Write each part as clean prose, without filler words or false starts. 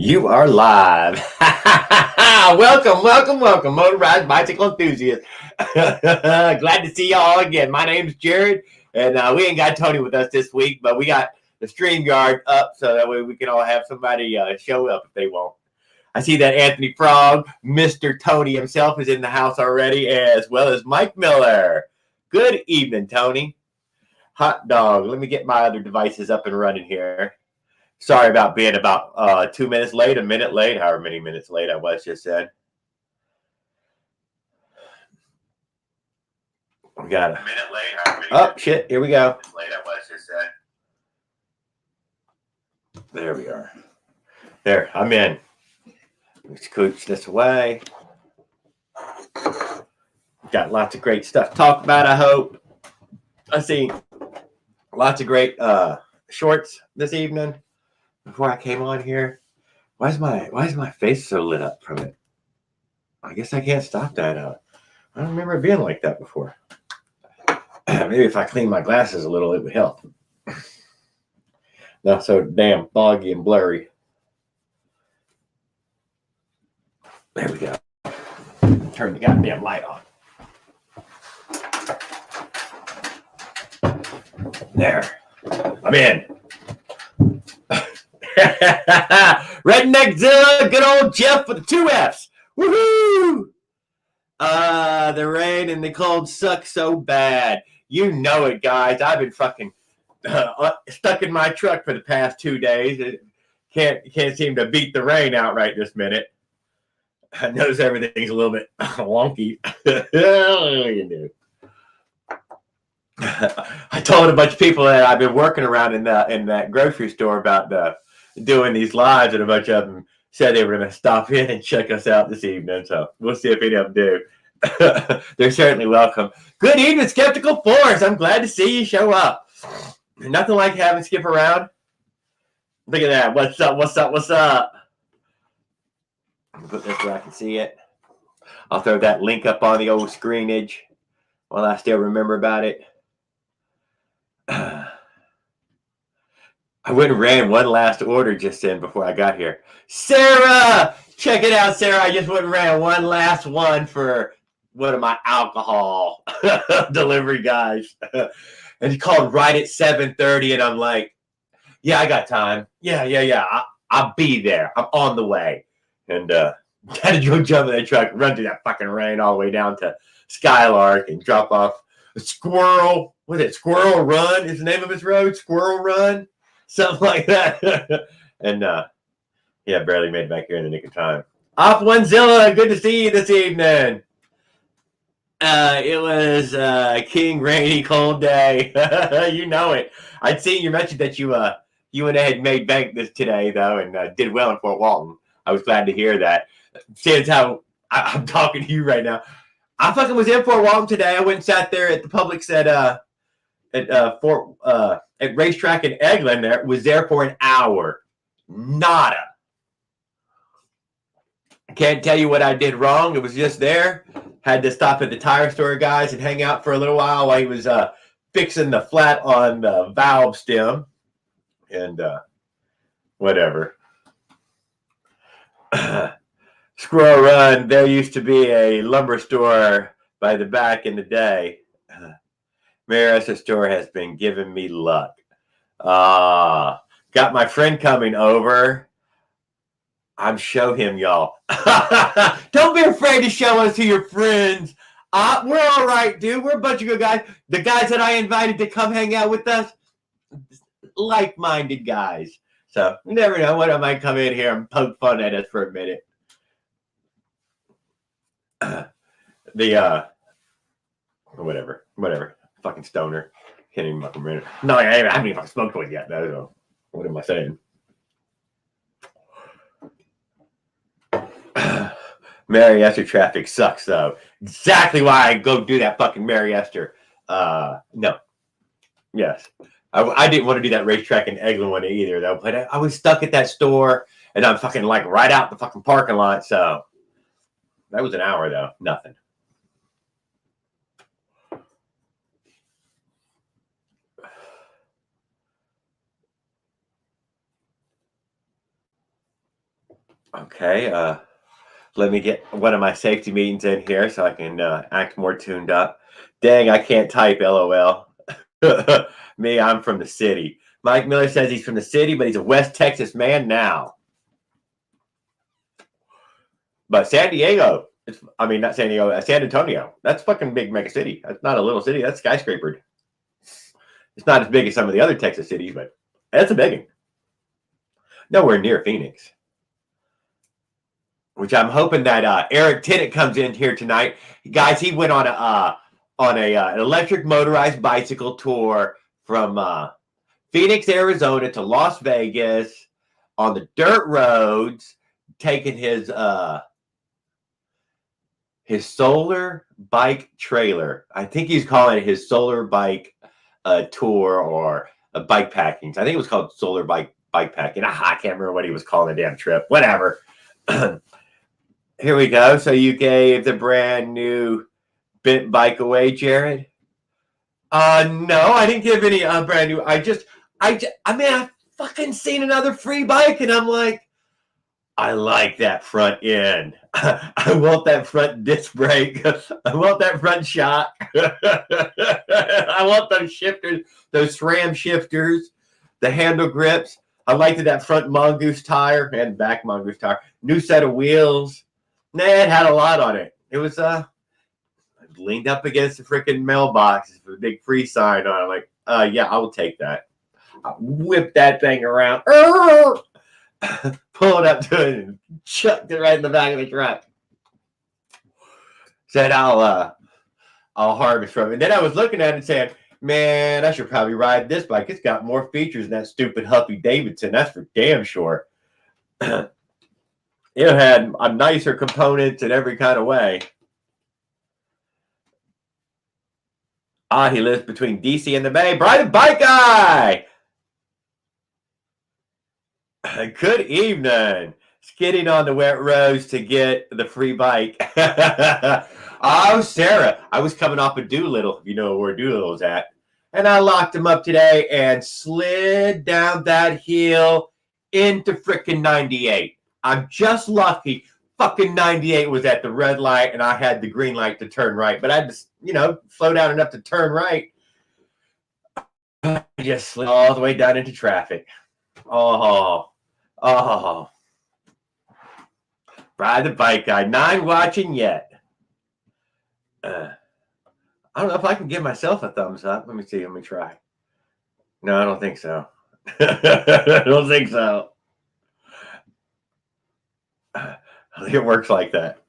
You are live. welcome, Motorized bicycle enthusiasts. Glad to see y'all again. My name's Jared, and we ain't got Tony with us this week, but we got the StreamYard up so that way we can all have somebody show up if they won't. I see that Anthony Frog, Mr. Tony himself, is in the house already, as well as Mike Miller. Good evening, Tony. Hot dog. Let me get my other devices up and running here. Sorry about being about 2 minutes late, a minute late, however many minutes late I was just said. We got a minute late. Oh, shit. Here we go. Late I was just said. There we are. There, I'm in. Let's scooch this away. Got lots of great stuff to talk about, I hope. I see lots of great shorts this evening. Before I came on here, why is my face so lit up from it? I guess I can't stop that. I don't remember it being like that before. Maybe if I clean my glasses a little, it would help. Not so damn foggy and blurry. There we go. Turn the goddamn light on. There. I'm in. Redneckzilla, good old Jeff with the 2 F's. Woohoo! The rain and the cold suck so bad. You know it, guys. I've been fucking stuck in my truck for the past 2 days. It can't seem to beat the rain out right this minute. I notice everything's a little bit wonky. You do. I told a bunch of people that I've been working around in that grocery store about doing these lives, and a bunch of them said they were going to stop in and check us out this evening. So we'll see if any of them do. They're certainly welcome. Good evening, Skeptical Force. I'm glad to see you show up. Nothing like having Skip around. Look at that. What's up? What's up? What's up? Put this where I can see it. I'll throw that link up on the old screenage while I still remember about it. I went and ran one last order just in before I got here. Sarah! Check it out, Sarah. I just went and ran one last one for one of my alcohol delivery guys. And he called right at 7:30, and I'm like, yeah, I got time. Yeah. I'll be there. I'm on the way. And had to go jump in the truck, run through that fucking rain all the way down to Skylark and drop off a Squirrel. What is it? Squirrel Run is the name of his road? Squirrel Run? Something like that. And yeah, barely made it back here in the nick of time. Off Onezilla, good to see you this evening. It was king rainy cold day. You know it. I'd seen you mentioned that you went ahead and made bank this today though, and did well in Fort Walton. I was glad to hear that. Seeing how I'm talking to you right now, I fucking was in Fort Walton today. I went and sat there at the Publix at Racetrack in Eglin. There was there for an hour. Nada. I can't tell you what I did wrong. It was just there. Had to stop at the tire store guys and hang out for a little while he was fixing the flat on the valve stem and whatever. Squirrel Run, there used to be a lumber store by the back in the day. Marietta store has been giving me luck. Got my friend coming over. I'm show him, y'all. Don't be afraid to show us to your friends. We're all right, dude. We're a bunch of good guys. The guys that I invited to come hang out with us, like-minded guys. So you never know when I might come in here and poke fun at us for a minute. Whatever. Fucking stoner. Can't even fucking remember. No, I haven't even smoked one yet. No. What am I saying? Mary Esther traffic sucks, though. Exactly why I go do that fucking Mary Esther. No. Yes. I didn't want to do that Racetrack in Eglin one either, though. But I was stuck at that store, and I'm fucking like right out the fucking parking lot. So that was an hour, though. Nothing. Okay, let me get one of my safety meetings in here so I can act more tuned up. Dang, I can't type, LOL. Me, I'm from the city. Mike Miller says he's from the city, but he's a West Texas man now. But San Diego, not San Diego, San Antonio. That's fucking big mega city. That's not a little city. That's skyscrapered. It's not as big as some of the other Texas cities, but that's a big one. Nowhere near Phoenix. Which I'm hoping that Eric Tennant comes in here tonight. Guys, he went on an electric motorized bicycle tour from Phoenix, Arizona to Las Vegas on the dirt roads, taking his solar bike trailer. I think he's calling it his solar bike tour or a bike packing. I think it was called solar bike packing. I can't remember what he was calling the damn trip. Whatever. Here we go. So you gave the brand new bent bike away, Jared? No, I didn't give any brand new. I fucking seen another free bike, and I'm like, I like that front end. I want that front disc brake. I want that front shock. I want those shifters, those SRAM shifters, the handle grips. I liked that front mongoose tire and back mongoose tire. New set of wheels. Nah, it had a lot on it. It was leaned up against the freaking mailbox with a big free sign on it. I'm like, yeah, I will take that. I'll whip that thing around. Pull it up to it and chucked it right in the back of the truck. Said I'll harvest from it. And then I was looking at it saying, man, I should probably ride this bike. It's got more features than that stupid Huffy Davidson. That's for damn sure. It had a nicer components in every kind of way. He lives between DC and the Bay. Brian the Bike Guy! Good evening. Skidding on the wet roads to get the free bike. Oh, Sarah, I was coming off of Doolittle, if you know where Doolittle's at. And I locked him up today and slid down that hill into frickin' 98. I'm just lucky fucking 98 was at the red light and I had the green light to turn right. But I had to, slow down enough to turn right. I just slid all the way down into traffic. Oh. Ride the Bike Guy. 9 watching yet. I don't know if I can give myself a thumbs up. Let me see. Let me try. No, I don't think so. I don't think so. It works like that.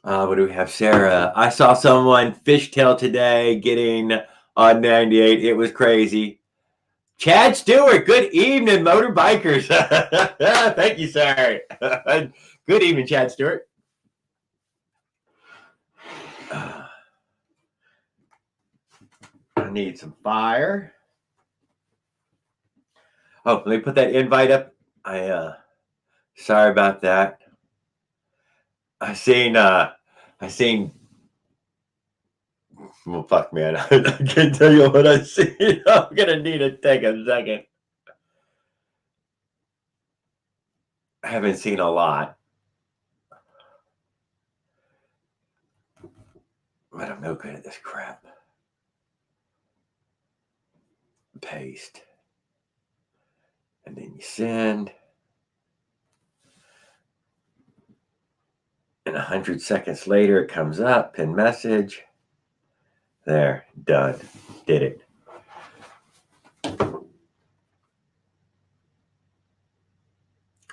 What do we have? Sarah. I saw someone fishtail today getting on 98. It was crazy. Chad Stewart, good evening, motorbikers. Thank you, sir. Good evening, Chad Stewart. I need some fire. Oh, let me put that invite up. Sorry about that. I seen well, fuck, man. I can't tell you what I see. I'm gonna need to take a second. I haven't seen a lot, but I'm no good at this crap. Paste, and then you send, and 100 seconds later it comes up. Pin message. There, done. Did it.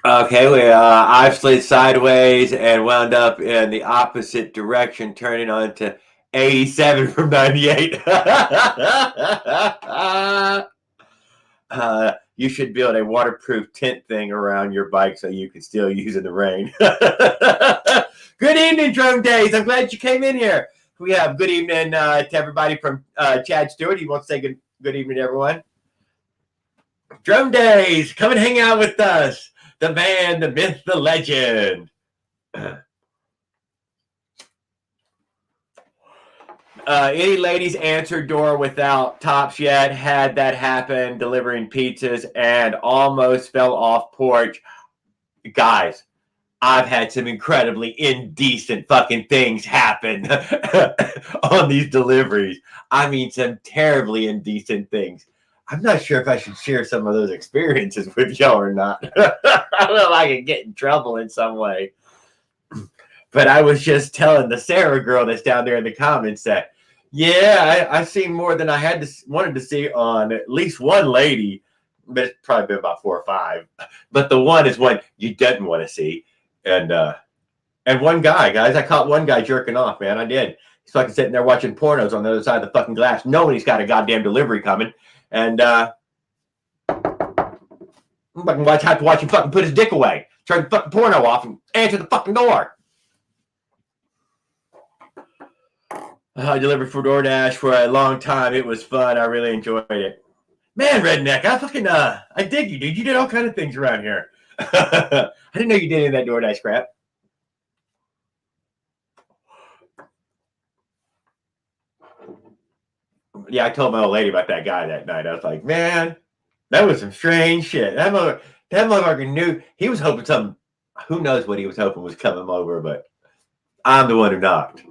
Okay, I slid sideways and wound up in the opposite direction, turning onto 87 from 98. You should build a waterproof tent thing around your bike so you can still use in the rain. Good evening, Drone Days. I'm glad you came in here. We have good evening to everybody from Chad Stewart. He wants to say good evening to everyone. Drone Days, come and hang out with us. The man, the myth, the legend. Any ladies answered door without tops yet? Had that happen delivering pizzas and almost fell off porch. Guys, I've had some incredibly indecent fucking things happen on these deliveries. I mean, some terribly indecent things. I'm not sure if I should share some of those experiences with y'all or not. I don't know if I could get in trouble in some way. But I was just telling the Sarah girl that's down there in the comments that, yeah, I've seen more than I wanted to see on at least one lady. But it's probably been about 4 or 5. But the one is one you didn't want to see. And one guy, guys, I caught one guy jerking off, man. I did. He's fucking sitting there watching pornos on the other side of the fucking glass, knowing he's got a goddamn delivery coming. And I'm fucking have to watch him fucking put his dick away, turn the fucking porno off, and answer the fucking door. I delivered for DoorDash for a long time. It was fun. I really enjoyed it. Man, Redneck, I dig you, dude. You did all kind of things around here. I didn't know you did any of that DoorDash crap. Yeah, I told my old lady about that guy that night. I was like, man, that was some strange shit. That motherfucker knew he was hoping something. Who knows what he was hoping was coming over, but I'm the one who knocked.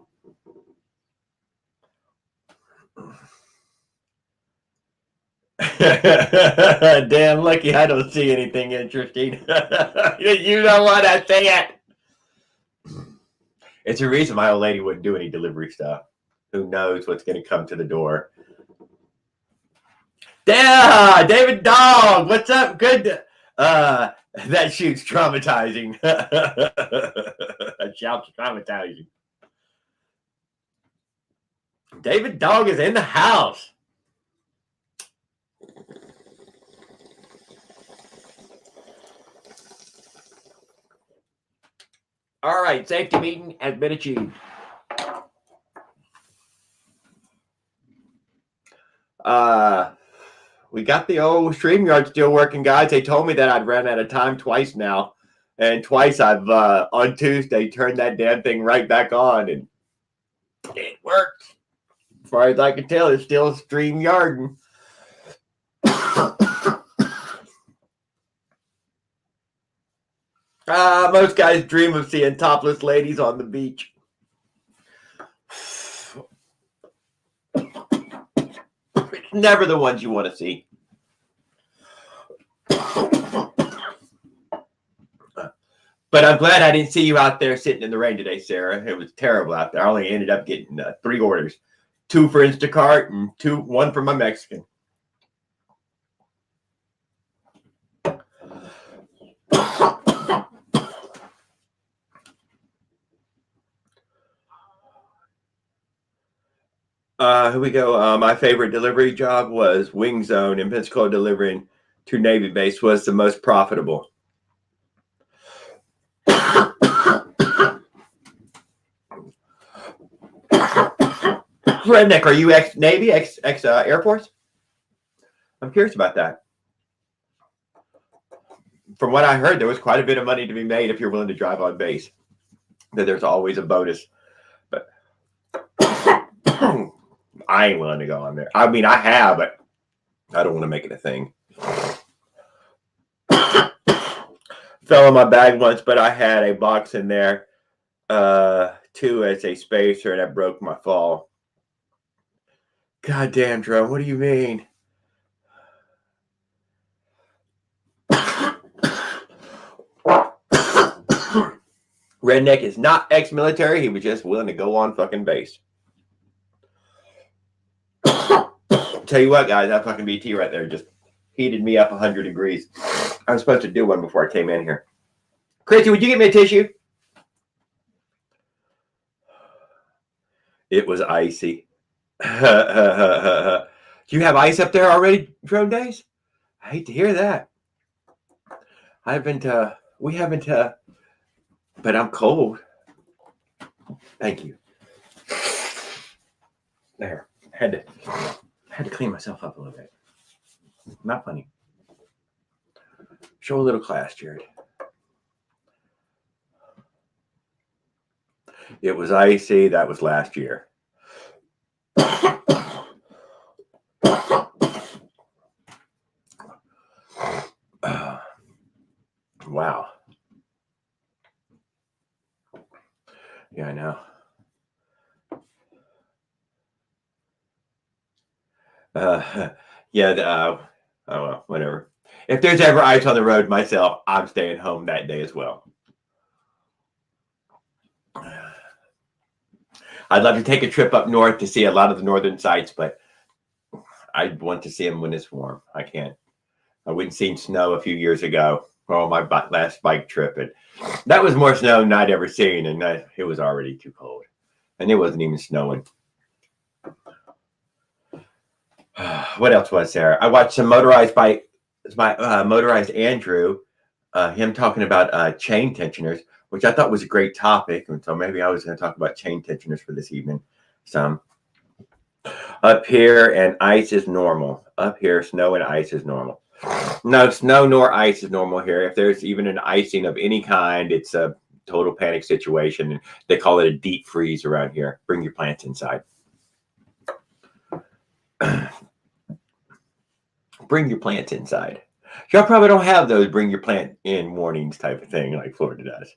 Damn lucky I don't see anything interesting. You don't want to see it. It's a reason my old lady wouldn't do any delivery stuff. Who knows what's going to come to the door. Yeah, David Dog, what's up? Good. That shoot's traumatizing. That shout's traumatizing. David Dog is in the house. All right, safety meeting has been achieved. We got the old StreamYard still working, guys. They told me that I'd run out of time twice now. And twice I've, on Tuesday, turned that damn thing right back on. And it worked. As far as I can tell, it's still StreamYarding. Most guys dream of seeing topless ladies on the beach. It's never the ones you want to see. But I'm glad I didn't see you out there sitting in the rain today, Sarah. It was terrible out there. I only ended up getting 3 orders. 2 for Instacart and 1 for my Mexican. Here we go. My favorite delivery job was Wing Zone in Pensacola. Delivering to Navy base was the most profitable. Redneck, are you ex-Navy, ex-Air Force? I'm curious about that. From what I heard, there was quite a bit of money to be made if you're willing to drive on base. That there's always a bonus. But I ain't willing to go on there. I mean, I have, but I don't want to make it a thing. Fell in my bag once, but I had a box in there, 2 as a spacer, and I broke my fall. God damn, Drone, what do you mean? Redneck is not ex-military. He was just willing to go on fucking base. Tell you what, guys, that fucking BT right there just heated me up 100 degrees. I was supposed to do one before I came in here. Chrissy, would you get me a tissue? It was icy. Do you have ice up there already, Drone Days? I hate to hear that. We haven't, but I'm cold. Thank you. There. Had to clean myself up a little bit. Not funny. Show a little class, Jared. It was icy. That was last year. Wow. Yeah, I know. Yeah, oh well, whatever. If there's ever ice on the road myself, I'm staying home that day as well. I'd love to take a trip up north to see a lot of the northern sights, but I want to see them when it's warm. I can't. I wouldn't seen snow a few years ago. Oh, my last bike trip, and that was more snow than I'd ever seen, and it was already too cold, and it wasn't even snowing. What else was there? I watched some motorized bike. It's my motorized Andrew, him talking about chain tensioners, which I thought was a great topic, and so maybe I was going to talk about chain tensioners for this evening. Some up here, and ice is normal. Up here, snow and ice is normal. No, snow nor ice is normal here. If there's even an icing of any kind, it's a total panic situation. And they call it a deep freeze around here. Bring your plants inside. Bring your plants inside. Y'all probably don't have those bring your plant in warnings type of thing like Florida does.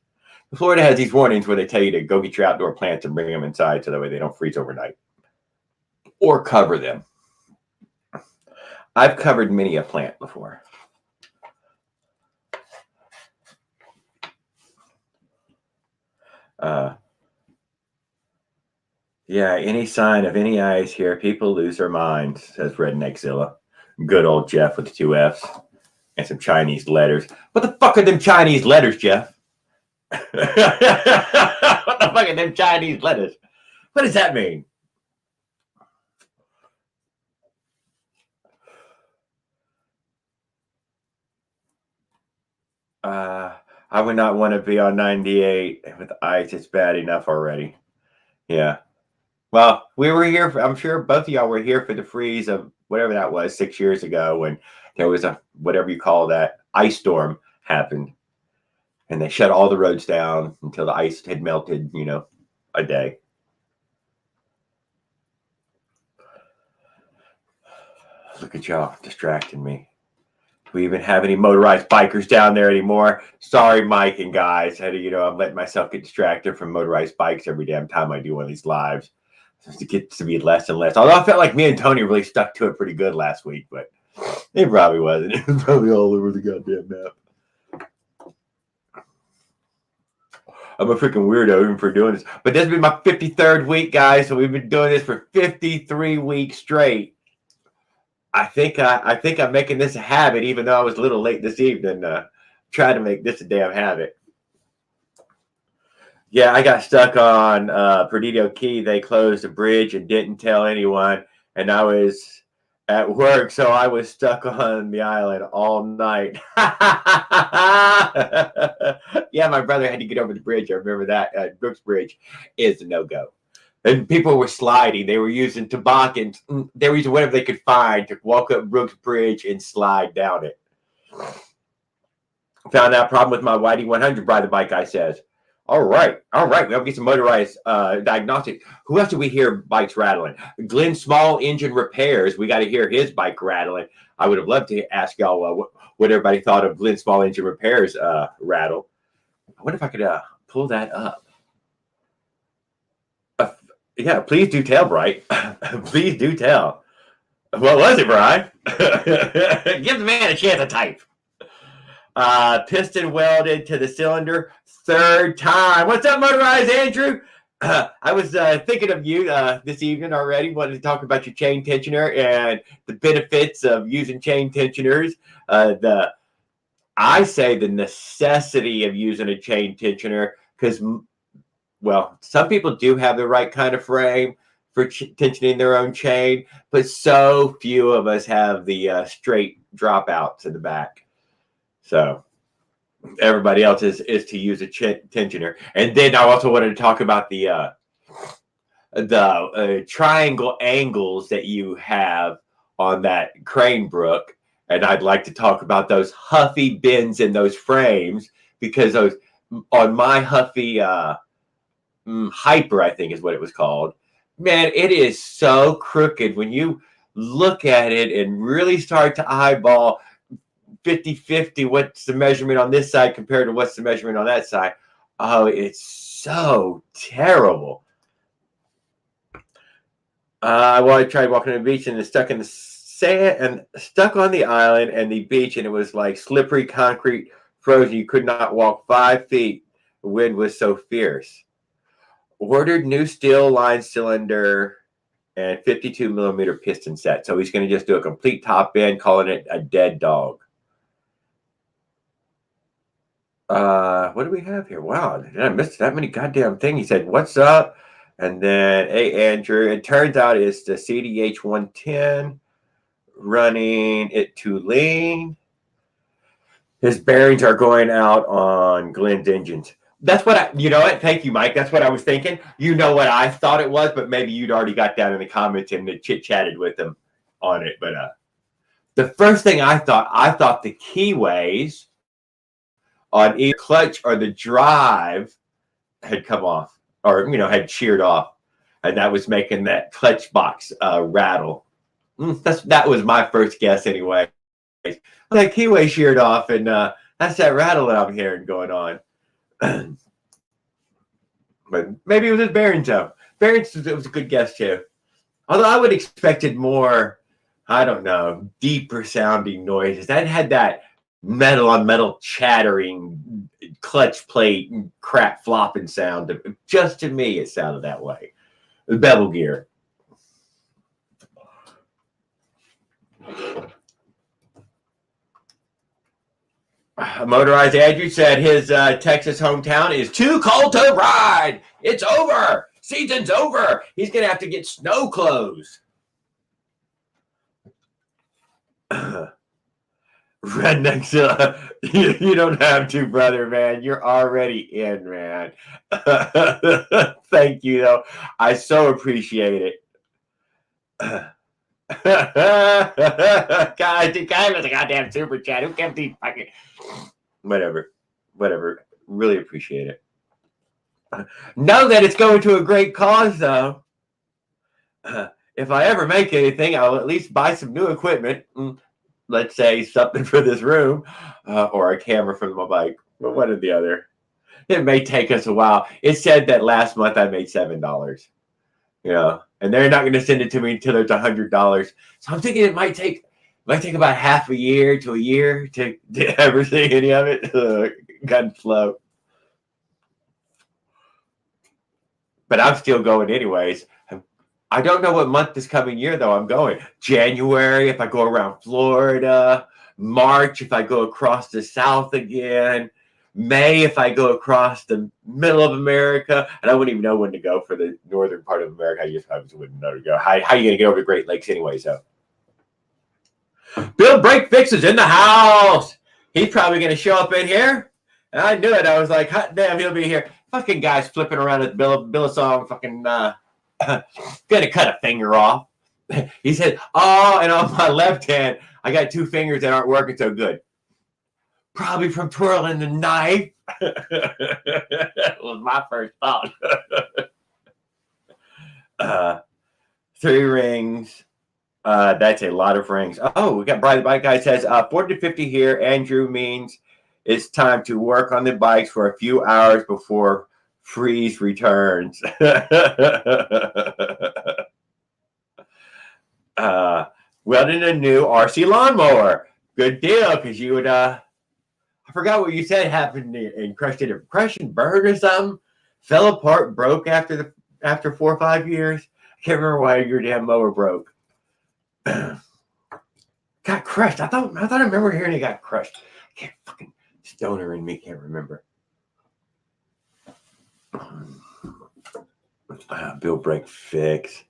Florida has these warnings where they tell you to go get your outdoor plants and bring them inside so that way they don't freeze overnight. Or cover them. I've covered many a plant before. Yeah, any sign of any ice here, people lose their minds, says Redneckzilla. Good old Jeff with the 2 F's and some Chinese letters. What the fuck are them Chinese letters, Jeff? What the fuck are them Chinese letters? What does that mean? I would not want to be on 98 with ice. It's bad enough already. Yeah. Well, we were here. I'm sure both of y'all were here for the freeze of whatever that was 6 years ago when there was a whatever you call that ice storm happened, and they shut all the roads down until the ice had melted. A day. Look at y'all distracting me. Do we even have any motorized bikers down there anymore? Sorry, Mike and guys. I'm letting myself get distracted from motorized bikes every damn time I do one of these lives. It gets to be less and less. Although I felt like me and Tony really stuck to it pretty good last week, but it probably wasn't. It was probably all over the goddamn map. I'm a freaking weirdo even for doing this. But this has been my 53rd week, guys. So we've been doing this for 53 weeks straight. I think I'm making this a habit, even though I was a little late this evening. Trying to make this a damn habit. Yeah, I got stuck on Perdido Key. They closed the bridge and didn't tell anyone. And I was at work, so I was stuck on the island all night. Yeah, my brother had to get over the bridge. I remember that. Brooks Bridge is a no-go. And people were sliding. They were using toboggans. They were using whatever they could find to walk up Brooks Bridge and slide down it. Found that problem with my Whitey 100 by the bike guy says. All right. We have to get some motorized diagnostic. Who else do we hear bikes rattling? Glenn Small Engine Repairs. We got to hear his bike rattling. I would have loved to ask y'all what everybody thought of Glenn Small Engine Repairs rattle. I wonder if I could pull that up. Yeah, please do tell, Bright. Please do tell. What was it, Brian? Give the man a chance to type. Piston welded to the cylinder 3rd time. What's up, Motorized Andrew? I was thinking of you this evening already. Wanted to talk about your chain tensioner and the benefits of using chain tensioners. I say the necessity of using a chain tensioner because, well, some people do have the right kind of frame for tensioning their own chain, but so few of us have the straight dropouts in the back. So everybody else is to use a tensioner. And then I also wanted to talk about the triangle angles that you have on that crane brook. And I'd like to talk about those Huffy bends in those frames because on my Huffy Hyper, I think is what it was called. Man, it is so crooked when you look at it and really start to eyeball 50-50 what's the measurement on this side compared to what's the measurement on that side. Oh, it's so terrible. I tried walking on the beach and it's stuck in the sand and stuck on the island and the beach, and it was like slippery concrete, frozen. You could not walk 5 feet. The wind was so fierce. Ordered new steel line cylinder and 52 millimeter piston set. So he's going to just do a complete top end, calling it a dead dog. What do we have here? Wow, did I miss that many goddamn things? He said, "What's up?" And then, "Hey, Andrew." It turns out it's the CDH 110 running it to lean. His bearings are going out on Glenn's engines. That's what you know what? Thank you, Mike. That's what I was thinking. You know what I thought it was, but maybe you'd already got down in the comments and chit-chatted with him on it. But the first thing I thought the keyways on either clutch or the drive had come off, or had sheared off, and that was making that clutch box rattle. That was my first guess anyway. That keyway sheared off, and that's that rattle that I'm hearing going on. But maybe it was his bearings though. Bearings, it was a good guess too. Although I would have expected more, I don't know, deeper sounding noises. That had that metal on metal chattering, clutch plate crap flopping sound. Just to me, it sounded that way. The bevel gear. Motorized Andrew said his Texas hometown is too cold to ride. It's over. Season's over. He's going to have to get snow clothes. Rednecks, you don't have to, brother, man. You're already in, man. Thank you, though. I so appreciate it. God, the guy was a goddamn super chat. Who kept these fucking... Whatever. Really appreciate it. Know that it's going to a great cause, though. If I ever make anything, I'll at least buy some new equipment. Let's say something for this room, or a camera for my bike, but one or the other. It may take us a while. It said that last month I made $7. And they're not going to send it to me until there's $100. So I'm thinking it might take about half a year to a year to ever see any of it. Gotten slow. But I'm still going anyways. I don't know what month this coming year, though, I'm going. January, if I go around Florida. March, if I go across the South again. May, if I go across the middle of America. And I wouldn't even know when to go for the northern part of America. I just wouldn't know to go. How are you going to get over the Great Lakes anyway? So, Bill Break Fix is in the house. He's probably going to show up in here. And I knew it. I was like, hot damn, he'll be here. Fucking guy's flipping around at Bill song, fucking gonna cut a finger off. He said, "Oh, and on my left hand, I got 2 fingers that aren't working so good. Probably from twirling the knife." That was my first thought. 3 rings. That's a lot of rings. Oh, we got Brian the Bike Guy says 40 to 50 here. Andrew means it's time to work on the bikes for a few hours before freeze returns. Welding a new RC lawnmower. Good deal, because you would I forgot what you said happened and crushed it. A crash and burn or something. Fell apart, broke after 4 or 5 years. I can't remember why your damn mower broke. Got crushed. I thought I remember hearing it got crushed. I can't fucking stoner in me can't remember. Bill Break Fix.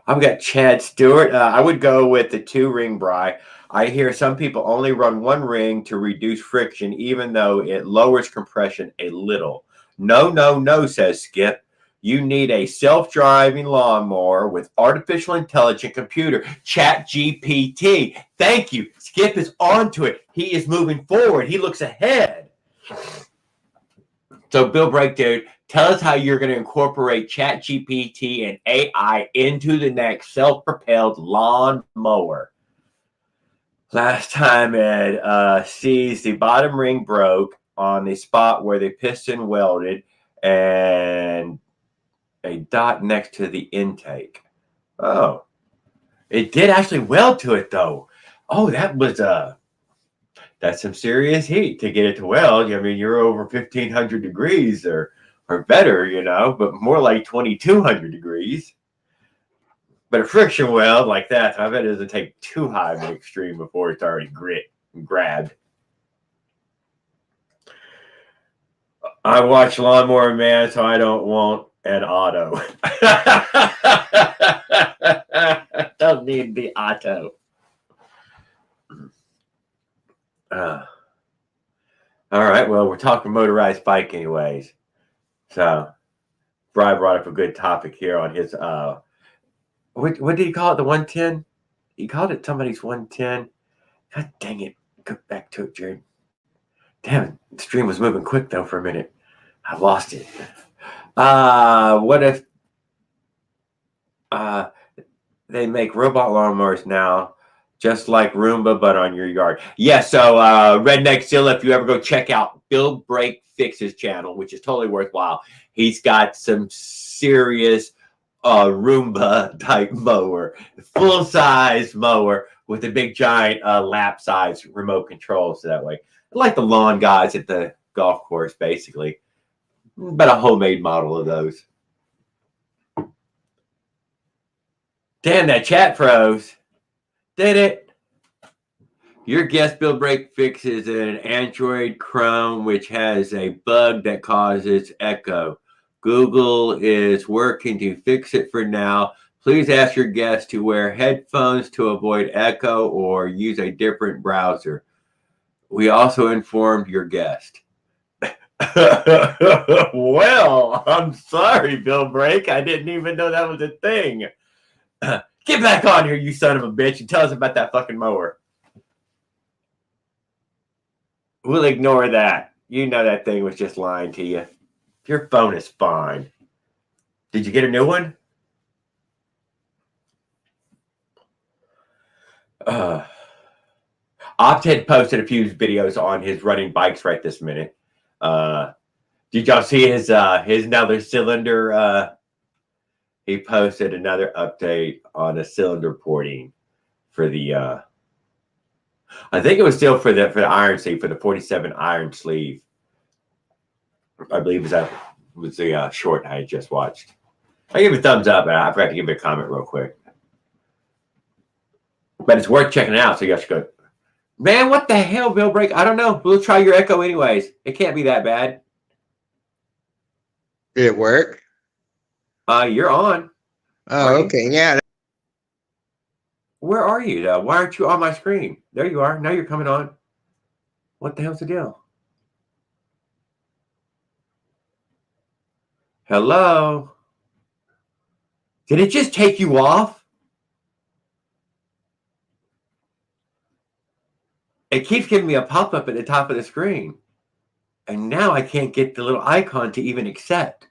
I've got Chad Stewart. I would go with the 2-ring bri. I hear some people only run 1 ring to reduce friction, even though it lowers compression a little. No, says Skip. You need a self-driving lawnmower with artificial intelligence computer, Chat GPT. Thank you. Skip is onto it. He is moving forward. He looks ahead. So Bill Break, dude, Tell us how you're going to incorporate ChatGPT and AI into the next self-propelled lawn mower. Last time it sees the bottom ring broke on the spot where the piston welded and a dot next to the intake. Oh, it did actually weld to it though. Oh, that's some serious heat to get it to weld. I mean, you're over 1,500 degrees or better, but more like 2,200 degrees. But a friction weld like that, I bet it doesn't take too high of an extreme before it's already grabbed. I watch Lawnmower Man, so I don't want an auto. Don't need the auto. All right, well, we're talking motorized bike anyways. So, Brian brought up a good topic here on his, what did he call it, the 110? He called it somebody's 110. God dang it. Go back to it, Jared. Damn it, the stream was moving quick, though, for a minute. I lost it. What if they make robot lawnmowers now, just like Roomba, but on your yard? Yeah, so Redneck Zilla, if you ever go check out Bill Break Fix's channel, which is totally worthwhile, he's got some serious Roomba type mower, full size mower with a big giant lap size remote control. So that way, like the lawn guys at the golf course, basically, but a homemade model of those. Damn, that chat froze. Did it? Your guest Bill Break fixes an Android Chrome which has a bug that causes echo. Google is working to fix it for now. Please ask your guest to wear headphones to avoid echo or use a different browser. We also informed your guest. Well, I'm sorry, Bill Break. I didn't even know that was a thing. Get back on here, you son of a bitch, and tell us about that fucking mower. We'll ignore that. You know that thing was just lying to you. Your phone is fine. Did you get a new one? Opted posted a few videos on his running bikes right this minute. Did y'all see his another cylinder? He posted another update on a cylinder porting for the I think it was still for the iron sleeve, for the 47 iron sleeve. I believe that was the short I just watched. I give it a thumbs up, and I forgot to give it a comment real quick. But it's worth checking out, so you guys should go. Man, what the hell, Bill Break? I don't know. We'll try your echo anyways. It can't be that bad. Did it work? You're on. Oh, okay. Yeah. Where are you, though? Why aren't you on my screen? There you are. Now you're coming on. What the hell's the deal? Hello? Did it just take you off? It keeps giving me a pop-up at the top of the screen. And now I can't get the little icon to even accept.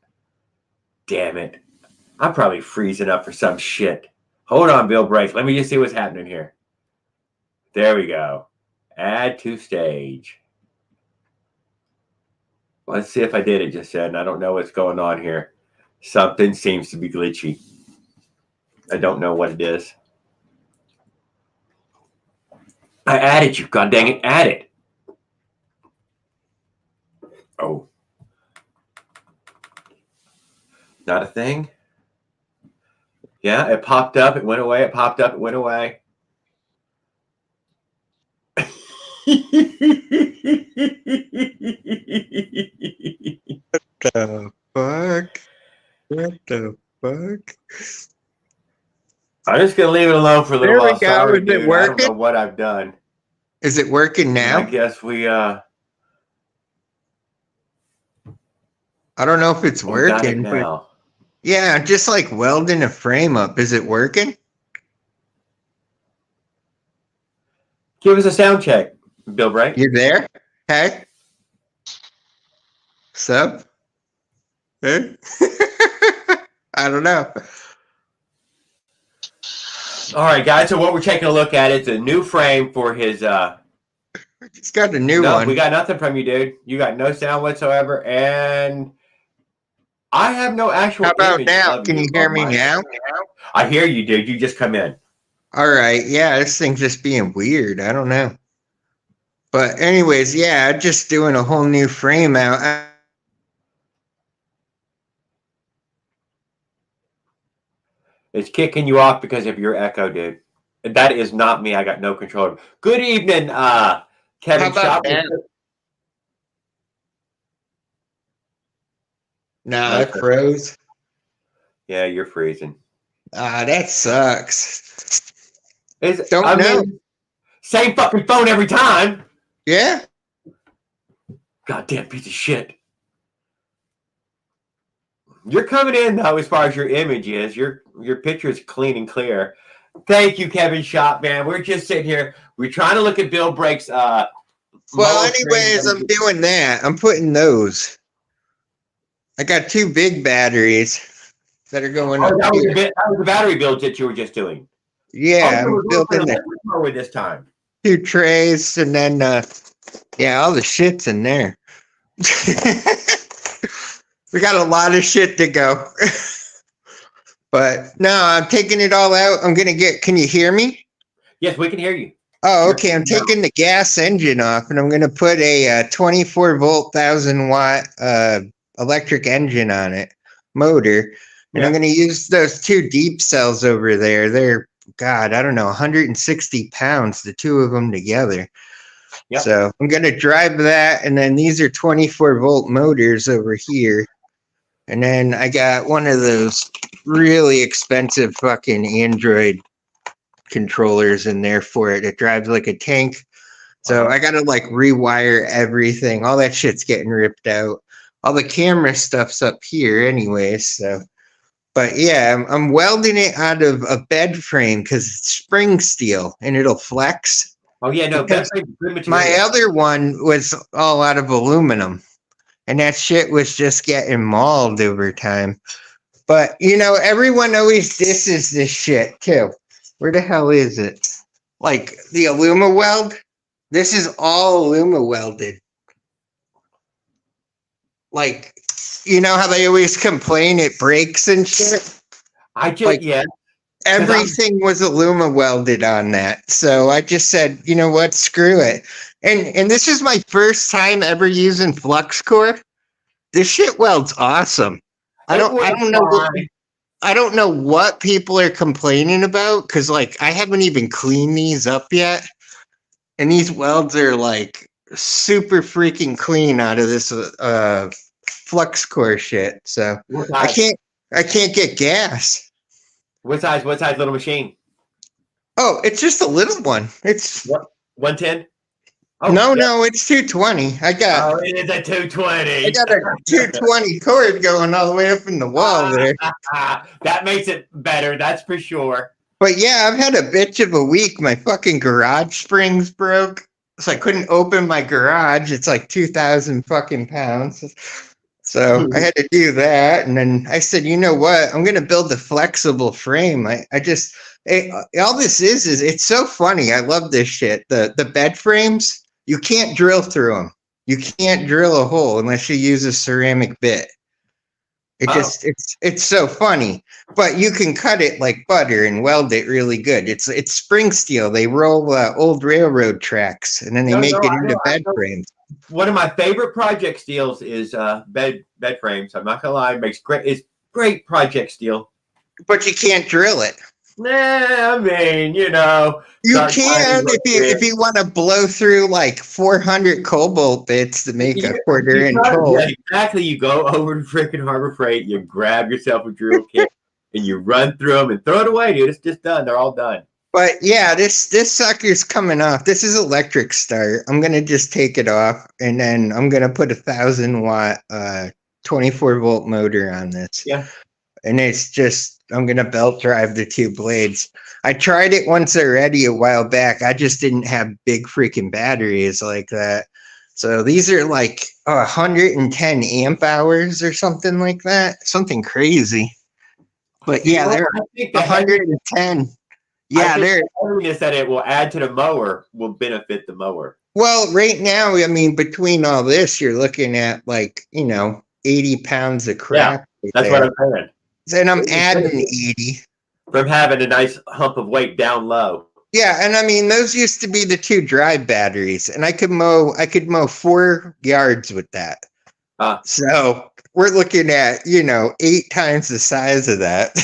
Damn it. I'm probably freezing up for some shit. Hold on, Bill Break. Let me just see what's happening here. There we go. Add to stage. Let's see if I did it just then. I don't know what's going on here. Something seems to be glitchy. I don't know what it is. I added you. God dang it. Add it. Oh. Not a thing? Yeah, it popped up. It went away. It popped up. It went away. What the fuck? What the fuck? I'm just going to leave it alone for a little There we while. go. Sorry, Is it dude. I don't working? know what I've done. Is it working now? I guess we I don't know if it's got it working, but now. yeah, just like welding a frame up. Is it working? Give us a sound check, Bill Bright. You there? Hey. Sup? Huh? I don't know. All right, guys. So what we're taking a look at is a new frame for his. He's got a new No, one. we got nothing from you, dude. You got no sound whatsoever, and I have no actual How about image now? of Can you you hear on me my. now? I hear you, dude. You just come in. All right. Yeah, this thing's just being weird. I don't know. But anyways, yeah, just doing a whole new frame out. It's kicking you off because of your echo, dude. That is not me. I got no control. Good evening, How Kevin about Shop. now? Nah, No, it sir. froze. Yeah, you're freezing. Ah, that sucks. I Don't know. mean, same fucking phone every time. Yeah. Goddamn piece of shit. You're coming in though, as far as your image is. Your picture is clean and clear. Thank you, Kevin Shop, man. We're just sitting here. We're trying to look at Bill Brake's Well, mower anyways, I'm frame. doing that. I'm putting those. I got 2 big batteries that are going Oh, up here. that was the battery builds that you were just doing. Oh, Yeah, you I'm were going for an building the electric mower this time. 2 trays and then yeah, all the shit's in there. We got a lot of shit to go. But no, I'm taking it all out. I'm gonna get, can you hear me? Yes, we can hear you. Oh, You're okay. I'm clean now. taking the gas engine off and I'm gonna put a 24 volt 1000 watt electric engine on it, motor. And I'm Yeah. gonna use those 2 deep cells over there. They're, God, I don't know, 160 pounds, the 2 of them together. Yep. So I'm gonna drive that, and then these are 24 volt motors over here. And then I got one of those really expensive fucking Android controllers in there for it. It drives like a tank. So I got to like rewire everything. All that shit's getting ripped out. All the camera stuff's up here anyways. So, but yeah, I'm welding it out of a bed frame because it's spring steel and it'll flex. Oh yeah, no, Because that's good my material. other one was all out of aluminum. And that shit was just getting mauled over time. But you know, everyone always disses this shit too. Where the hell is it? Like the Aluma weld? This is all Aluma welded. Like, you know how they always complain it breaks and shit? I just Like yeah, everything was Aluma welded on that. So I just said, you know what, screw it. And this is my first time ever using flux core. This shit welds awesome. I it don't would I don't know what fine. I don't know what people are complaining about because, like, I haven't even cleaned these up yet, and these welds are like super freaking clean out of this flux core shit. So What I size? can't I can't get gas. What size? What size little machine? Oh, it's just a little one. It's What? 110? Oh, no, yeah. no, it's 220. I got Oh, it is a I 220. got a 220 cord going all the way up in the wall there. That makes it better, that's for sure. But yeah, I've had a bitch of a week. My fucking garage springs broke. So I couldn't open my garage. It's like 2,000 fucking pounds. So I had to do that. And then I said, you know what? I'm going to build a flexible frame. All this is it's so funny. I love this shit. The bed frames, you can't drill through them. You can't drill a hole unless you use a ceramic bit. It's so funny, but you can cut it like butter and weld it really good. It's spring steel. They roll old railroad tracks and then they No, make no, it I into know. bed frames. One of my favorite project steels is bed frames. I'm not gonna lie, it's great project steel. But you can't drill it. Nah, I mean, you know, You start can finding if you want to blow through like 400 cobalt bits to make a quarter inch hole. Yeah, exactly. You go over to freaking Harbor Freight, you grab yourself a drill kit, and you run through them and throw it away, dude. It's just done. They're all done. But yeah, this sucker's coming off. This is electric start. I'm gonna just take it off, and then I'm gonna put 1,000 watt 24 volt motor on this. Yeah. And it's just I'm gonna belt drive the 2 blades. I tried it once already a while back. I just didn't have big freaking batteries like that. So these are like 110 amp hours or something like that. Something crazy. But You know yeah, what? they're I think the heaviness, 110. I Yeah, think they're the heaviness that it will add to the mower will benefit the mower. well, right now, I mean, between all this, you're looking at like, 80 pounds of Yeah, crap right that's what there. I'm saying. And I'm It will adding benefit 80. from having a nice hump of weight down low. Yeah, and I mean those used to be the two dry batteries, and I could mow 4 yards with that. Uh, So we're looking at, 8 times the size of that.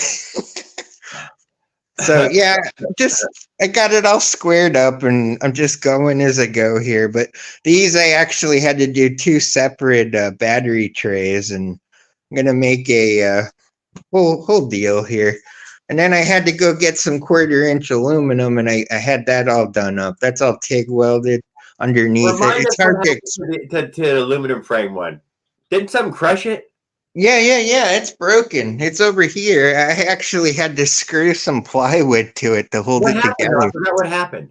So yeah, just I got it all squared up and I'm just going as I go here. But these I actually had to do two separate battery trays, and I'm gonna make a whole deal here. And then I had to go get some 1/4 inch aluminum, and I had that all done up. That's all TIG welded underneath it. Remind It's us what hard to. happened to the aluminum frame one. Didn't something crush it? Yeah. It's broken. It's over here. I actually had to screw some plywood to it to hold What it happened? I together. forgot what happened.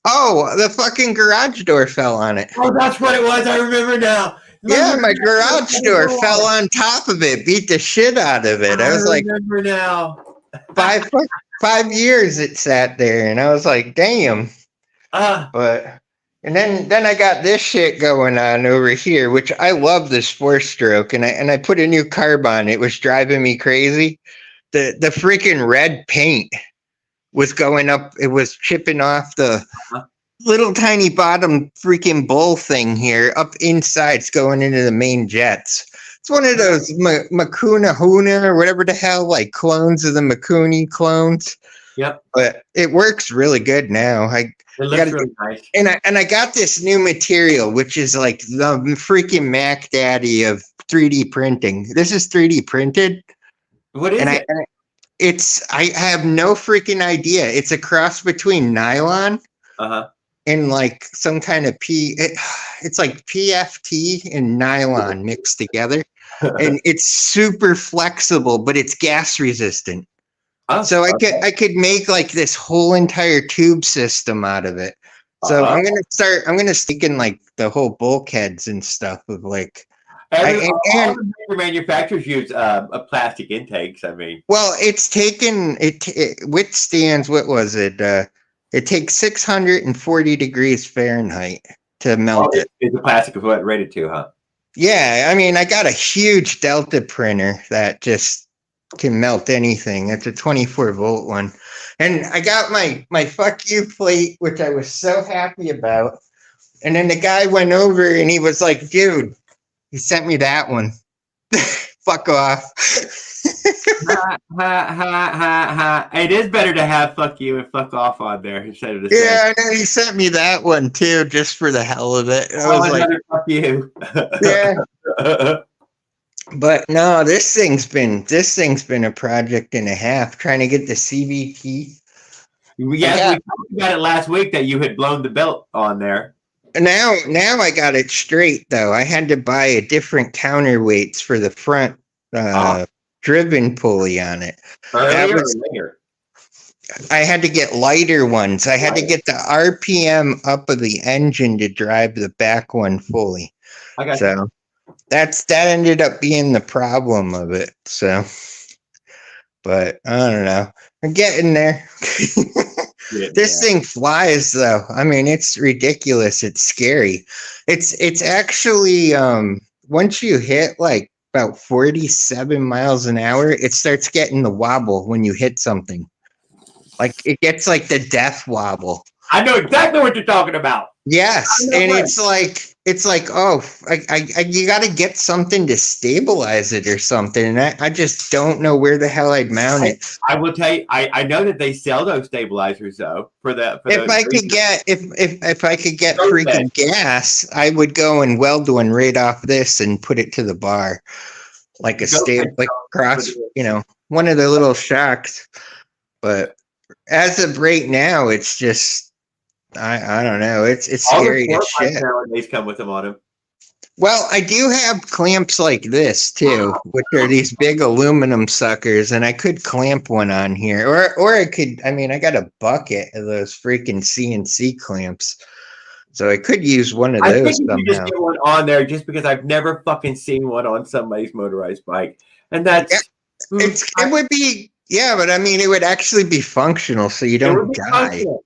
Oh, the fucking garage door fell on it. Oh, that's what it was. I remember now. Yeah, my Remember garage door fell on top of it, beat the shit out of it. I I was like, remember now. 5 years it sat there, and I was like, damn. But and then I got this shit going on over here, which I love this 4-stroke, and I put a new carb on. It was driving me crazy. The freaking red paint was going up. It was chipping off the little tiny bottom freaking bowl thing here up inside. It's going into the main jets. It's one of those Makuna Huna or whatever the hell, like clones of the Makuni clones. Yep. But it works really good now. It looks really nice. And I got this new material, which is like the freaking Mac Daddy of 3D printing. This is 3D printed. What is it? I have no freaking idea. It's a cross between nylon and like some kind of it's like PFT and nylon mixed together. And it's super flexible, but it's gas resistant. So I could make like this whole entire tube system out of it. So I'm gonna stick in like the whole bulkheads and stuff of like all the major manufacturers use plastic intakes. I mean, well, it withstands, what was it? It takes 640 degrees Fahrenheit to melt it. Is the plastic rated to, huh? Yeah, I mean, I got a huge Delta printer that just can melt anything. It's a 24-volt one. And I got my fuck you plate, which I was so happy about. And then the guy went over and he was like, dude, he sent me that one. Fuck off. It is better to have fuck you and fuck off on there instead of the Yeah, I know, he sent me that one too, just for the hell of it. I was like, fuck you. Yeah. But no, this thing's been a project and a half trying to get the CVT. Yes, we talked about it last week that you had blown the belt on there. Now I got it straight though. I had to buy a different counterweights for the front driven pulley on it. Later. I had to get lighter ones. I had to get the RPM up of the engine to drive the back one fully. So that ended up being the problem of it. So, but I don't know. We're getting there. This thing flies though. I mean, it's ridiculous. It's scary. It's actually once you hit like about 47 miles an hour, it starts getting the wobble when you hit something. Like it gets like the death wobble. I know exactly what you're talking about. Yes, and it's like oh, you got to get something to stabilize it or something, and I just don't know where the hell I'd mount it. I will tell you, I know that they sell those stabilizers though if I could get freaking gas, I would go and weld one right off this and put it to the bar, like like cross, one of the little shocks. But as of right now, it's just. I don't know. It's scary as shit. Nowadays come with them on them. Well, I do have clamps like this too, which are these big aluminum suckers, and I could clamp one on here, or I could. I mean, I got a bucket of those freaking CNC clamps. So I could use one of I those think you should just somehow. get one on there just because I've never fucking seen one on somebody's motorized bike. And Yeah, that's it would be, yeah, but I mean, it would actually be functional, so you it would don't be die. functional.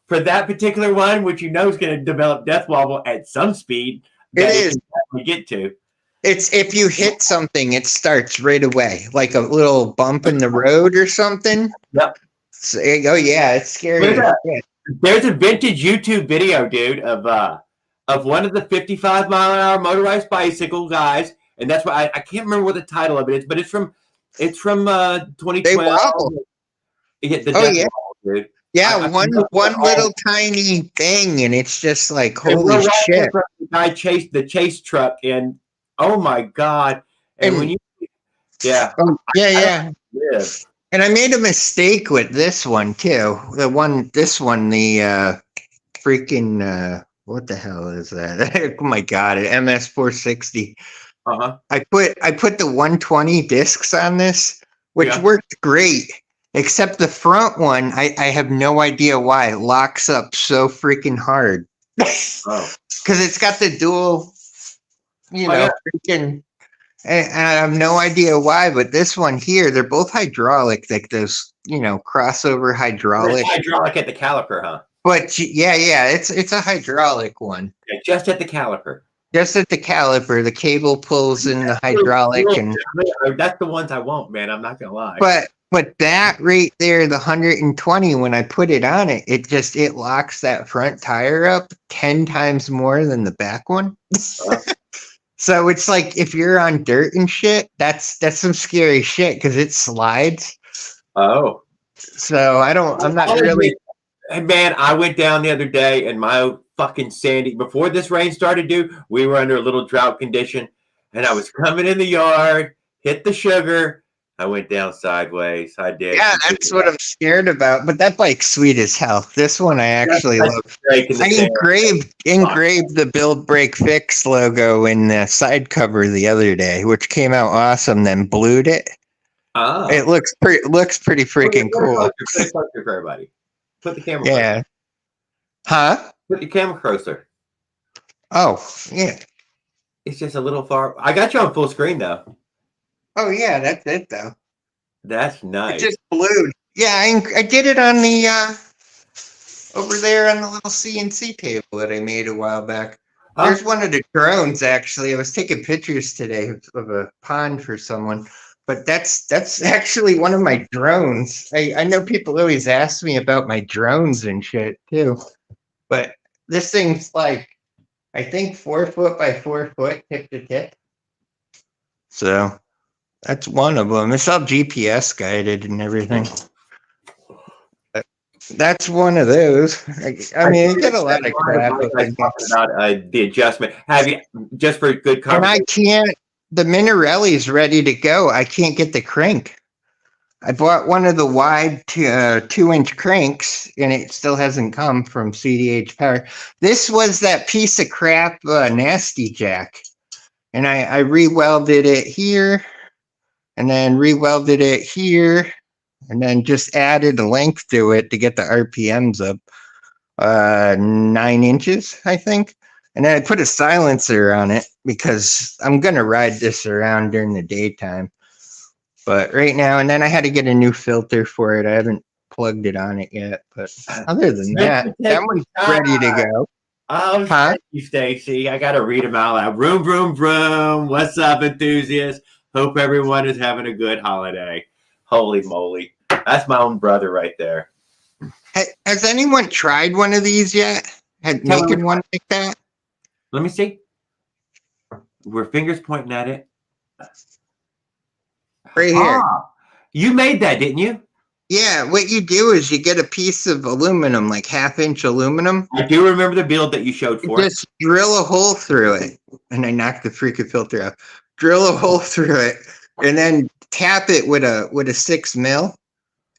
For that particular one, which you know is going to develop death wobble at some speed It that it is. can definitely get to. It's if you hit something, it starts right away, like a little bump in the road or something. Yep. So, oh yeah, it's scary. There's a vintage YouTube video, dude, of one of the 55-mile-an-hour motorized bicycle guys, and that's why I can't remember what the title of it is, but it's from 2012. They wobble. Yeah, the Oh death yeah, wobble, dude. yeah. One little tiny thing, and it's just like holy shit. The guy chased the chase truck, and oh my god! And when you, yeah, yeah. yeah. And I made a mistake with this one too. The freaking what the hell is that? Oh my god, an MS 460. I put the 120 discs on this, which worked great. Except the front one, I have no idea why it locks up so freaking hard. Because it's got the dual, freaking. And I have no idea why, but this one here, they're both hydraulic, like those, crossover hydraulic. It's hydraulic at the caliper, huh? But yeah, it's a hydraulic one. Yeah, just at the caliper. Just at the caliper, the cable pulls in the hydraulic, and that's the ones I want, man. I'm not gonna lie. But that right there, the 120, when I put it on it, it locks that front tire up 10 times more than the back one. So it's like if you're on dirt and shit, that's some scary shit because it slides. Oh. So I'm not really. Hey man, I went down the other day and my fucking Sandy, before this rain started, dude, we were under a little drought condition and I was coming in the yard, hit the sugar. I went down sideways. I did. Yeah, that's what I'm scared about. But that bike's sweet as hell. This one I actually love. I engraved the Build Break Fix logo in the side cover the other day, which came out awesome. Then blued it. Oh. It looks pretty freaking cool. Put it closer for everybody. Put the camera. Yeah. Closer. Huh? Put the camera closer. Oh yeah. It's just a little far. I got you on full screen though. Oh yeah, that's it though. That's nice. It just blued. Yeah, I did it on the over there on the little CNC table that I made a while back. There's one of the drones actually. I was taking pictures today of a pond for someone, but that's actually one of my drones. I know people always ask me about my drones and shit too, but this thing's like I think 4 foot by 4 foot tip to tip. So. That's one of them. It's all GPS guided and everything. But that's one of those. I mean, you get a lot of crap. About the adjustment. Have you just for good conversation? And I can't. The Minarelli's ready to go. I can't get the crank. I bought one of the wide 2-inch cranks, and it still hasn't come from CDH Power. This was that piece of crap nasty jack, and I re-welded it here. And then re-welded it here, and then just added a length to it to get the RPMs up 9 inches, I think. And then I put a silencer on it because I'm going to ride this around during the daytime. But right now, and then I had to get a new filter for it. I haven't plugged it on it yet. But other than that one's ready to go. Oh, thank you, Stacy. I got to read them out loud. Vroom, vroom, vroom. What's up, enthusiasts? Hope everyone is having a good holiday. Holy moly. That's my own brother right there. Has anyone tried one of these yet? Making one like that? Let me see. We're fingers pointing at it. Right here. You made that, didn't you? Yeah, what you do is you get a piece of aluminum, like 1/2-inch aluminum. I do remember the build that you showed for Just drill a hole through it. And I knocked the freaking filter out. Drill a hole through it, and then tap it with a 6 mil,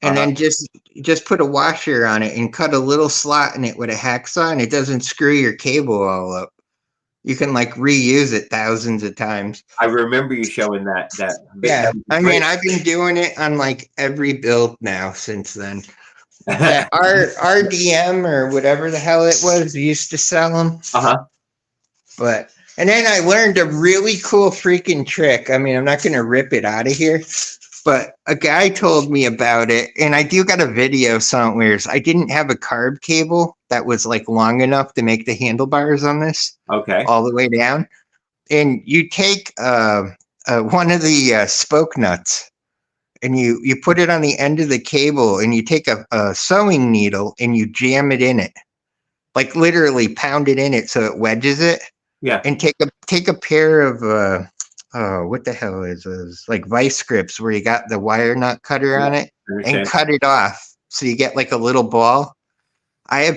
and then just put a washer on it and cut a little slot in it with a hacksaw, and it doesn't screw your cable all up. You can like reuse it thousands of times. I remember you showing that. Yeah, I mean, I've been doing it on like every build now since then. that RDM or whatever the hell it was used to sell them. Uh-huh. But and then I learned a really cool freaking trick. I mean, I'm not going to rip it out of here, but a guy told me about it, and I do got a video somewhere. I didn't have a carb cable that was like long enough to make the handlebars on this Okay. all the way down, and you take one of the spoke nuts and you put it on the end of the cable, and you take a sewing needle and you jam it in it, like literally pound it in it so it wedges it. Yeah. And take a pair of what the hell is this? Like vice grips where you got the wire nut cutter on it, and cut it off so you get like a little ball. I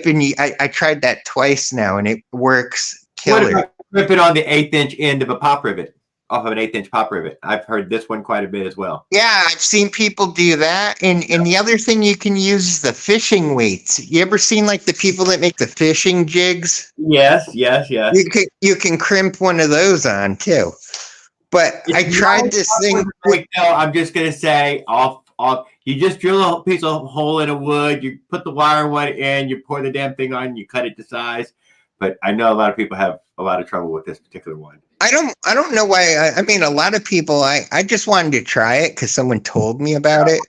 tried that twice now, and it works killer. What about rip it on the 1/8" end of a pop rivet, off of an 1/8" pop rivet? I've heard this one quite a bit as well. Yeah, I've seen people do that. And the other thing you can use is the fishing weights. You ever seen like the people that make the fishing jigs? Yes. You can crimp one of those on too. But I tried this thing. I'm just gonna say off. You just drill a piece of hole in a wood. You put the wire one in. You pour the damn thing on. You cut it to size. But I know a lot of people have a lot of trouble with this particular one. I don't know why. I mean, a lot of people. I just wanted to try it because someone told me about it,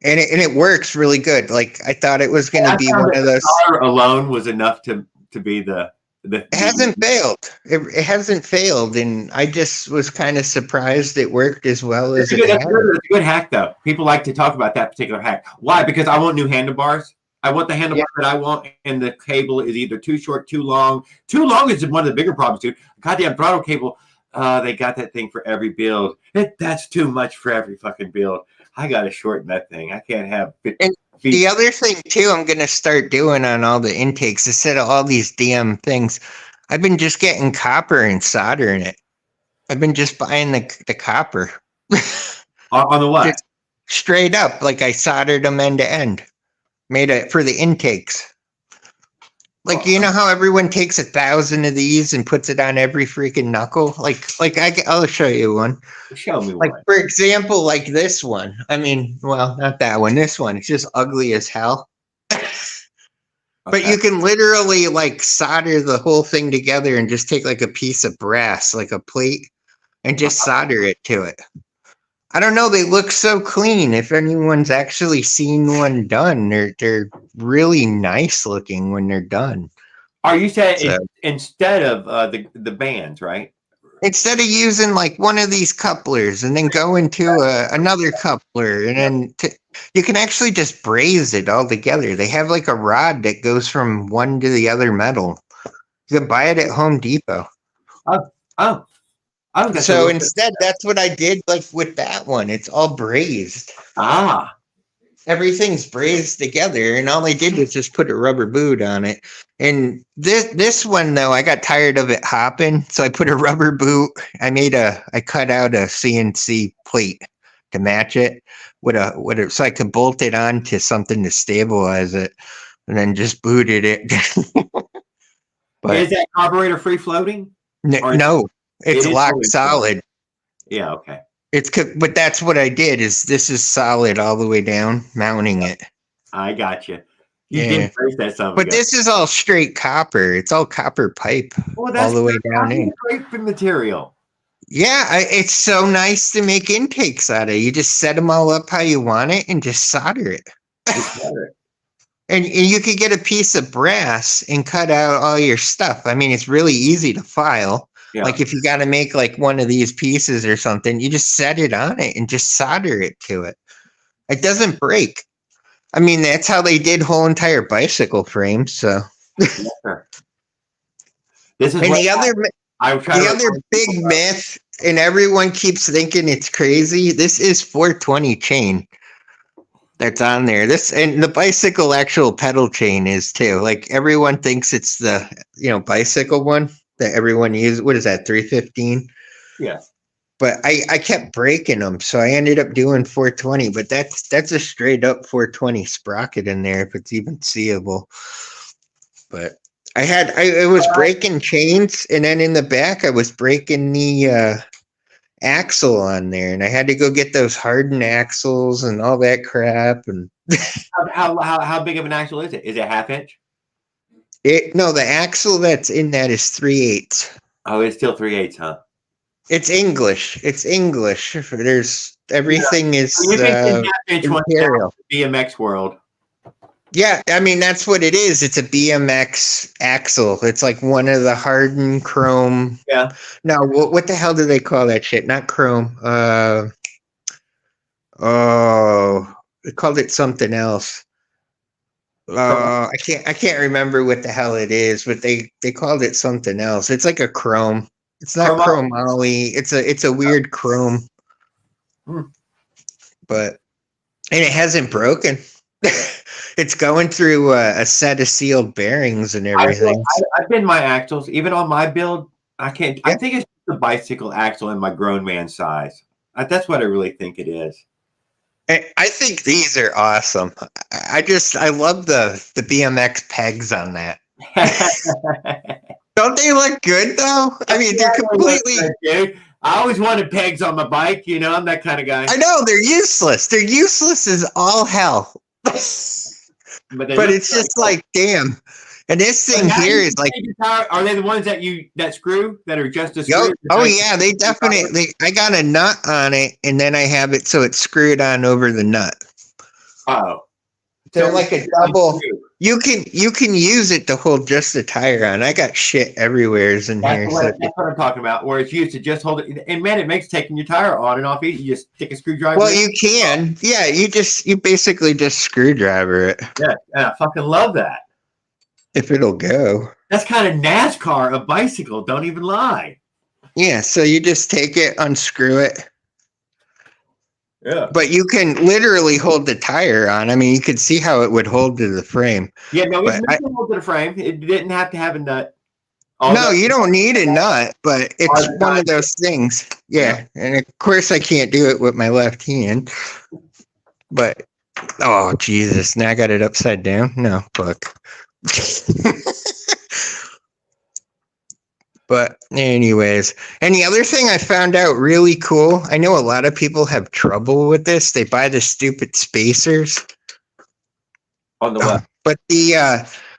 and it works really good. Like I thought it was going to be one of those. Solder alone was enough to be the. It hasn't failed. It hasn't failed, and I just was kind of surprised it worked as well as it had. It's a good hack, though. People like to talk about that particular hack. Why? Because I want new handlebars. I want the handlebar that I want, and the cable is either too short, too long. Too long is one of the bigger problems, too. Goddamn throttle cable. They got that thing for every build. That's too much for every fucking build. I got to shorten that thing. I can't have 50 feet. The other thing, too, I'm going to start doing on all the intakes, instead of all these damn things, I've been just getting copper and soldering it. I've been just buying the copper. On the what? Just straight up, like I soldered them end to end. Made it for the intakes. Like, you know how everyone takes 1,000 of these and puts it on every freaking knuckle? I'll show you one. Show me like, one. For example, like this one. I mean, well, not that one. This one. It's just ugly as hell. But you can literally like solder the whole thing together and just take like a piece of brass, like a plate, and just solder it to it. I don't know. They look so clean. If anyone's actually seen one done, they're really nice looking when they're done. Are you saying instead of the bands, right? Instead of using like one of these couplers and then go into another coupler, and then you can actually just braze it all together. They have like a rod that goes from one to the other metal. You can buy it at Home Depot. So instead, that's what I did. Like with that one, it's all brazed. Everything's brazed together, and all I did was just put a rubber boot on it. And this one though, I got tired of it hopping, so I put a rubber boot. I cut out a CNC plate to match it so I could bolt it on to something to stabilize it, and then just booted it. But is that carburetor free floating? No. It's locked solid. Yeah, okay. But that's what I did. This is solid all the way down, mounting it. I got you. You didn't brace that something. But this is all straight copper. It's all copper pipe all the way down in. Great material. Yeah, it's so nice to make intakes out of. You just set them all up how you want it and just solder it. And you could get a piece of brass and cut out all your stuff. I mean, it's really easy to file. Yeah. Like if you got to make like one of these pieces or something, you just set it on it and just solder it to it. It doesn't break. I mean, that's how they did whole entire bicycle frames. So, this is the other big myth, and everyone keeps thinking it's crazy. This is 420 chain that's on there. And the bicycle actual pedal chain is too. Like everyone thinks it's the bicycle one that everyone uses. What is that, 315? Yeah. But I kept breaking them, so I ended up doing 420. But that's a straight up 420 sprocket in there, if it's even seeable. But I was breaking chains, and then in the back I was breaking the axle on there, and I had to go get those hardened axles and all that crap. And How big of an axle is it? Is it a half inch? the axle that's in that is 3/8. Oh, it's still 3/8, huh? It's English. It's English. There's everything is You think the half inch one imperial. BMX world? Yeah, I mean that's what it is. It's a BMX axle. It's like one of the hardened chrome. Yeah. No, what the hell do they call that shit? Not chrome. They called it something else. I can't remember what the hell it is, but they called it something else. It's like a chrome. It's not chromoly. It's a weird chrome. But and it hasn't broken. It's going through a set of sealed bearings and everything. I've been my axles, even on my build. I can't. Yeah. I think it's the bicycle axle in my grown man size. That's what I really think it is. I think these are awesome. I love the BMX pegs on that. Don't they look good though? I mean, they're completely. Dude. I always wanted pegs on my bike. You know, I'm that kind of guy. I know they're useless. They're useless as all hell. But it's just like, damn. And this thing here is like. Are they the ones that screw that are just a screw? Oh yeah, they definitely. I got a nut on it, and then I have it so it's screwed on over the nut. Oh, they're like a double. You can use it to hold just the tire on. I got shit everywhere in here. That's what I'm talking about. Where it's used to just hold it, and man, it makes taking your tire on and off easy. You just stick a screwdriver. Well, you can. Yeah, you basically just screwdriver it. Yeah, I fucking love that. If it'll go. That's kind of NASCAR of bicycle. Don't even lie. Yeah, so you just take it, unscrew it. Yeah. But you can literally hold the tire on. I mean, you could see how it would hold to the frame. Yeah, no, it's not hold to the frame. It didn't have to have a nut. No, you don't need a nut, but it's one of those things. Yeah, and of course I can't do it with my left hand. But, oh, Jesus, now I got it upside down? No, fuck. But anyways, and the other thing I found out really cool, I know a lot of people have trouble with this. They buy the stupid spacers. On the what? But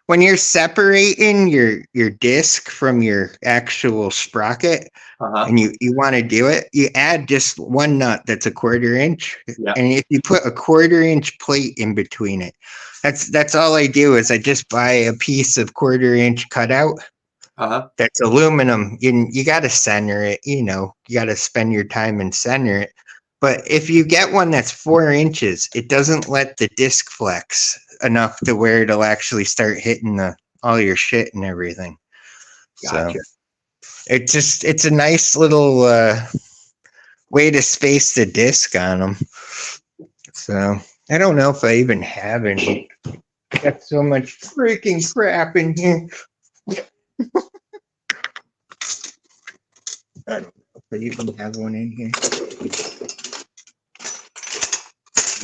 when you're separating your disc from your actual sprocket, and you want to do it, you add just one nut that's a 1/4 inch. Yeah. And if you put a 1/4 inch plate in between it, that's all I do is I just buy a piece of 1/4 inch cutout. That's aluminum. You got to center it, you got to spend your time and center it. But if you get one that's 4 inches, it doesn't let the disc flex enough to where it'll actually start hitting all your shit and everything. Gotcha. So it's a nice little way to space the disc on them. So I don't know if I even have any. I got so much freaking crap in here. I don't know if I even have one in here.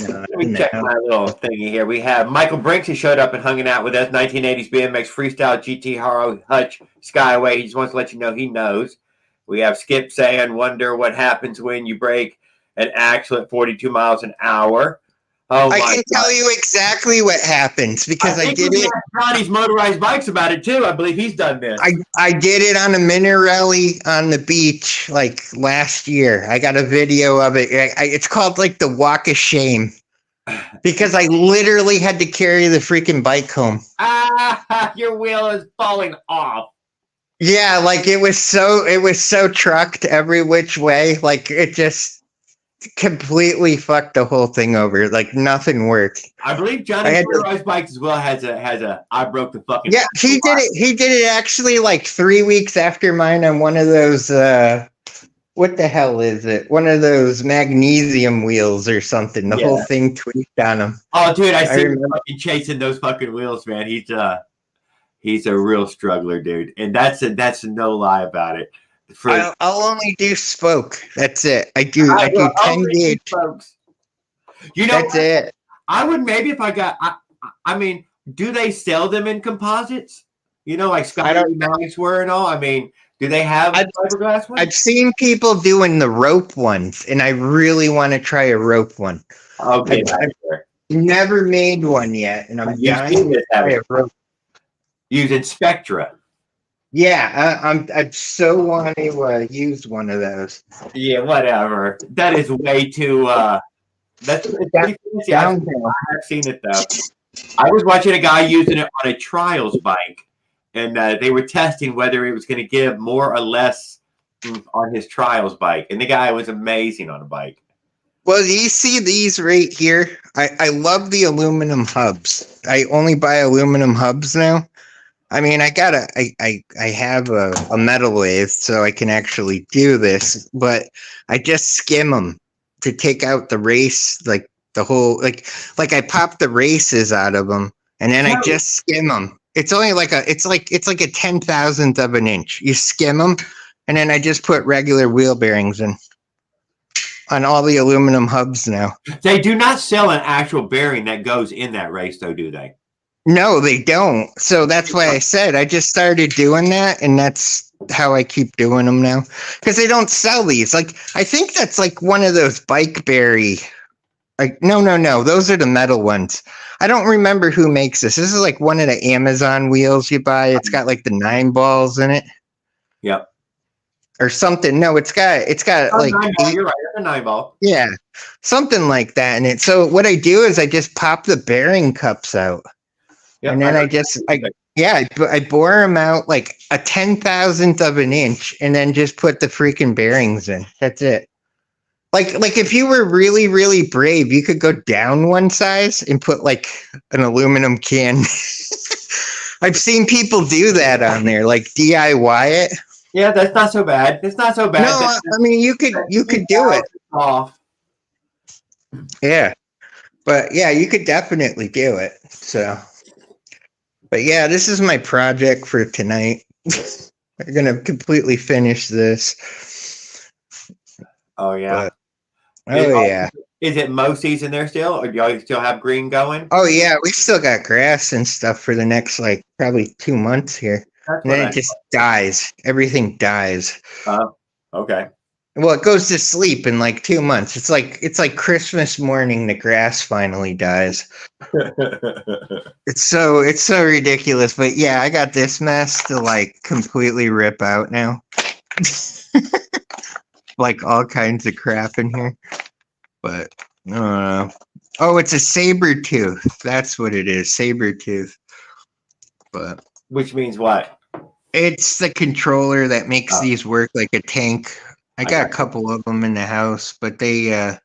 No, let me check my little thingy here. We have Michael Brinks, who showed up and hanging out with us. 1980s BMX Freestyle GT Haro Hutch Skyway. He just wants to let you know he knows. We have Skip saying, wonder what happens when you break an axle at 42 miles an hour. Oh, I can tell you exactly what happens because I did it. Johnny's Motorized Bikes about it too. I believe he's done this. I did it on a Minarelli on the beach like last year. I got a video of it. It's called like the walk of shame because I literally had to carry the freaking bike home. Your wheel is falling off. Yeah, like it was so trucked every which way. Like it just completely fucked the whole thing over. Like nothing worked. I believe Johnny Motorized Bikes as well has a I broke the fucking. Yeah, he did it. He did it actually like 3 weeks after mine on one of those. What the hell is it? One of those magnesium wheels or something. The whole thing tweaked on him. Oh, dude, I see him fucking chasing those fucking wheels, man. He's a real struggler, dude, and that's no lie about it. I'll only do spoke. That's it. I do 10 gauge. Folks. That's it. I would maybe if I got. I mean, do they sell them in composites? Like Scotty Mags were and all. I mean, Do they have I've, fiberglass ones? I've seen people doing the rope ones, and I really want to try a rope one. I'll get out I've of here. never made one yet, and I'm You've dying seen to this, try haven't a you? rope. Using Spectra. Yeah, I so want to use one of those. Yeah, whatever. That is way too. That's it's pretty fancy. I Downhill. have seen it though. I was watching a guy using it on a trials bike, and they were testing whether it was going to give more or less on his trials bike, and the guy was amazing on a bike. Well, do you see these right here? I love the aluminum hubs. I only buy aluminum hubs now. I mean, I have a metal lathe, so I can actually do this, but I just skim them to take out the race, like the whole, like I pop the races out of them, and then I just skim them. It's only like it's like a 10,000th of an inch. You skim them, and then I just put regular wheel bearings in on all the aluminum hubs now. They do not sell an actual bearing that goes in that race, though, do they? No, they don't. So that's why I said I just started doing that, and that's how I keep doing them now. Because they don't sell these. Like, I think that's like one of those bike berry. Like, no. Those are the metal ones. I don't remember who makes this. This is like one of the Amazon wheels you buy. It's got like the 9 balls in it. Yep. Or something. No, it's got like 9 ball. You're right. It's a 9 ball. Yeah, something like that in it. So what I do is I just pop the bearing cups out. Yep, and then I bore them out like a 10,000th of an inch, and then just put the freaking bearings in. That's it. Like if you were really, really brave, you could go down one size and put like an aluminum can. I've seen people do that on there, like DIY it. Yeah, that's not so bad. It's not so bad. No, I mean you could do it. Off. Yeah, but yeah, you could definitely do it. So. But yeah, this is my project for tonight. We're gonna completely finish this. Oh yeah. Yeah. Is it mow season there still, or do y'all still have green going? Oh yeah, we still got grass and stuff for the next like probably 2 months here. And then it just dies. Everything dies. Okay. Well, it goes to sleep in like 2 months. It's like Christmas morning. The grass finally dies. It's so ridiculous. But yeah, I got this mess to like completely rip out now. Like all kinds of crap in here. But oh, it's a saber tooth. That's what it is, saber tooth. But which means what? It's the controller that makes these work like a tank. I got a couple of them in the house, but they, I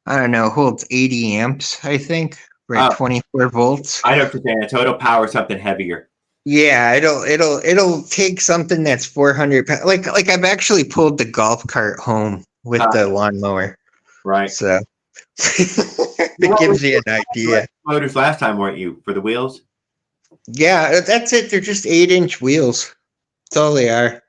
don't know, holds 80 amps, I think, right? 24 volts. I know what you're saying. So it'll power something heavier. Yeah, it'll take something that's 400 pounds. Like I've actually pulled the golf cart home with the lawnmower. Right. So it gives you an idea. Motors last time, weren't you, for the wheels? Yeah, that's it. They're just 8-inch wheels. That's all they are.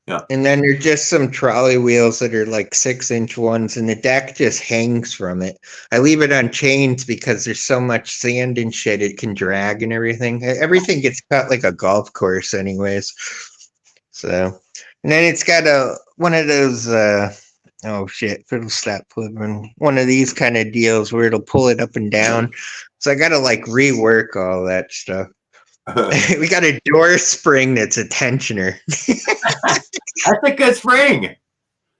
Yeah. And then there's just some trolley wheels that are like 6-inch ones, and the deck just hangs from it. I leave it on chains because there's so much sand and shit it can drag and everything. Everything gets cut like a golf course anyways. So, and then it's got one of those oh shit, it'll stop flipping. One of these kind of deals where it'll pull it up and down. So I gotta like rework all that stuff. We got a door spring that's a tensioner. That's a good spring.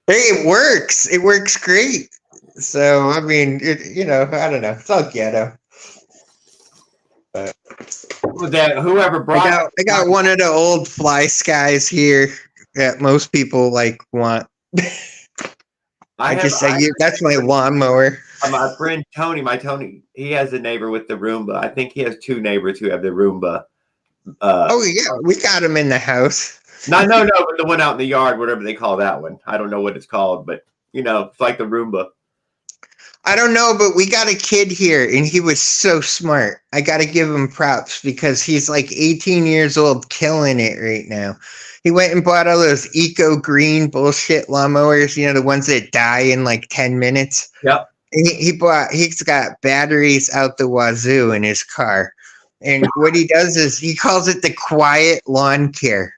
Hey, it works. It works great. So I mean, I don't know. It's all ghetto. But whoever brought I got one of the old fly skies here that most people like want. That's my lawnmower. My friend Tony, he has a neighbor with the Roomba. I think he has 2 neighbors who have the Roomba. Oh yeah, we got him in the house. No, but the one out in the yard, whatever they call that one. I don't know what it's called, but it's like the Roomba. I don't know, but we got a kid here, and he was so smart. I got to give him props because he's like 18 years old, killing it right now. He went and bought all those eco green bullshit lawnmowers, the ones that die in like 10 minutes. Yep. And he's got batteries out the wazoo in his car. And what he does is he calls it the quiet lawn care.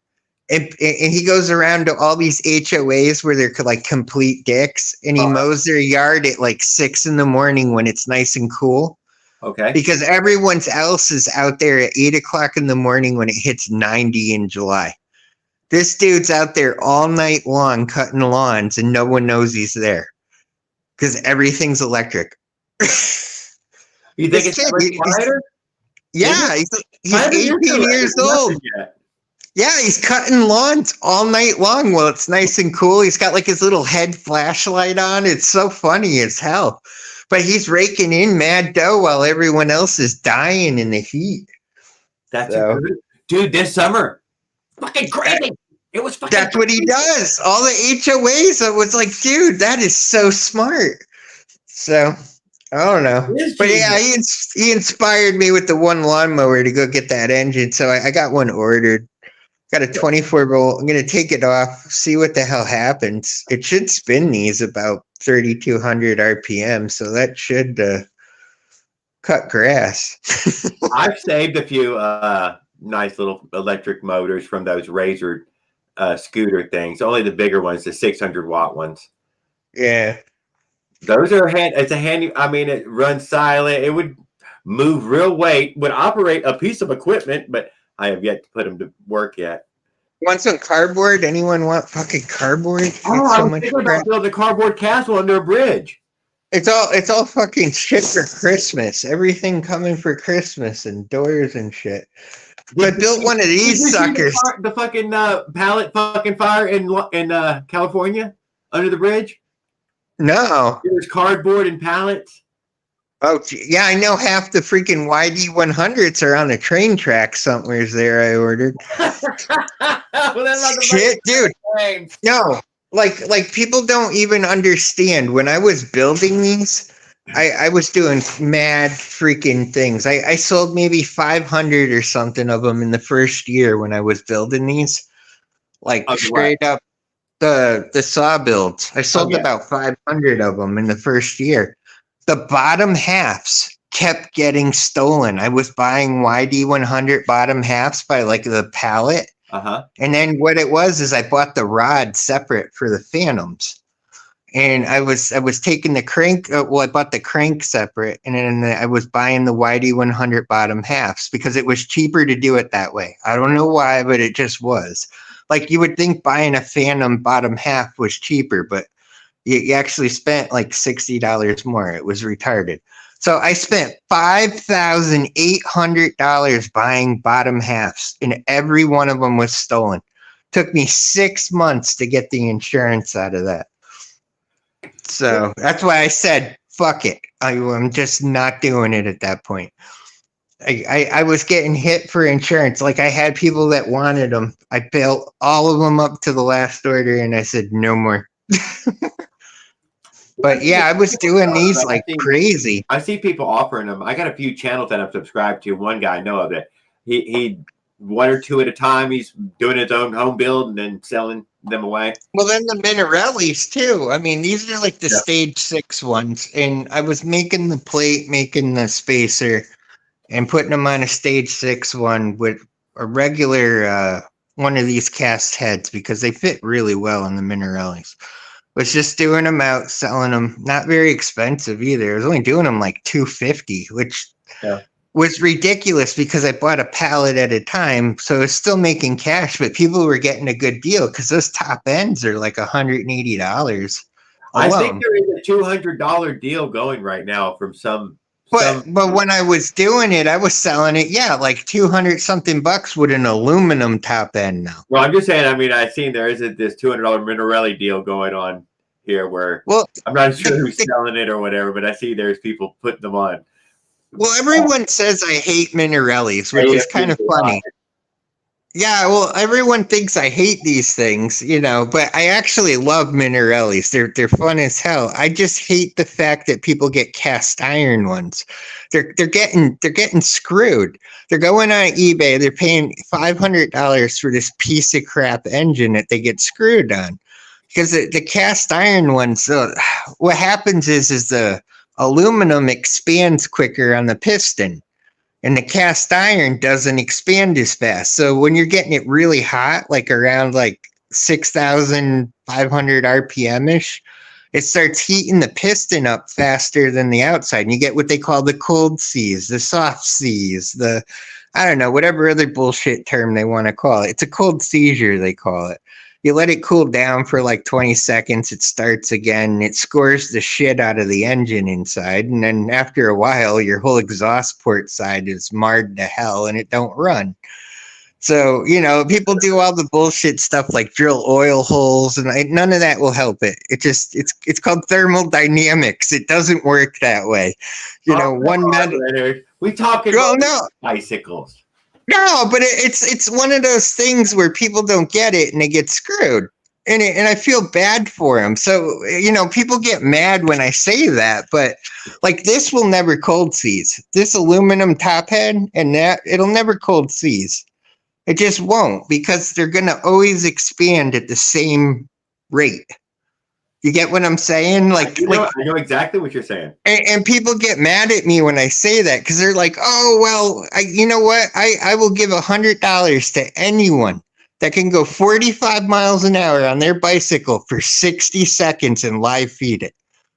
And he goes around to all these HOAs where they're like complete dicks, and he mows their yard at like 6 a.m. when it's nice and cool. Okay. Because everyone else is out there at 8 o'clock in the morning when it hits 90 in July. This dude's out there all night long cutting lawns, and no one knows he's there because everything's electric. You think it's quieter? Yeah, he's 18 years old. Yeah, he's cutting lawns all night long while it's nice and cool. He's got like his little head flashlight on. It's so funny as hell. But he's raking in mad dough while everyone else is dying in the heat. That's good. Dude, this summer, fucking crazy. It was fucking That's what he does. All the HOAs. I was like, dude, that is so smart. So I don't know. But yeah, he inspired me with the one lawnmower to go get that engine. So I got one ordered. Got a 24 volt. I'm going to take it off, see what the hell happens. It should spin these about 3,200 RPM. So that should cut grass. I've saved a few nice little electric motors from those Razor scooter things. Only the bigger ones, the 600-watt ones. Yeah. Those are it's a handy. I mean, it runs silent. It would move real weight, would operate a piece of equipment, but I have yet to put them to work yet. Want some cardboard? Anyone want fucking cardboard? Oh, I was thinking about building a cardboard castle under a bridge. It's all fucking shit for Christmas. Everything coming for Christmas and doors and shit. I built one of these suckers. The fucking pallet fucking fire in California under the bridge. No. There's cardboard and pallets. Oh, yeah, I know half the freaking YD100s are on the train track somewheres there I ordered. Well, shit, dude. No, like people don't even understand. When I was building these, I was doing mad freaking things. I sold maybe 500 or something of them in the first year when I was building these. Like straight up the saw builds. I sold about 500 of them in the first year. The bottom halves kept getting stolen. I was buying YD100 bottom halves by like the pallet. And then what it was is I bought the rod separate for the Phantoms. And I was taking the crank. I bought the crank separate. And then I was buying the YD100 bottom halves because it was cheaper to do it that way. I don't know why, but it just was. Like you would think buying a Phantom bottom half was cheaper, but you actually spent like $60 more. It was retarded. So I spent $5,800 buying bottom halves, and every one of them was stolen. Took me 6 months to get the insurance out of that. So that's why I said, fuck it. I'm just not doing it at that point. I was getting hit for insurance. Like I had people that wanted them. I built all of them up to the last order, and I said, no more. But yeah, I was doing these like crazy. I see people offering them. I got a few channels that I've subscribed to. One guy I know of it. He 1 or 2 at a time. He's doing his own home build and then selling them away. Well, then the Minarellis too. I mean, these are like the stage 6 ones. And I was making the plate, making the spacer, and putting them on a stage 6 one with a regular one of these cast heads because they fit really well in the Minarellis. Was just doing them out, selling them. Not very expensive either. I was only doing them like $250, which was ridiculous because I bought a pallet at a time. So it's still making cash, but people were getting a good deal because those top ends are like $180. I think there is a $200 deal going right now from some. But when I was doing it, I was selling it, like 200 something bucks with an aluminum top end now. Well, I'm just saying, I mean, I've seen there is this $200 Minarelli deal going on here where I'm not sure who's selling it or whatever, but I see there's people putting them on. Well, everyone says I hate Minarellis, which is kind of funny. Yeah, well, everyone thinks I hate these things, but I actually love Minarellis. They're fun as hell. I just hate the fact that people get cast iron ones. They're getting screwed. They're going on eBay. They're paying $500 for this piece of crap engine that they get screwed on. Because the cast iron ones, what happens is the aluminum expands quicker on the piston. and the cast iron doesn't expand as fast. So when you're getting it really hot, like around like 6,500 RPM ish, it starts heating the piston up faster than the outside. And you get what they call the cold seize, the soft seize, I don't know, whatever other bullshit term they want to call it. It's a cold seizure, they call it. You let it cool down for like 20 seconds, it starts again, it scores the shit out of the engine inside, and then after a while, your whole exhaust port side is marred to hell and it don't run. So, people do all the bullshit stuff like drill oil holes, and none of that will help it. It's called thermal dynamics. It doesn't work that way. We talking bicycles. No, but it's one of those things where people don't get it and they get screwed. And I feel bad for them. So, people get mad when I say that, but like this will never cold seize. This aluminum top head and it'll never cold seize. It just won't, because they're going to always expand at the same rate. You get what I'm saying? I know exactly what you're saying. And people get mad at me when I say that, because they're like, oh, well, you know what? I will give $100 to anyone that can go 45 miles an hour on their bicycle for 60 seconds and live feed it.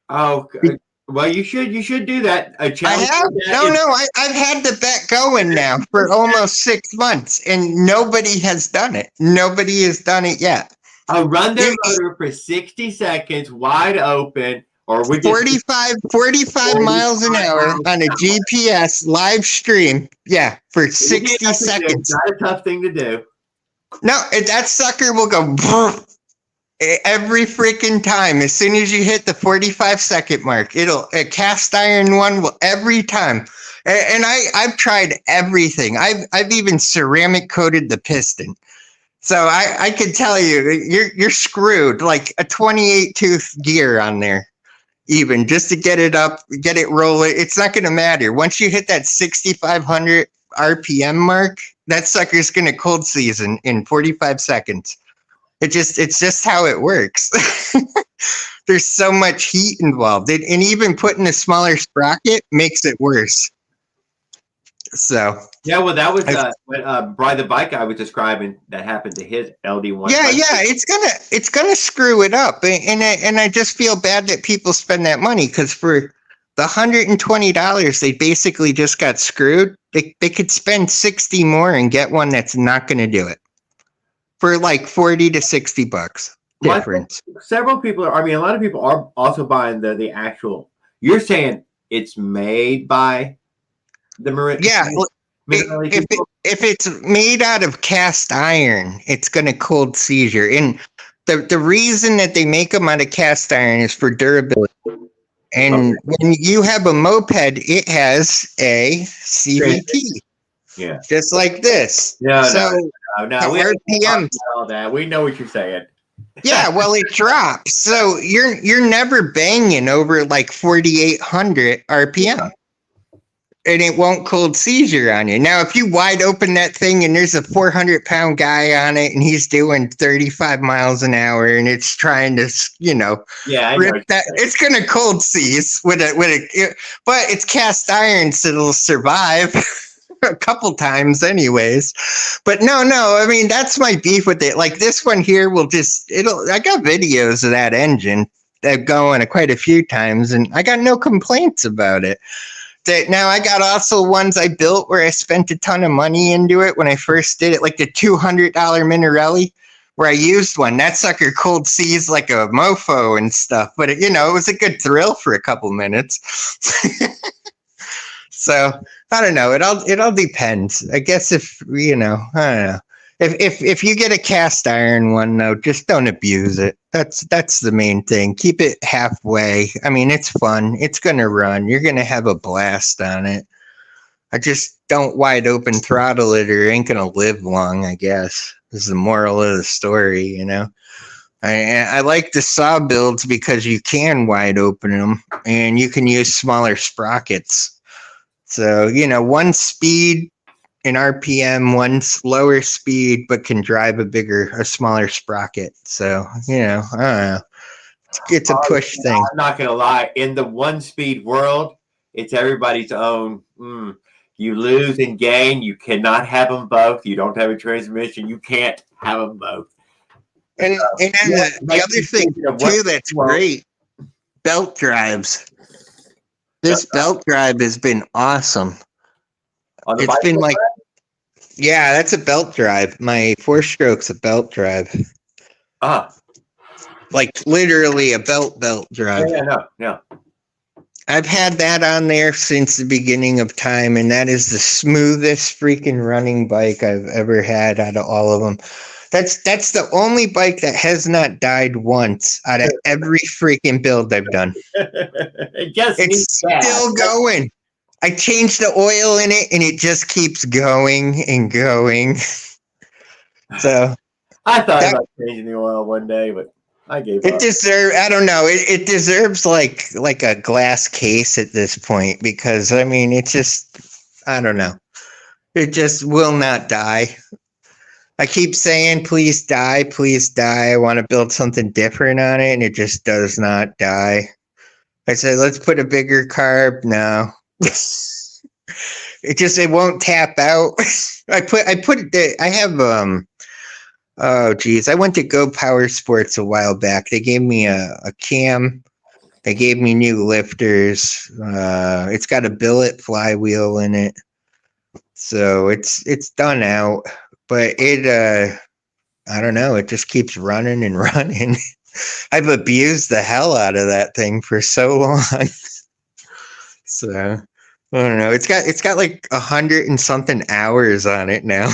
Oh, well, you should do that. I have. I've had the bet going now for almost 6 months, and nobody has done it. Nobody has done it yet. I'll run their motor for 60 seconds, wide open, or we 45 miles an hour on a GPS live stream. Yeah, for 60 seconds. Not a tough thing to do. No, that sucker will go every freaking time. As soon as you hit the 45-second mark, a cast iron one will every time. And I've tried everything. I've even ceramic coated the piston. So I could tell you, you're screwed. Like a 28 tooth gear on there, even just to get it up, get it rolling. It's not going to matter. Once you hit that 6,500 RPM mark, that sucker's going to cold seize in 45 seconds. It's just how it works. There's so much heat involved, and even putting a smaller sprocket makes it worse. So yeah, well, that was what Brian the bike guy was describing. That happened to his LD1. Yeah, it's gonna screw it up, and I just feel bad that people spend that money, because for the $120 they basically just got screwed. They could spend 60 more and get one that's not going to do it for like $40 to $60 difference. Several people a lot of people are also buying the actual. You're saying it's made by the Marine? Yeah. If it's made out of cast iron, it's going to cold seizure. And the reason that they make them out of cast iron is for durability. And when you have a moped, it has a CVT. Yeah. Just like this. No, we RPM. all that. We know what you're saying. Yeah, well, it drops. So you're never banging over like 4,800 RPM. And it won't cold seizure on you. Now, if you wide open that thing and there's a 400-pound guy on it and he's doing 35 miles an hour and it's trying to, rip that, it's gonna cold seize with a, but it's cast iron, so it'll survive a couple times, anyways. But no, that's my beef with it. Like this one here will I got videos of that engine that going quite a few times, and I got no complaints about it. Now I got also ones I built where I spent a ton of money into it when I first did it, like the $200 Minarelli, where I used one. That sucker cold seized like a mofo and stuff, but it was a good thrill for a couple minutes. So I don't know. It all depends. I guess if I don't know. If you get a cast iron one, though, just don't abuse it. That's the main thing. Keep it halfway. It's fun. It's gonna run. You're gonna have a blast on it. I just don't wide open throttle it, or it ain't gonna live long, I guess. This is the moral of the story, I like the saw builds because you can wide open them and you can use smaller sprockets. So, one speed in RPM, one slower speed, but can drive a smaller sprocket. So, I don't know. It's a push thing. I'm not going to lie. In the one speed world, it's everybody's own. You lose and gain. You cannot have them both. You don't have a transmission. You can't have them both. And then the other thing too that's great, belt drives. This belt drive has been awesome. It's been like, yeah, that's a belt drive. My 4-stroke's a belt drive. Like literally a belt drive. Yeah. I've had that on there since the beginning of time, and that is the smoothest freaking running bike I've ever had out of all of them. That's the only bike that has not died once out of every freaking build I've done. It's still going. I changed the oil in it, and it just keeps going and going. So I thought about changing the oil one day, but I gave up. I don't know. It deserves like a glass case at this point, because I mean, it just, I don't know. It just will not die. I keep saying, please die, please die. I want to build something different on it, and it just does not die. I said, let's put a bigger carb. No. It won't tap out. I have oh geez, I went to Go Power Sports a while back. They gave me a cam. They gave me new lifters. It's got a billet flywheel in it, so it's done out. But I don't know. It just keeps running and running. I've abused the hell out of that thing for so long. So I don't know. It's got like 100 and something hours on it now.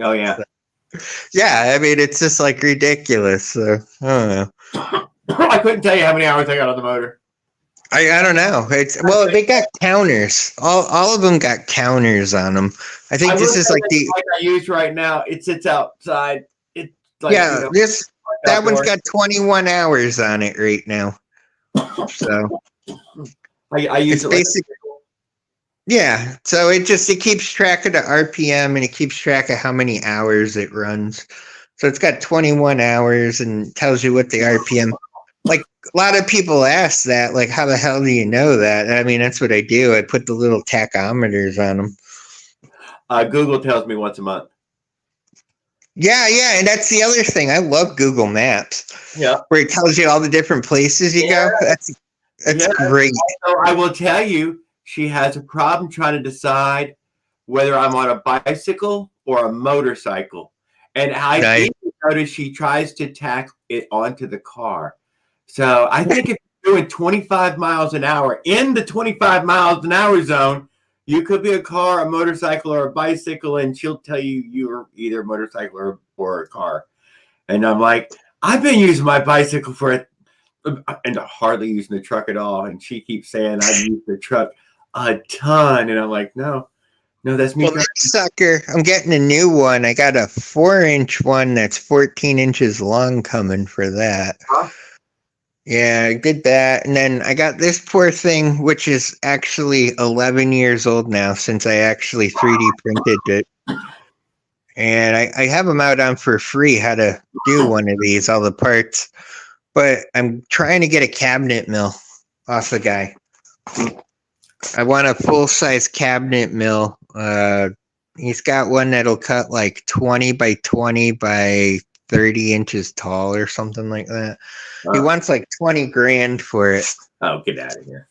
Oh yeah. So, yeah, I mean, it's just like ridiculous. So I don't know. I couldn't tell you how many hours I got on the motor. I don't know. They got counters. All of them got counters on them. I think this is like the bike I use right now. It sits outside. It's like, that one's got 21 hours on it right now. So I use it basically. Yeah, so it keeps track of the RPM, and it keeps track of how many hours it runs. So it's got 21 hours and tells you what the RPM. Like a lot of people ask that, like, how the hell do you know that? I mean, that's what I do. I put the little tachometers on them. Google tells me once a month. Yeah, and that's the other thing. I love Google Maps. Yeah, where it tells you all the different places you go. That's great. So I will tell you, she has a problem trying to decide whether I'm on a bicycle or a motorcycle. And I even notice she tries to tack it onto the car. So I think if you're doing 25 miles an hour in the 25 miles an hour zone, you could be a car, a motorcycle, or a bicycle, and she'll tell you you're either a motorcycle or a car. And I'm like, I've been using my bicycle for it and hardly using the truck at all. And she keeps saying I've used the truck a ton, and I'm like, no, that's me. Well, that sucker, I'm getting a new one. I got a 4-inch one that's 14 inches long coming for that. Huh? Yeah, I did that, and then I got this poor thing, which is actually 11 years old now since I actually 3D printed it. And I have them out on for free how to do one of these, all the parts. But I'm trying to get a cabinet mill off the guy. I want a full-size cabinet mill. He's got one that'll cut like 20 by 20 by 30 inches tall or something like that. He wants like 20 grand for it. Oh, get out of here.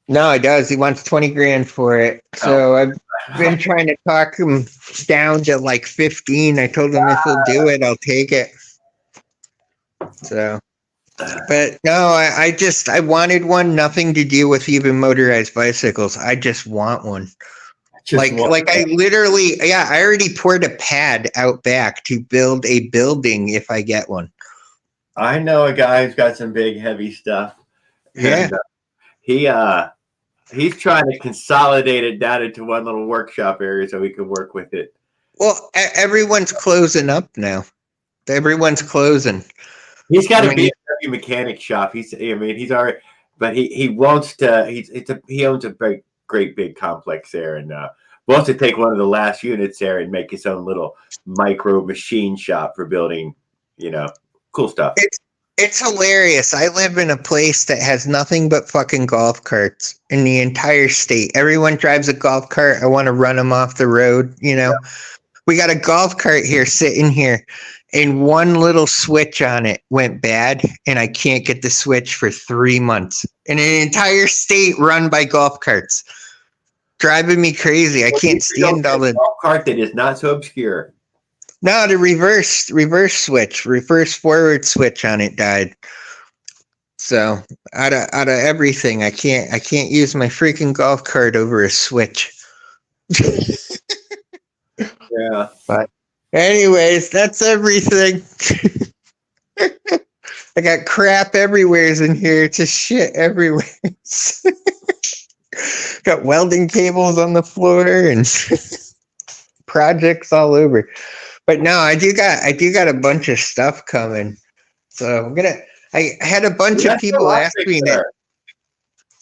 No, he does. He wants 20 grand for it. So I've been trying to talk him down to like 15. I told him if he'll do it, I'll take it. So, but no, I wanted one, nothing to do with even motorized bicycles. I just want one. I literally, I already poured a pad out back to build a building if I get one. I know a guy who's got some big, heavy stuff. Yeah. And, he's trying to consolidate it down into one little workshop area so we can work with it. Well, everyone's closing up now. Everyone's closing. He's got a BMW mechanic shop. He's already, but he wants to. He owns a great big complex there, and wants to take one of the last units there and make his own little micro machine shop for building, cool stuff. It's hilarious. I live in a place that has nothing but fucking golf carts in the entire state. Everyone drives a golf cart. I want to run them off the road. You know, we got a golf cart here sitting here, and one little switch on it went bad, and I can't get the switch for 3 months. In an entire state run by golf carts, driving me crazy. I can't stand all the golf cart that is not so obscure. No, the reverse switch, reverse forward switch on it died. So out of everything, I can't use my freaking golf cart over a switch. Yeah. But anyways, that's everything. I got crap everywhere in here. Just shit everywhere. Got welding cables on the floor and projects all over. But no, I do got a bunch of stuff coming. So I had a bunch of people ask me that.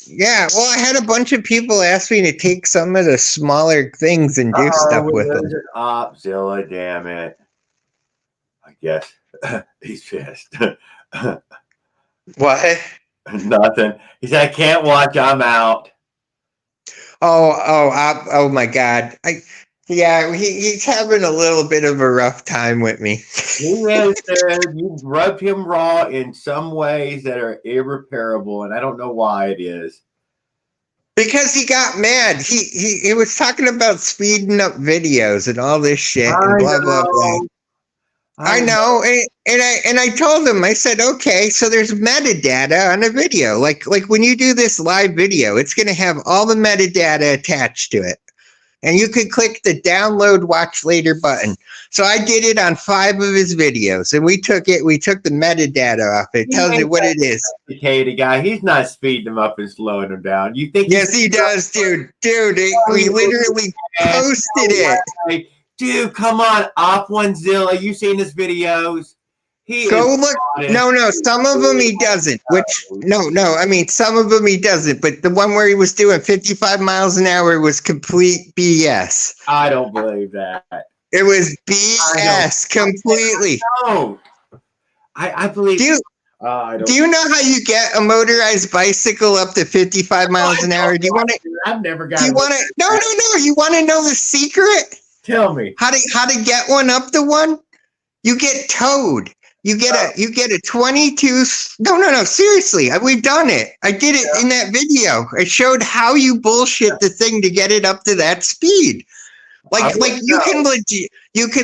Yeah, well, I had a bunch of people ask me to take some of the smaller things and do stuff with them. Opzilla, damn it. I guess he's pissed. What? Nothing. He said, I can't watch, I'm out. Oh my God. He's having a little bit of a rough time with me. He is, dude. You rubbed him raw in some ways that are irreparable, and I don't know why it is. Because he got mad. He was talking about speeding up videos and all this shit and blah blah blah. I know, and I told him, I said, okay, so there's metadata on a video. Like when you do this live video, it's gonna have all the metadata attached to it. And you could click the download watch later button. So I did it on 5 of his videos, and we took the metadata off. It tells you what it is. Sophisticated guy. He's not speeding them up and slowing them down. You think? Yes, he does, dude. We literally posted it. Dude, come on, Op1Zilla. You seen his videos? Go look. No, some of them he doesn't. I mean, some of them he doesn't. But the one where he was doing 55 miles an hour was complete BS. I don't believe that. It was BS completely. No, I believe. Do you know how you get a motorized bicycle up to 55 miles an hour? Do you want to? I've never got. Do you want to? No. You want to know the secret? Tell me how to get one up to one. You get towed. You get a 22. No. Seriously, we've done it. I did it in that video. I showed how you bullshit the thing to get it up to that speed. Like you can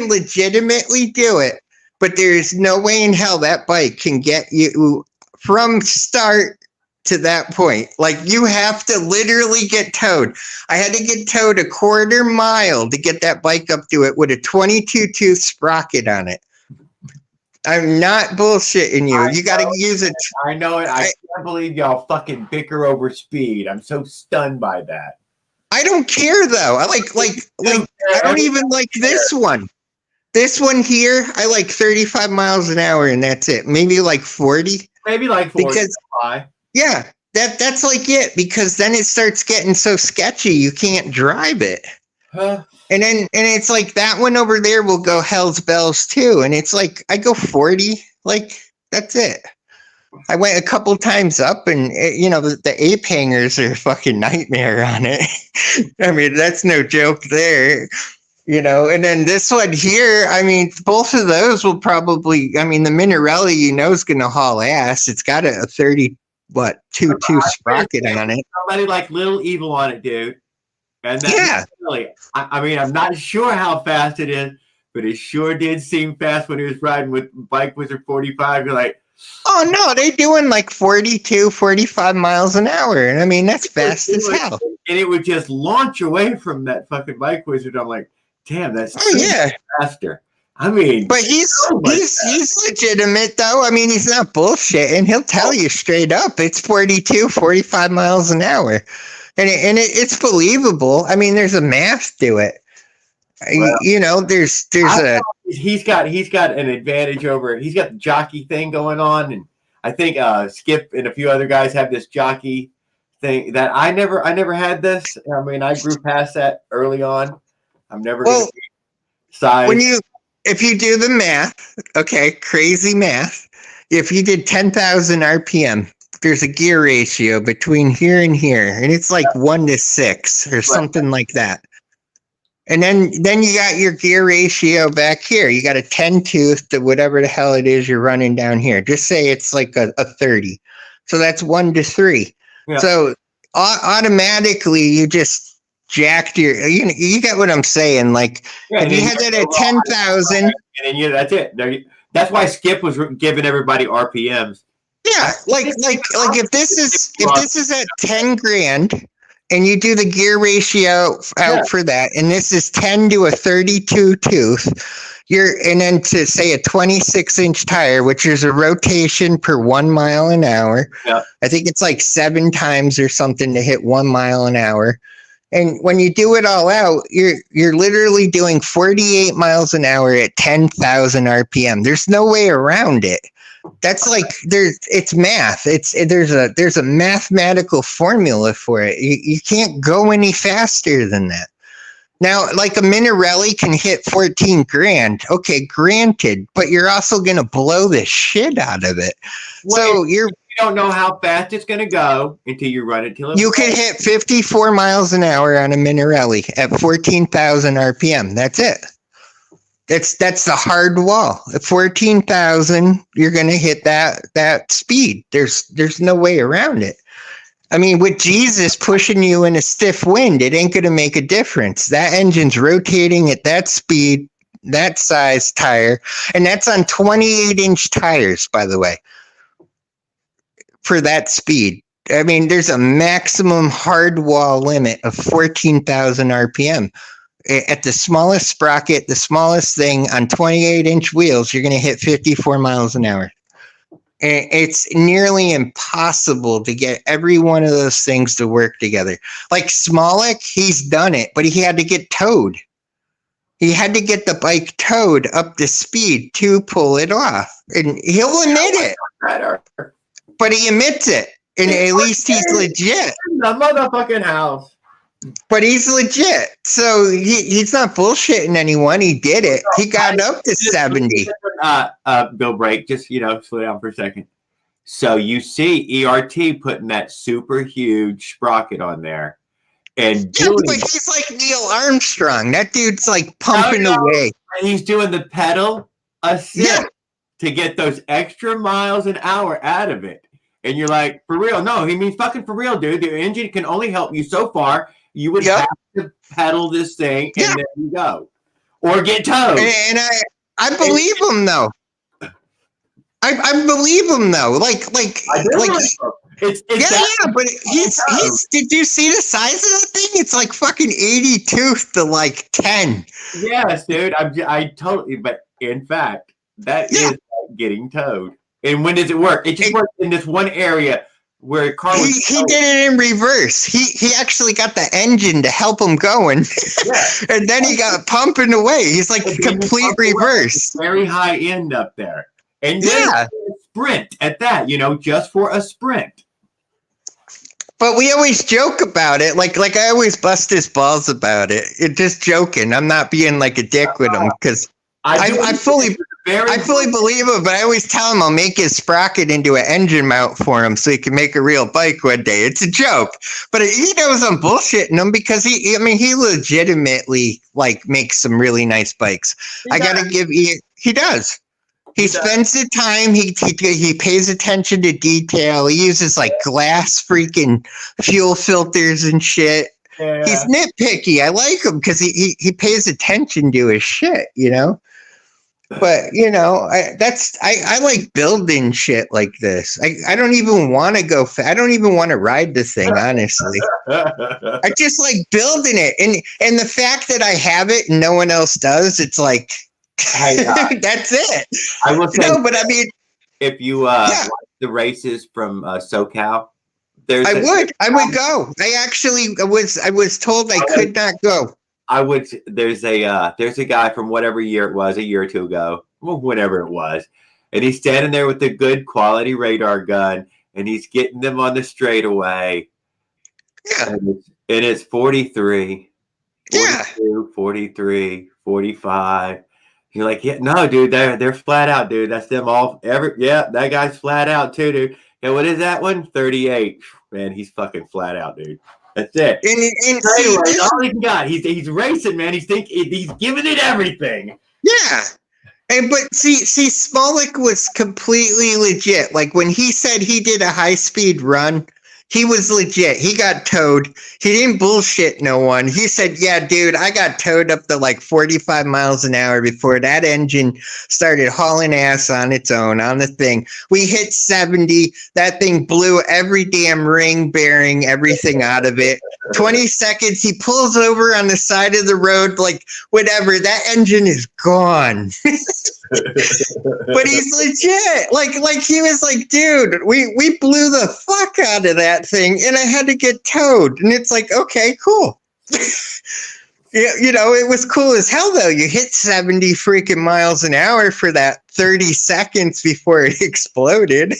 legitimately do it, but there's no way in hell that bike can get you from start to that point. Like you have to literally get towed. I had to get towed a 1/4 mile to get that bike up to it with a 22 sprocket on it. I'm not bullshitting you. You got to use it. I know it. I can't believe y'all fucking bicker over speed. I'm so stunned by that. I don't care though. I I don't even like this one. This one here, I like 35 miles an hour and that's it. Maybe like 40. Maybe like 40. Because, yeah, that's like it. Because then it starts getting so sketchy you can't drive it. Huh? And it's like that one over there will go hell's bells too. And it's like I go 40. Like that's it. I went a couple times up, and the ape hangers are a fucking nightmare on it. I mean, that's no joke there. And then this one here, I mean, both of those will probably, I mean, the Minarelli, is going to haul ass. It's got a 22 sprocket on it. Somebody like Little Evil on it, dude. And that's really, I mean, I'm not sure how fast it is, but it sure did seem fast when he was riding with Bike Wizard 45. You're like, oh, no, they're doing like 42, 45 miles an hour. And I mean, that's fast as hell. And it would just launch away from that fucking Bike Wizard. I'm like, damn, that's faster. I mean, but he's legitimate though. I mean, he's not bullshitting. He'll tell you straight up it's 42, 45 miles an hour. And it's believable. I mean, there's a math to it. Well, there's he's got an advantage over. He's got the jockey thing going on, and I think Skip and a few other guys have this jockey thing that I never had this. I mean, I grew past that early on. I'm never going to be size. If you do the math, okay, crazy math, if you did 10,000 RPM, there's a gear ratio between here and here, and it's like 1-6 or something like that. And then you got your gear ratio back here. You got a 10 tooth to whatever the hell it is you're running down here. Just say it's like a 30. So that's 1-3. Yeah. So automatically you just jacked your, you get what I'm saying. Like if you had that at 10,000. And then that's it. That's why Skip was giving everybody RPMs. Yeah, like if this is at 10 grand and you do the gear ratio out for that, and this is 10 to a 32 tooth, and then to say a 26-inch tire, which is a rotation per 1 mile an hour. Yeah. I think it's like 7 times or something to hit 1 mile an hour. And when you do it all out, you're literally doing 48 miles an hour at 10,000 RPM. There's no way around it. That's like it's math. There's a mathematical formula for it. You can't go any faster than that. Now, like a Minarelli can hit 14 grand. Okay, granted, but you're also gonna blow the shit out of it. So you don't know how fast it's gonna go until you run it till you can hit 54 miles an hour on a Minarelli at 14,000 RPM. That's it. That's the hard wall. At 14,000, you're going to hit that speed. There's no way around it. I mean, with Jesus pushing you in a stiff wind, it ain't going to make a difference. That engine's rotating at that speed, that size tire, and that's on 28-inch tires, by the way, for that speed. I mean, there's a maximum hard wall limit of 14,000 RPM. At the smallest sprocket, the smallest thing on 28-inch wheels, you're going to hit 54 miles an hour. And it's nearly impossible to get every one of those things to work together. Like Smolik, he's done it, but he had to get towed. He had to get the bike towed up to speed to pull it off. And he'll admit it. But he admits it. And at least he's legit. The motherfucking house. But he's legit. So he's not bullshitting anyone. He did it. He got up to 70. Bill Break, just, slow down for a second. So you see ERT putting that super huge sprocket on there. And but he's like Neil Armstrong. That dude's like pumping away. And he's doing the pedal assist to get those extra miles an hour out of it. And you're like, for real? No, he means fucking for real, dude. The engine can only help you so far. You would have to pedal this thing and there you go. Or get towed. And I believe him though. I believe him though. Like it's but he's did you see the size of that thing? It's like fucking 82 to like 10. Yes, dude. I totally, but in fact, that is getting towed. And when does it work? It just works in this one area where a car was he did it in reverse. He actually got the engine to help him going. And then he got pumping away. He's like a complete reverse. Very high end up there. And then sprint at that, just for a sprint. But we always joke about it. Like I always bust his balls about it. It's just joking. I'm not being like a dick with him because I fully believe it, but I always tell him I'll make his sprocket into an engine mount for him so he can make a real bike one day. It's a joke, but he knows I'm bullshitting him because he legitimately like makes some really nice bikes. I gotta give he does. He spends the time. He pays attention to detail. He uses like glass freaking fuel filters and shit. Yeah. He's nitpicky. I like him because he pays attention to his shit, But I like building shit like this. I don't even want to go. I don't even want to ride the thing, honestly. I just like building it, and the fact that I have it and no one else does, it's like that's it. I will say, but I mean, if you watch the races from SoCal, I would go. I actually was told I could not go. There's a guy from whatever year it was, a year or two ago, whatever it was, and he's standing there with a good quality radar gun, and he's getting them on the straightaway. Yeah. And it's 43, 42, 43, 45, You're like, yeah, no, dude, they're flat out, dude. That's them all. Yeah, that guy's flat out too, dude. And what is that one? 38. Man, he's fucking flat out, dude. That's it. And So see, anyway, this, all he got. He's racing, man. He's giving it everything. yeah. And but see, Smolik was completely legit. Like when he said he did a high speed run, he was legit. He got towed. He didn't bullshit no one. He said, "Yeah, dude, I got towed up to like 45 miles an hour before that engine started hauling ass on its own on the thing. We hit 70. That thing blew every damn ring bearing, everything out of it. 20 seconds, he pulls over on the side of the road, like whatever. That engine is gone." But he's legit. Like he was like, dude, we blew the fuck out of that thing and I had to get towed. And it's like, okay, cool. Yeah, you know, it was cool as hell though. You hit 70 freaking miles an hour for that 30 seconds before it exploded,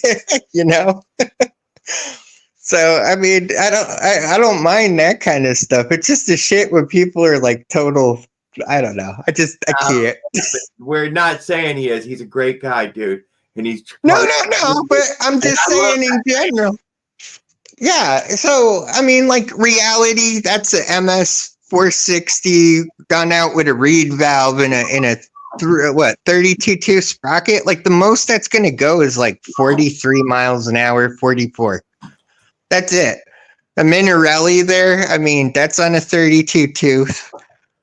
you know? So I mean, I don't mind that kind of stuff. It's just the shit when people are like total, I don't know. I can't. We're not saying he is. He's a great guy, dude. And he's No. But I'm just saying in general. Yeah. So I mean, like reality. That's a MS 460 gone out with a reed valve in a 32 sprocket. Like the most that's gonna go is like 43 miles an hour, 44. That's it. A Minarelli there. I mean, that's on a 32 tooth.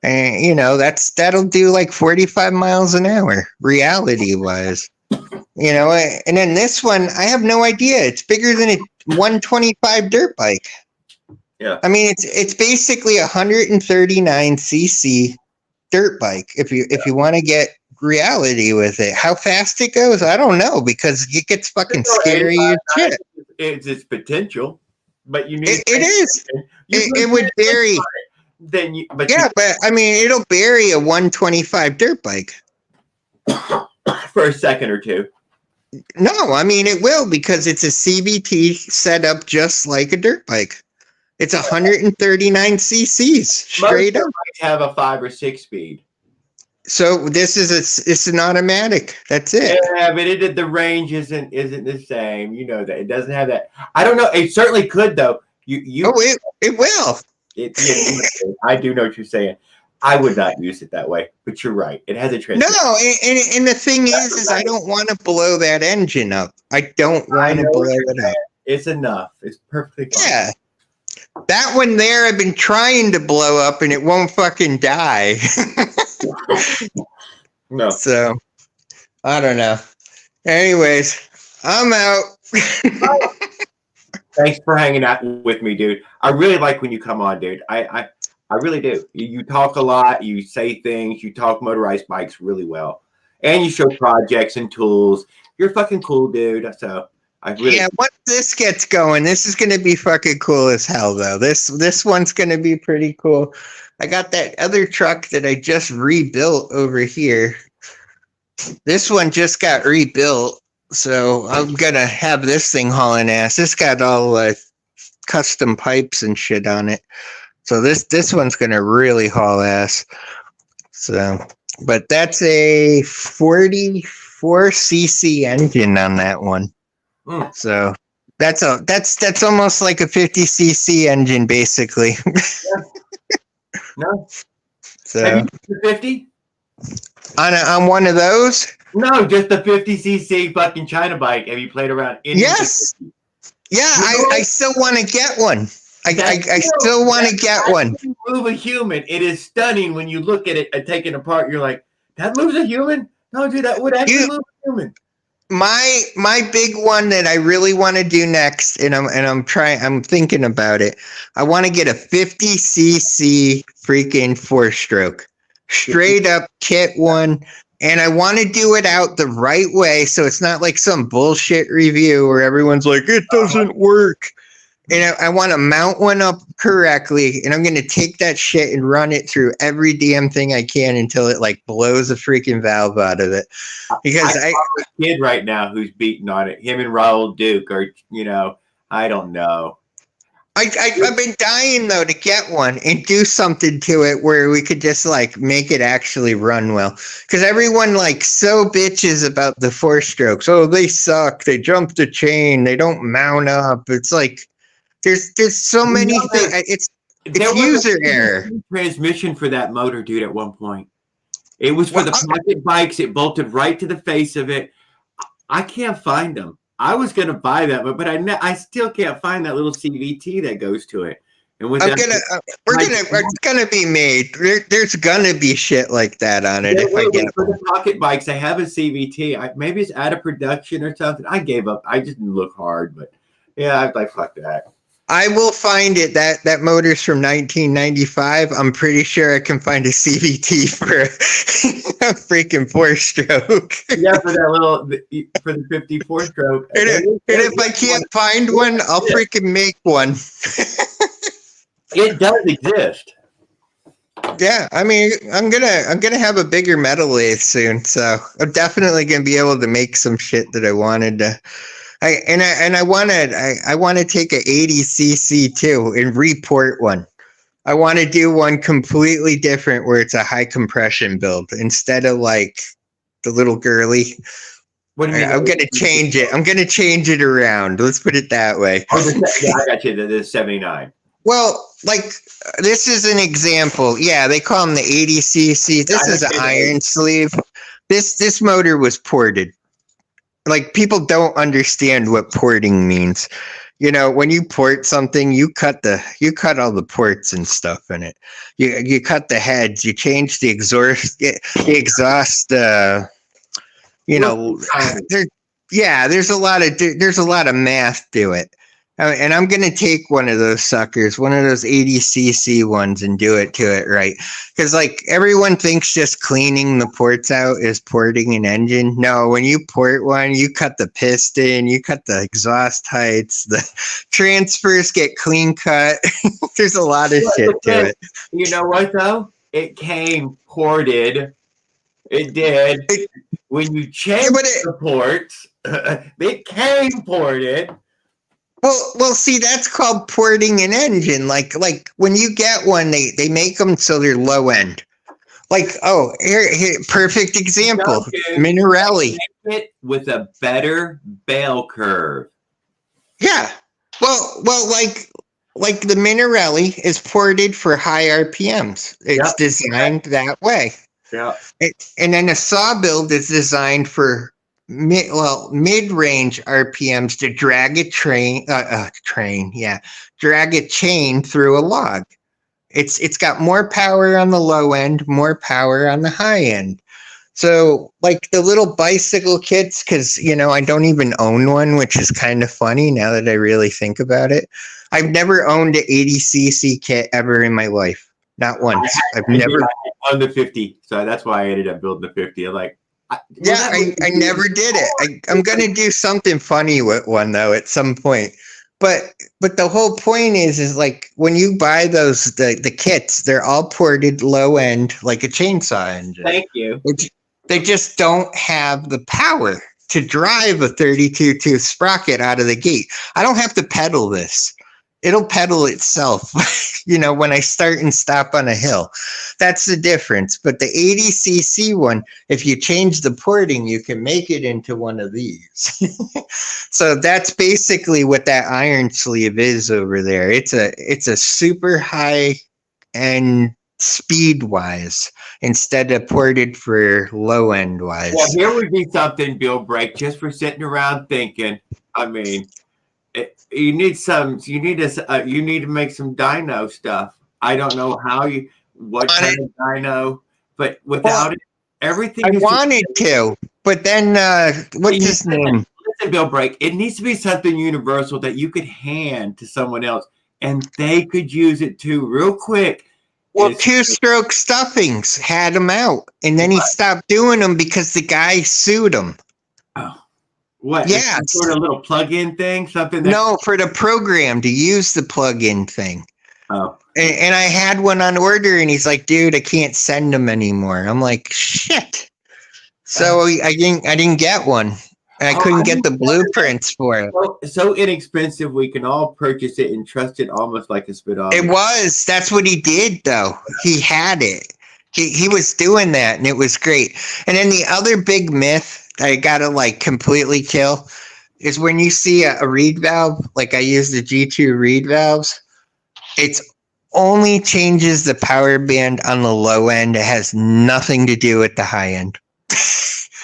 And you know, that'll do like 45 miles an hour, reality wise. You know, and then this one, I have no idea. It's bigger than a 125 dirt bike. Yeah. I mean, it's basically a 139cc dirt bike. If you want to get reality with it, how fast it goes, I don't know, because it gets fucking scary as shit. It's its potential, but you need. It is. It would vary. Then you, but I mean, it'll bury a 125 dirt bike for a second or two. No, I mean it will, because it's a CVT set up just like a dirt bike. It's 139 cc's straight up. Have a 5 or 6 speed. So this is it's an automatic. That's it. Yeah, but the range isn't the same. You know that it doesn't have that. I don't know. It certainly could though. It will. I do know what you're saying. I would not use it that way, but you're right. It has a transmission. No, and the thing is I don't want to blow that engine up. I don't want to blow it up. It's enough. It's perfectly fine. Yeah. That one there, I've been trying to blow up and it won't fucking die. No. So, I don't know. Anyways, I'm out. Thanks for hanging out with me, dude. I really like when you come on, dude. I really do. You talk a lot. You say things. You talk motorized bikes really well. And you show projects and tools. You're fucking cool, dude. So yeah, once this gets going, this is going to be fucking cool as hell, though. This one's going to be pretty cool. I got that other truck that I just rebuilt over here. This one just got rebuilt, so I'm going to have this thing hauling ass. This got all custom pipes and shit on it. So this one's going to really haul ass. So, but that's a 44cc engine on that one. So that's almost like a 50cc engine, basically. Yeah. No. So have you used the 50? On one of those? No, just the 50cc fucking China bike. Have you played around? Yes. Yeah, I still want to get one. I still want to get one. Move a human. It is stunning when you look at it and take it apart. You're like, that moves a human? No, dude, that would actually move a human. My big one that I really want to do next, and I'm thinking about it. I want to get a 50cc freaking 4-stroke, straight up kit one, and I want to do it out the right way, so it's not like some bullshit review where everyone's like, it doesn't work. And I want to mount one up correctly, and I'm going to take that shit and run it through every damn thing I can until it like blows a freaking valve out of it. Because I have a kid right now who's beating on it. Him and Raul Duke are, I don't know. I've been dying though to get one and do something to it where we could just like make it actually run well. Because everyone like so bitches about the 4-strokes. Oh, they suck. They jump the chain. They don't mount up. It's like there's so many things. It's user error. Transmission for that motor, dude. At one point, it was for the pocket bikes. It bolted right to the face of it. I can't find them. I was gonna buy that, but I still can't find that little CVT that goes to it. And with it's gonna be made. There's gonna be shit like that on it if I get for the pocket bikes. I have a CVT. Maybe it's out of production or something. I gave up. I just didn't look hard, but yeah, I was like, fuck that. I will find it. That motor's from 1995. I'm pretty sure I can find a CVT for a freaking 4-stroke. Yeah, for the 54 stroke. And if I can't find one, I'll freaking make one. It does exist. Yeah, I mean, I'm gonna have a bigger metal lathe soon, so I'm definitely gonna be able to make some shit that I wanted to. I want to take a 80cc too and report one. I want to do one completely different where it's a high compression build instead of like the little girly. What do you mean? I'm gonna change it. I'm gonna change it around. Let's put it that way. Yeah, I got you. The 79. Well, like this is an example. Yeah, they call them the 80cc. This is an iron sleeve. This motor was ported. Like people don't understand what porting means. You know, when you port something, you cut all the ports and stuff in it. You cut the heads. You change the exhaust. You know, there's a lot of math to it. And I'm going to take one of those suckers, one of those 80cc ones and do it to it right. Because like everyone thinks just cleaning the ports out is porting an engine. No, when you port one, you cut the piston, you cut the exhaust heights, the transfers get clean cut. There's a lot of shit to it. You know what though? It came ported. It did. When you change the ports, it came ported. Well, see, that's called porting an engine. Like when you get one, they make them so they're low end. Like, oh, here perfect example, Minarelli. It with a better bell curve. Yeah. Well, like the Minarelli is ported for high RPMs. It's designed that way. Yeah. And then a saw build is designed for mid-range RPMs to drag a drag a chain through a log. It's got more power on the low end, more power on the high end. So like the little bicycle kits, because you know I don't even own one, which is kind of funny now that I really think about it. I've never owned an 80cc kit ever in my life, not once. I've never owned the 50, so that's why I ended up building the 50. I'm like. I never did it. I'm gonna do something funny with one though at some point. But the whole point is like when you buy those the kits, they're all ported low end like a chainsaw engine. Thank you. They just don't have the power to drive a 32 tooth sprocket out of the gate. I don't have to pedal this. It'll pedal itself, you know, when I start and stop on a hill. That's the difference. But the 80cc one, if you change the porting, you can make it into one of these. So that's basically what that iron sleeve is over there. It's a super high end speed wise instead of ported for low end wise. Well, here would be something, Bill Break, just for sitting around thinking. I mean, you need to make some dyno stuff. I don't know what kind of dyno, but without it, everything. I wanted to, but then what's his name? Listen, Bill Break. It needs to be something universal that you could hand to someone else, and they could use it too, real quick. Well, 2-stroke stuffings had him out, and then he stopped doing them because the guy sued him. Oh. What? Yeah, sort of little plug-in thing, something. No, for the program to use the plug-in thing. Oh, and I had one on order, and he's like, "Dude, I can't send them anymore." I'm like, "Shit!" So I didn't get one. And I Oh, couldn't I get didn't the know that. blueprints for it. So inexpensive, we can all purchase it and trust it almost like a It speedometer. was. That's what he did, though. He had it. He was doing that, and it was great. And then the other big myth I gotta like completely kill is when you see a reed valve, like I use the G2 reed valves, it's only changes the power band on the low end. It has nothing to do with the high end.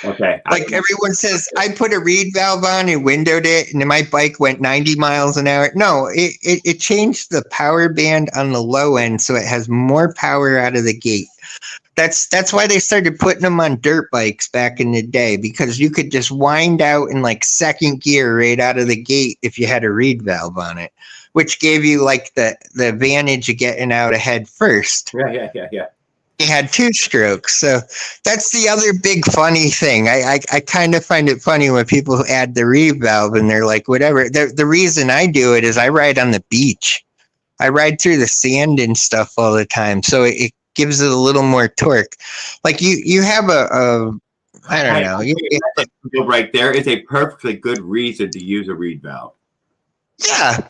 Okay. Like everyone says, I put a reed valve on and windowed it, and then my bike went 90 miles an hour. No, it changed the power band on the low end, so it has more power out of the gate. That's why they started putting them on dirt bikes back in the day, because you could just wind out in like second gear right out of the gate if you had a reed valve on it, which gave you like the advantage of getting out ahead first. Yeah. He had two strokes. So that's the other big funny thing. I kind of find it funny when people add the reed valve and they're like, whatever. The reason I do it is I ride on the beach. I ride through the sand and stuff all the time. So it gives it a little more torque. Like you have I don't know. Right there is a perfectly good reason to use a reed valve. Yeah,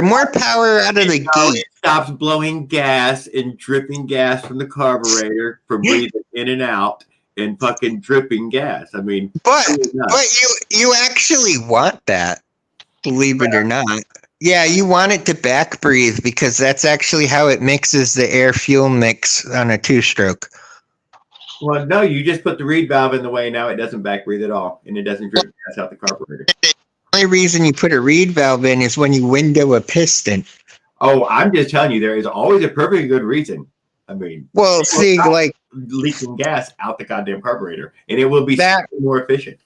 more power out of the gate. It stops blowing gas and dripping gas from the carburetor from breathing in and out and fucking dripping gas. I mean, but you actually want that, believe it or not. Yeah, you want it to back breathe because that's actually how it mixes the air fuel mix on a two-stroke. Well, no, you just put the reed valve in the way. Now it doesn't back breathe at all, and it doesn't drip gas out the carburetor. The only reason you put a reed valve in is when you window a piston. Oh, I'm just telling you, there is always a perfectly good reason. I mean, well, see, like leaking gas out the goddamn carburetor, and it will be more efficient.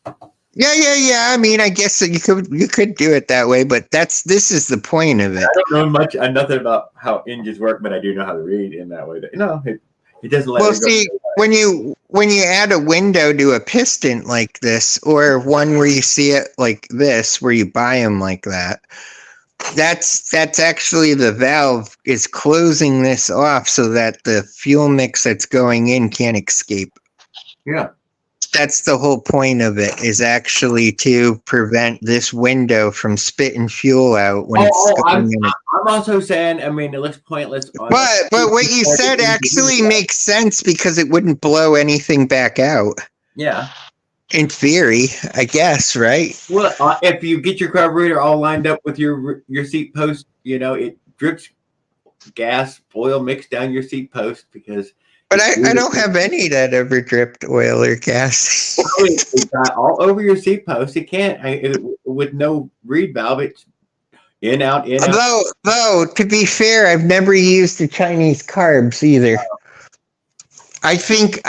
Yeah. I mean, I guess you could do it that way, but this is the point of it. I don't know nothing about how engines work, but I do know how to read in that way. No, it doesn't let. Well, see, when you add a window to a piston like this, or one where you see it like this, where you buy them like that, that's actually the valve is closing this off so that the fuel mix that's going in can't escape. Yeah. That's the whole point of it, is actually to prevent this window from spitting fuel out when it's going in. I'm also saying, I mean, it looks pointless. But what you said actually makes sense because it wouldn't blow anything back out. Yeah. In theory, I guess, right? Well, if you get your carburetor all lined up with your seat post, it drips gas, oil mixed down your seat post because. But I don't have any that ever dripped oil or gas. It's got all over your seat post. It can't with no reed valve. It's in out. Though to be fair, I've never used the Chinese carbs either. I think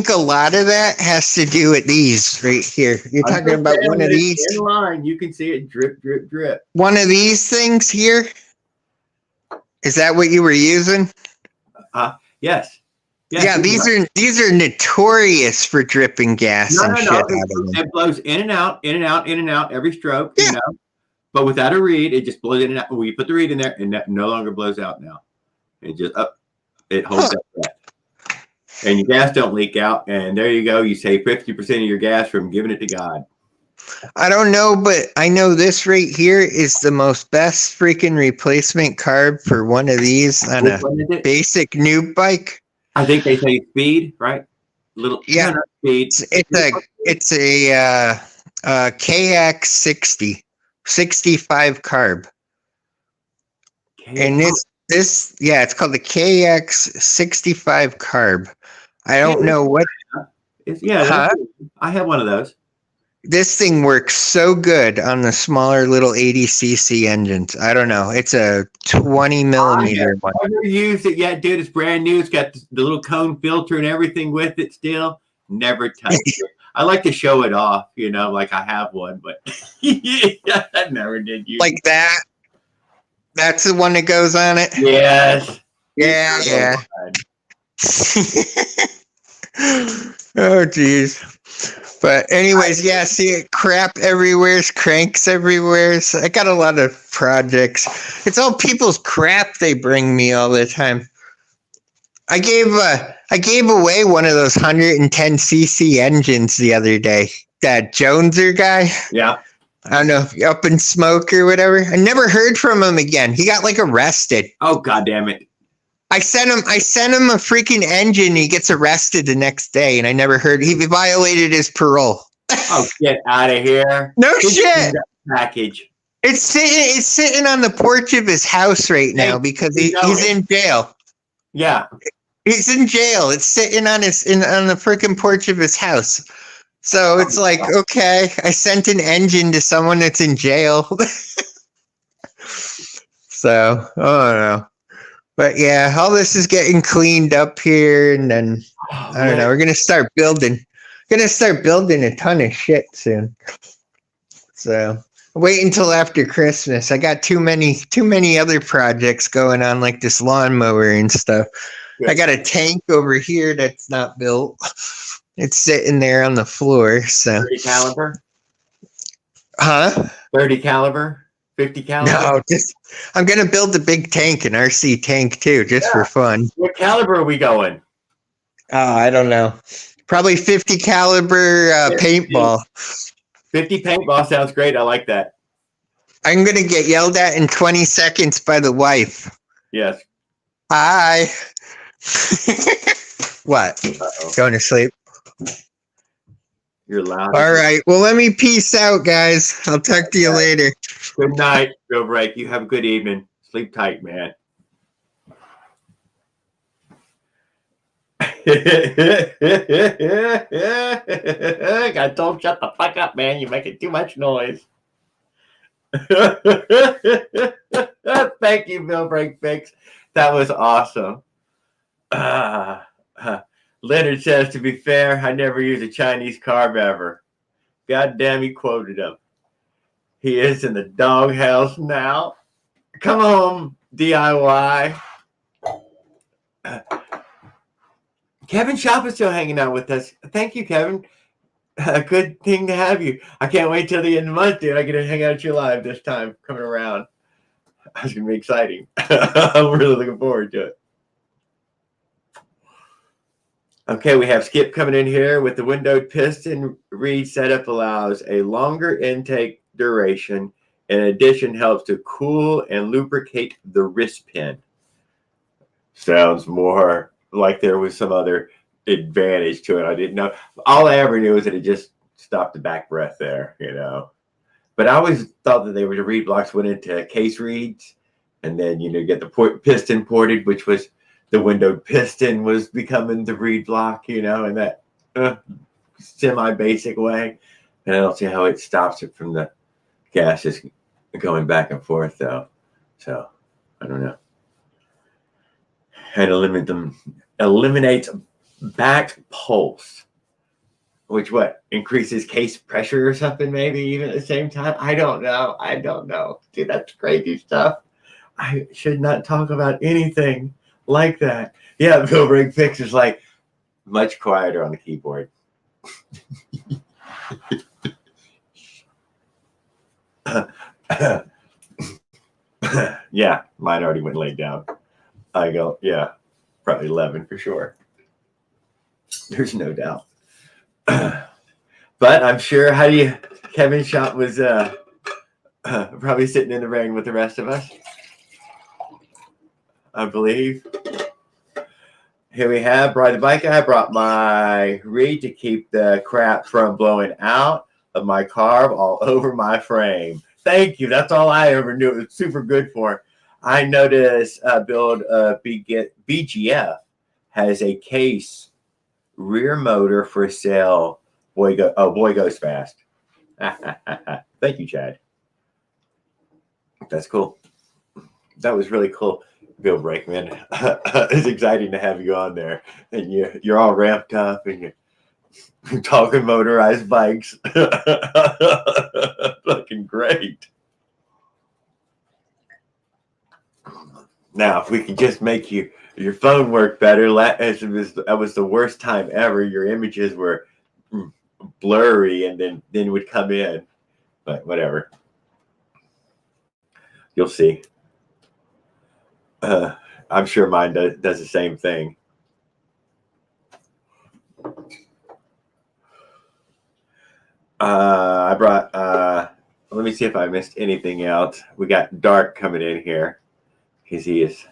a lot of that has to do with these right here. You're talking about one of these. In line, you can see it drip, drip, drip. One of these things here. Is that what you were using? Yes. Yeah, these are notorious for dripping gas and shit out of them. It blows in and out every stroke, But without a reed, it just blows in and out. We put the reed in there, and that no longer blows out now. It just it holds up that. And your gas don't leak out, and there you go. You save 50% of your gas from giving it to God. I don't know, but I know this right here is the most best freaking replacement carb for one of these on a basic noob bike. I think they say speed, right? Speed. It's a KX 65 carb. And this it's called the KX 65 carb. I don't know what. I have one of those. This thing works so good on the smaller little 80cc engines. I don't know. It's a 20 millimeter one. I've never used it yet, dude. It's brand new. It's got the little cone filter and everything with it still. Never touched it. I like to show it off, like I have one, but I never did use like that. That's the one that goes on it? Yes. Yeah. Oh, geez. But anyways, see it crap everywhere, cranks everywhere. So I got a lot of projects. It's all people's crap they bring me all the time. I gave away one of those 110cc engines the other day. that Joneser guy. Yeah. I don't know, Up in Smoke or whatever. I never heard from him again. He got like arrested. Oh, God damn it. I sent him a freaking engine. He gets arrested the next day, and I never heard. He violated his parole. Oh, get out of here. No shit. Package. It's sitting on the porch of his house right now because he's in jail. Yeah. He's in jail. It's sitting on on the freaking porch of his house. So it's like, okay, I sent an engine to someone that's in jail. So, I don't know. But yeah, all this is getting cleaned up here, and then I don't know. We're gonna start building. A ton of shit soon. So wait until after Christmas. I got too many other projects going on, like this lawnmower and stuff. Good. I got a tank over here that's not built. It's sitting there on the floor. So 30 caliber? Huh? 30 caliber? 50 caliber? No, I'm gonna build a big tank, an RC tank too, just for fun. What caliber are we going? I don't know. Probably 50 caliber paintball. 50 paintball sounds great. I like that. I'm gonna get yelled at in 20 seconds by the wife. Yes. Hi. What? Uh-oh. Going to sleep? You're loud. All right. Well, let me peace out, guys. I'll talk to you later. Good night, Bill Break. You have a good evening. Sleep tight, man. I told shut the fuck up, man. You're making too much noise. Thank you, Bill Break Fix. That was awesome. Leonard says, to be fair, I never use a Chinese carb ever. God damn, he quoted him. He is in the doghouse now. Come home, DIY. Kevin Shop is still hanging out with us. Thank you, Kevin. A good thing to have you. I can't wait till the end of the month, dude. I get to hang out with you live this time coming around. It's going to be exciting. I'm really looking forward to it. Okay, we have Skip coming in here with the windowed piston reed setup allows a longer intake duration. In addition, helps to cool and lubricate the wrist pin. Sounds more like there was some other advantage to it. I didn't know. All I ever knew was that it just stopped the back breath there, you know. But I always thought that they were the reed blocks went into case reeds, and then you get the piston ported, which was the windowed piston was becoming the reed block, in that semi-basic way. And I don't see how it stops it from the gases going back and forth, though. So I don't know. And eliminates back pulse, which increases case pressure or something, maybe even at the same time. I don't know. Dude, that's crazy stuff. I should not talk about anything like that. Yeah, Bill Rig Fix is like much quieter on the keyboard. Yeah, mine already went laid down. I go, yeah, probably 11 for sure. There's no doubt. But I'm sure Kevin Shop was probably sitting in the rain with the rest of us, I believe. Here we have Ride the Bike. I brought my reed to keep the crap from blowing out of my carb all over my frame. Thank you. That's all I ever knew. It was super good for. I noticed build BGF has a case rear motor for sale. Boy goes fast. Thank you, Chad. That's cool. That was really cool, Bill Brakeman. It's exciting to have you on there, and you're all ramped up, and you're talking motorized bikes. Fucking great. Now, if we could just make your phone work better, that was the worst time ever. Your images were blurry, and then would come in, but whatever. You'll see. I'm sure mine does the same thing. I brought. Let me see if I missed anything else. We got Dark coming in here because he is.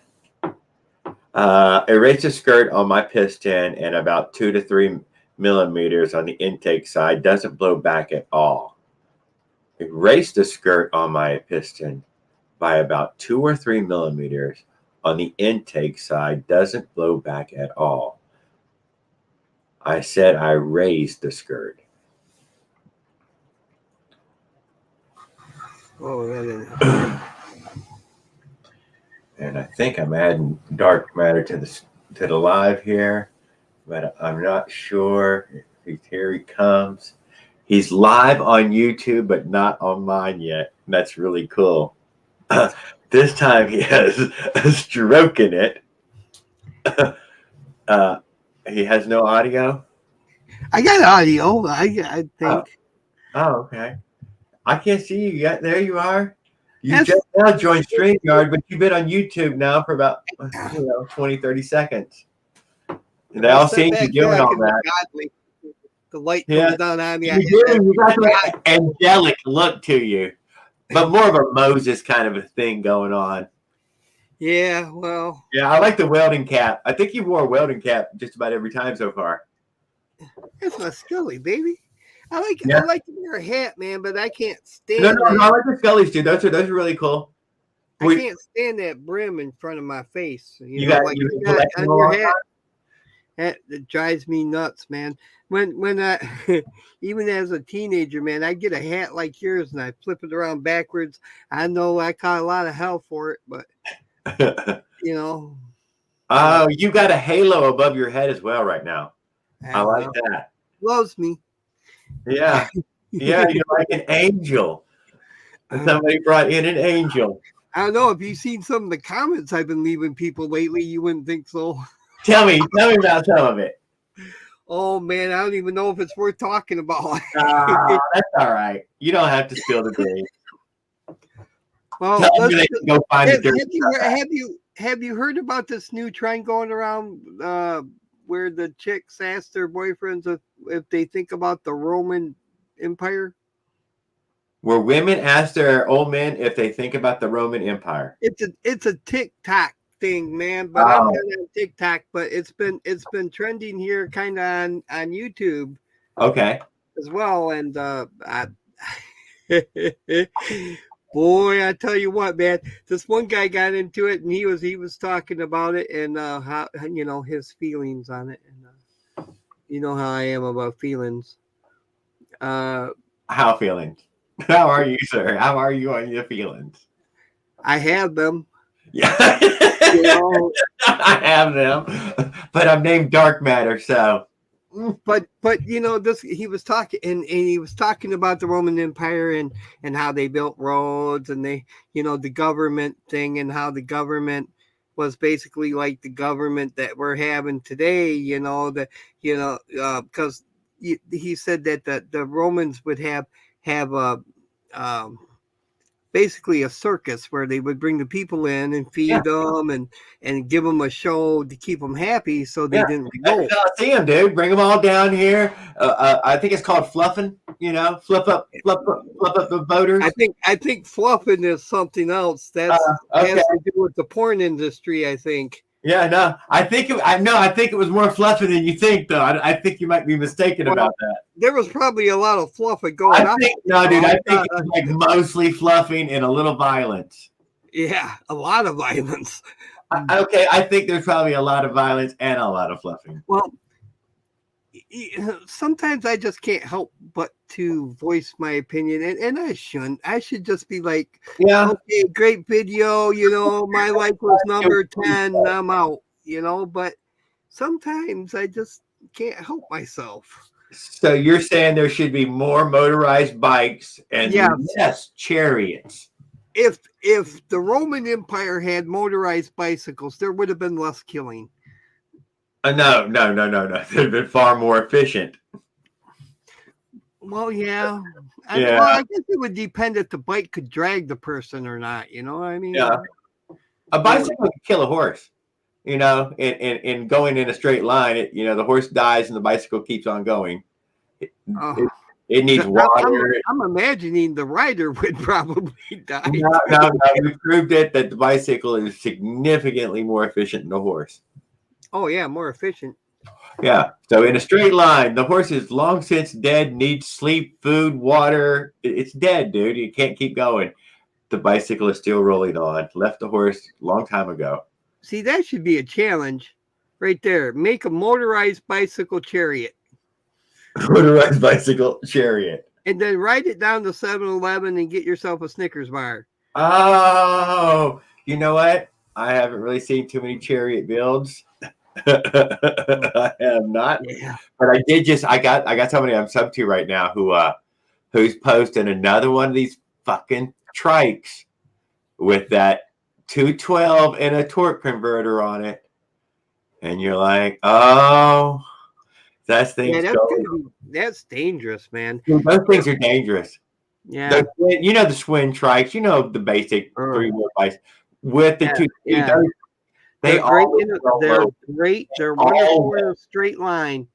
Erase the skirt on my piston and about 2 to 3 millimeters on the intake side. Doesn't blow back at all. Erase the skirt on my piston by about 2 or 3 millimeters on the intake side. Doesn't blow back at all. I said I raised the skirt. Oh, that is. And I think I'm adding dark matter to the live here, but I'm not sure. Here he comes. He's live on YouTube, but not on mine yet. That's really cool. This time he has a stroke in it. He has no audio. I got audio. I think. Oh, okay. I can't see you yet. There you are. You just now joined StreamYard, but you've been on YouTube now for about 20, 30 seconds. And they all see you doing all that. Godly. The light comes down on me. You got an angelic look to you, but more of a Moses kind of a thing going on. Yeah, well. Yeah, I like the welding cap. I think you wore a welding cap just about every time so far. That's my Scully, baby. I like to wear a hat, man, but I can't stand. No, I like the Scullys too. Those are really cool. I can't stand that brim in front of my face. You got on your hat. That drives me nuts, man. When I even as a teenager, man, I get a hat like yours and I flip it around backwards. I know I caught a lot of hell for it, but Oh, you got a halo above your head as well right now. I like that. Loves me. Yeah. Yeah, you're like an angel. Somebody brought in an angel. I don't know if you've seen some of the comments I've been leaving people lately. You wouldn't think so. Tell me about some of it. Oh man, I don't even know if it's worth talking about. That's all right. You don't have to spill the beans. Well, go find have you heard about this new trend going around where the chicks ask their boyfriends if they think about the Roman Empire? Where women ask their old men if they think about the Roman Empire. It's a TikTok thing, man. But I'm not on TikTok, but it's been trending here kind of on YouTube. Okay. As well, and boy, I tell you what, man, this one guy got into it, and he was talking about it and how his feelings on it, and you know how I am about feelings. How feelings? How are you, sir? How are you on your feelings? I have them. Yeah. I have them, but I'm named Dark Matter, so. But this he was talking and he was talking about the Roman Empire and how they built roads and they the government thing and how the government was basically like the government that we're having today, because he said that the Romans would have a basically a circus where they would bring the people in and feed them and give them a show to keep them happy so they didn't revolt. See them, dude. Bring them all down here. I think it's called fluffing. Flip up the voters. I think fluffing is something else. That has to do with the porn industry, I think. Yeah, no, I think it was more fluffing than you think, though. I think you might be mistaken about that. There was probably a lot of fluffing going on. No, dude, I think it was like mostly fluffing and a little violence. Yeah, a lot of violence. Okay, I think there's probably a lot of violence and a lot of fluffing. Well, sometimes I just can't help but to voice my opinion, and I shouldn't. I should just be like, okay, great video, my like was number 10, I'm out, but sometimes I just can't help myself. So you're saying there should be more motorized bikes and less chariots. If the Roman Empire had motorized bicycles, there would have been less killing. No. They've been far more efficient. Well, yeah. I guess it would depend if the bike could drag the person or not. You know what I mean? Yeah. A bicycle could kill a horse. In going in a straight line, the horse dies and the bicycle keeps on going. It It needs water. I'm imagining the rider would probably die. No. We proved it that the bicycle is significantly more efficient than the horse. Oh yeah, more efficient. Yeah. So in a straight line, the horse is long since dead, needs sleep, food, water. It's dead, dude. You can't keep going. The bicycle is still rolling on. Left the horse a long time ago. See, that should be a challenge right there. Make a motorized bicycle chariot. Motorized bicycle chariot. And then ride it down to 7-Eleven and get yourself a Snickers bar. Oh, you know what? I haven't really seen too many chariot builds. I have not. Yeah. But I got somebody I'm sub to right now who's posting another one of these fucking trikes with that 212 and a torque converter on it. And you're like, oh, that's dangerous, man. Dude, those things are dangerous. Yeah. The Swin trikes, the basic 3-wheel bikes with the two. Yeah. They're great. They're wonderful in a straight line.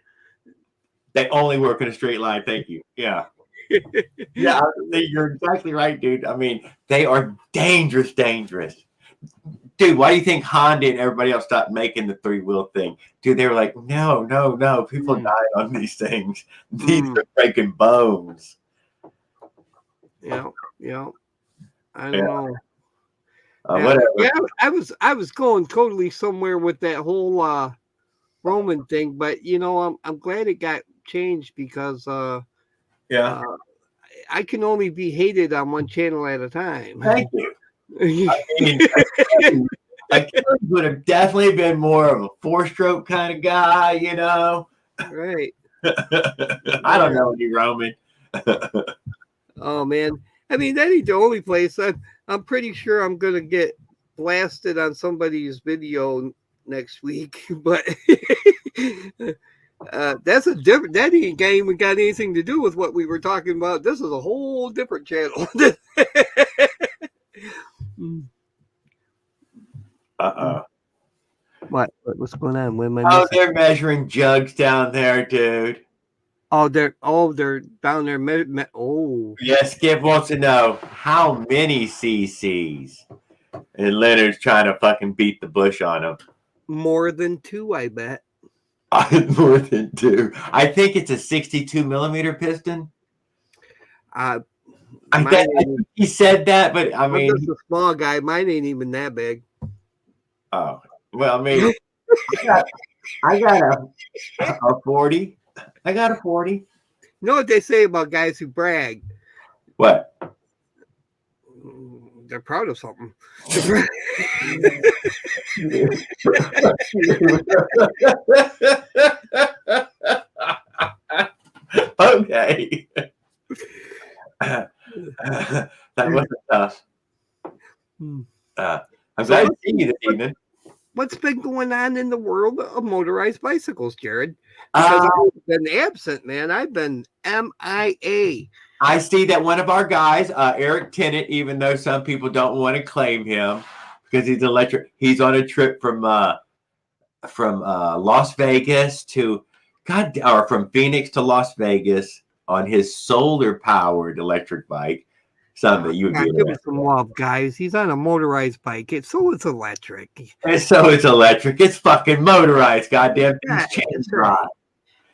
They only work in a straight line. Thank you. Yeah. Yeah, you're exactly right, dude. I mean, they are dangerous. Dude, why do you think Honda and everybody else stopped making the 3-wheel thing? Dude, they were like, no. People died on these things. These are breaking bones. Yeah. I don't know. Whatever. Yeah, I was going totally somewhere with that whole Roman thing, but I'm glad it got changed because I can only be hated on one channel at a time. Thank you. I mean, Achilles would have definitely been more of a 4-stroke kind of guy, Right. I don't know any Roman. Oh man. I mean, that ain't the only place. I'm pretty sure I'm gonna get blasted on somebody's video next week, but that's a different. That ain't even got anything to do with what we were talking about. This is a whole different channel. What's going on? When am I missing? They're measuring jugs down there, dude. They're down there. Yeah, Skip wants to know how many cc's, and Leonard's trying to fucking beat the bush on him. More than 2, I bet. More than 2. I think it's a 62 millimeter piston. I think he said that, but I mean, I'm just a small guy. Mine ain't even that big. Oh, well, I mean, I got a 40. I got a 40. You know what they say about guys who brag? What? They're proud of something. Okay. That wasn't tough. I'm glad to see you this evening. What's been going on in the world of motorized bicycles, Jared? Because I've been absent, man. I've been MIA. I see that one of our guys, Eric Tennant, even though some people don't want to claim him because he's electric, he's on a trip from Las Vegas from Phoenix to Las Vegas on his solar-powered electric bike. Something that you would be give him some love, guys. He's on a motorized bike. It's electric. It's electric. It's fucking motorized. Goddamn, it's chain drive.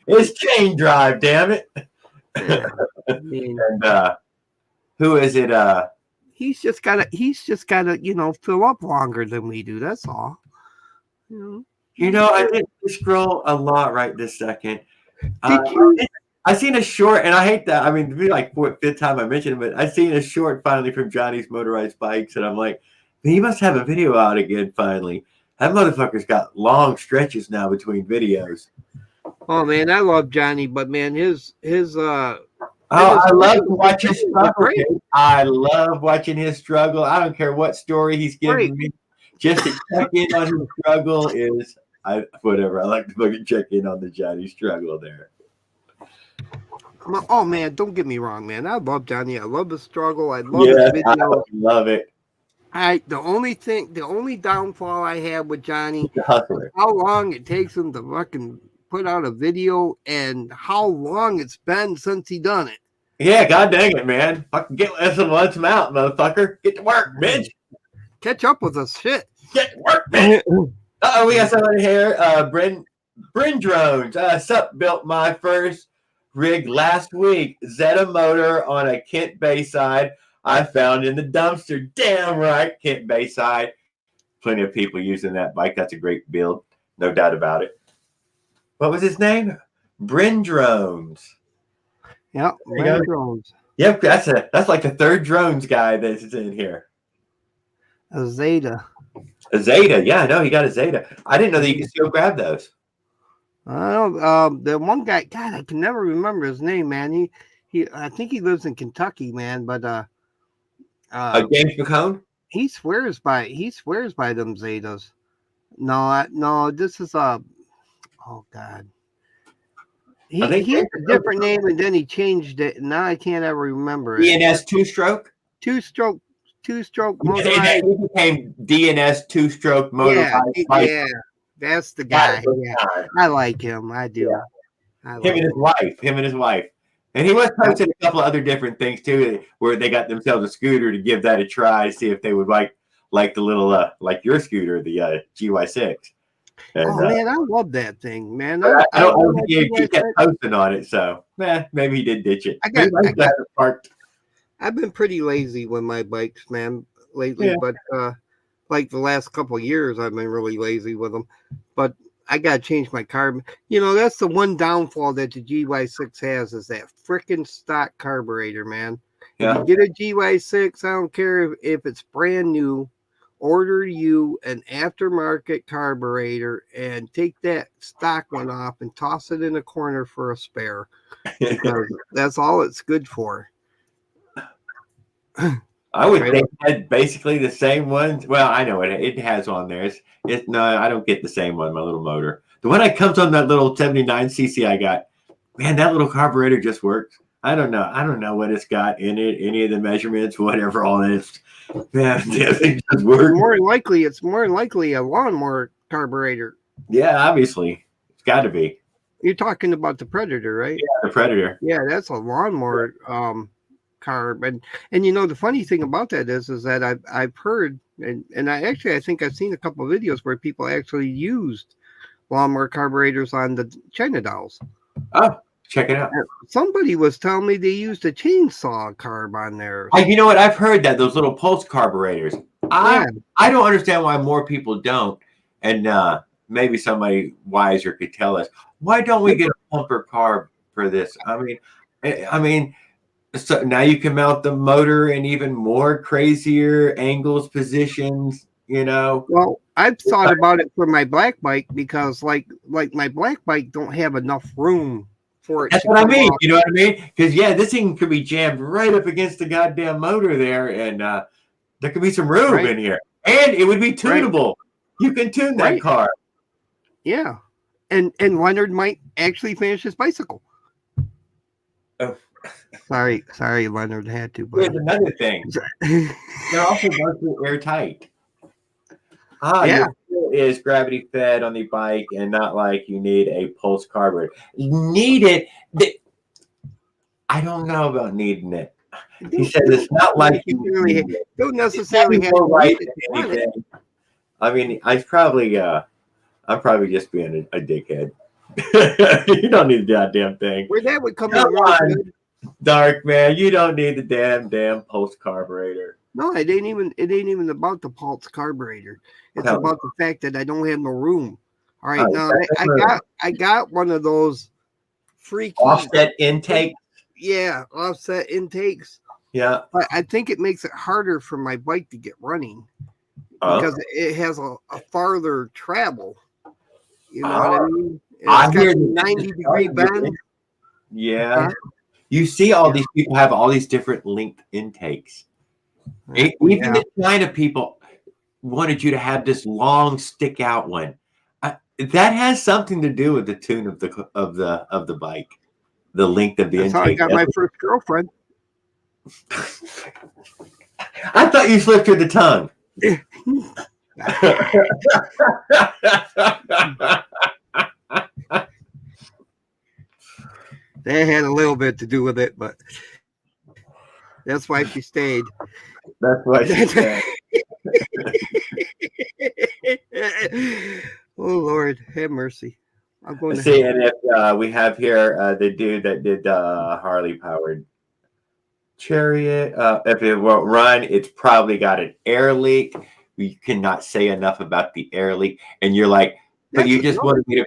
It's chain drive. Damn it. Yeah, I mean, and who is it? He's just gotta fill up longer than we do. That's all. I didn't scroll a lot right this second. Did you? I seen a short, and I hate that. I mean, it'd be like 5th time I mentioned it, but I seen a short finally from Johnny's Motorized Bikes, and I'm like, he must have a video out again finally. That motherfucker's got long stretches now between videos. Oh man, I love Johnny, but man, I love to watch his struggle. I love watching his struggle. I don't care what story he's giving me. Just to check in on his struggle whatever. I like to fucking check in on the Johnny struggle there. Oh man, don't get me wrong, man. I love Johnny. I love the struggle. I love his video. I love it. The only downfall I have with Johnny is how long it takes him to fucking put out a video and how long it's been since he done it. Yeah, god dang it, man. Fucking get this and let some out, motherfucker. Get to work, bitch. Catch up with us, shit. Get to work, bitch. Uh-oh, we got somebody here. Bryn Drones. Sup, built my first rig last week. Zeta motor on a Kent Bayside I found in the dumpster. Damn right, Kent Bayside. Plenty of people using that bike. That's a great build. No doubt about it. What was his name? Bryn Drones. Yep, Bryn Drones. Yep, that's like the third drones guy that's in here. A Zeta. A Zeta, yeah, I know he got a Zeta. I didn't know that you could still grab those. I don't. The one guy, God, I can never remember his name, man. I think he lives in Kentucky, man. But James McCone. He swears by them Zetas. No, this is oh God. He had a different name and then he changed it. And now I can't ever remember it. DNS two-stroke motorized. He became DNS two-stroke motorized. Yeah, that's the guy. Yeah. I like him. I do. Yeah. Him and his wife. And he was posting a couple of other different things too, where they got themselves a scooter to give that a try, see if they would like the little like your scooter, the GY6. And, man, I love that thing, man. I don't think he kept posting on it, so maybe he did ditch it. I've been pretty lazy with my bikes, man, lately. But like the last couple of years, I've been really lazy with them. But I gotta change my carb. That's the one downfall that the GY6 has is that freaking stock carburetor, man. Yeah. If you get a GY6, I don't care if it's brand new. Order you an aftermarket carburetor and take that stock one off and toss it in a corner for a spare. Because that's all it's good for. I would think that basically the same ones. Well, I know it has on there. No, I don't get the same one. My little motor, the one that comes on that little 79cc I got, man, that little carburetor just works. I don't know what it's got in it, any of the measurements, whatever all this. Man, it just works. It's more likely a lawnmower carburetor. Yeah, obviously, it's got to be. You're talking about the Predator, right? Yeah, the Predator. Yeah, that's a lawnmower carb, and the funny thing about that is that I've heard, and I think I've seen a couple of videos where people actually used lawnmower carburetors on the China dolls. Oh, check it out. Somebody was telling me they used a chainsaw carb on there. You know what? I've heard that, those little pulse carburetors. I don't understand why more people don't, and maybe somebody wiser could tell us. Why don't we get a pumper carb for this? I mean. So now you can mount the motor in even more crazier angles, positions, Well, I've thought about it for my black bike because like my black bike don't have enough room for it. That's what I mean. You know what I mean? Because this thing could be jammed right up against the goddamn motor there, and there could be some room in here. And it would be tunable. Right. You can tune that car. Yeah. And Leonard might actually finish his bicycle. Oh. Sorry, Leonard had to. But here's another thing. They're also mostly airtight. Your fuel is gravity fed on the bike, and not like you need a pulse carburetor. You need it. I don't know about needing it. He said it's not like you really don't necessarily have to right anything. I mean, I'm probably just being a dickhead. You don't need the goddamn thing. Where that would come in. Dark, man, you don't need the damn pulse carburetor. No, it ain't even about the pulse carburetor. It's about the fact that I don't have no room. All right, now I got one of those freaky offset intakes. Yeah, offset intakes. Yeah, but I think it makes it harder for my bike to get running because it has a farther travel. You know what I mean? I hear 90-degree bend. Yeah. You see all these people have all these different length intakes. Even the China people wanted you to have this long stick out one. That has something to do with the tune of the bike, the length of the intake. That's how I got my first girlfriend. I thought you slipped her the tongue. That had a little bit to do with it, but That's why she stayed. That's what she said. Oh Lord, have mercy. I'm going to See, hell. and if we have here the dude that did Harley powered Chariot. If it won't run, it's probably got an air leak. We cannot say enough about the air leak. And you're like, but That's you just wanted me to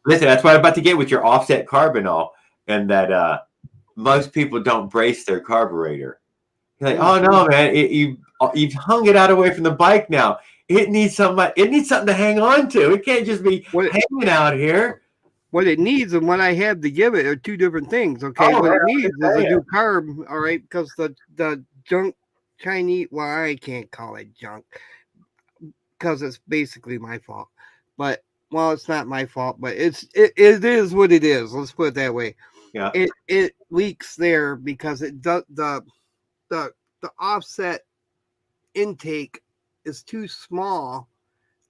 listen. That's what I'm about to get with your offset carbonyl, and that most people don't brace their carburetor. You're like, oh no, man, you've hung it out away from the bike now. It needs something. It needs something to hang on to. It can't just be hanging out here. What it needs and what I have to give it are two different things. Okay, Oh, what man, it needs is a new carb. All right, because the junk Chinese. Well, I can't call it junk because it's basically my fault. But well, it's not my fault, but it is what it is. Let's put it that way. Yeah. It leaks there because it does the offset intake is too small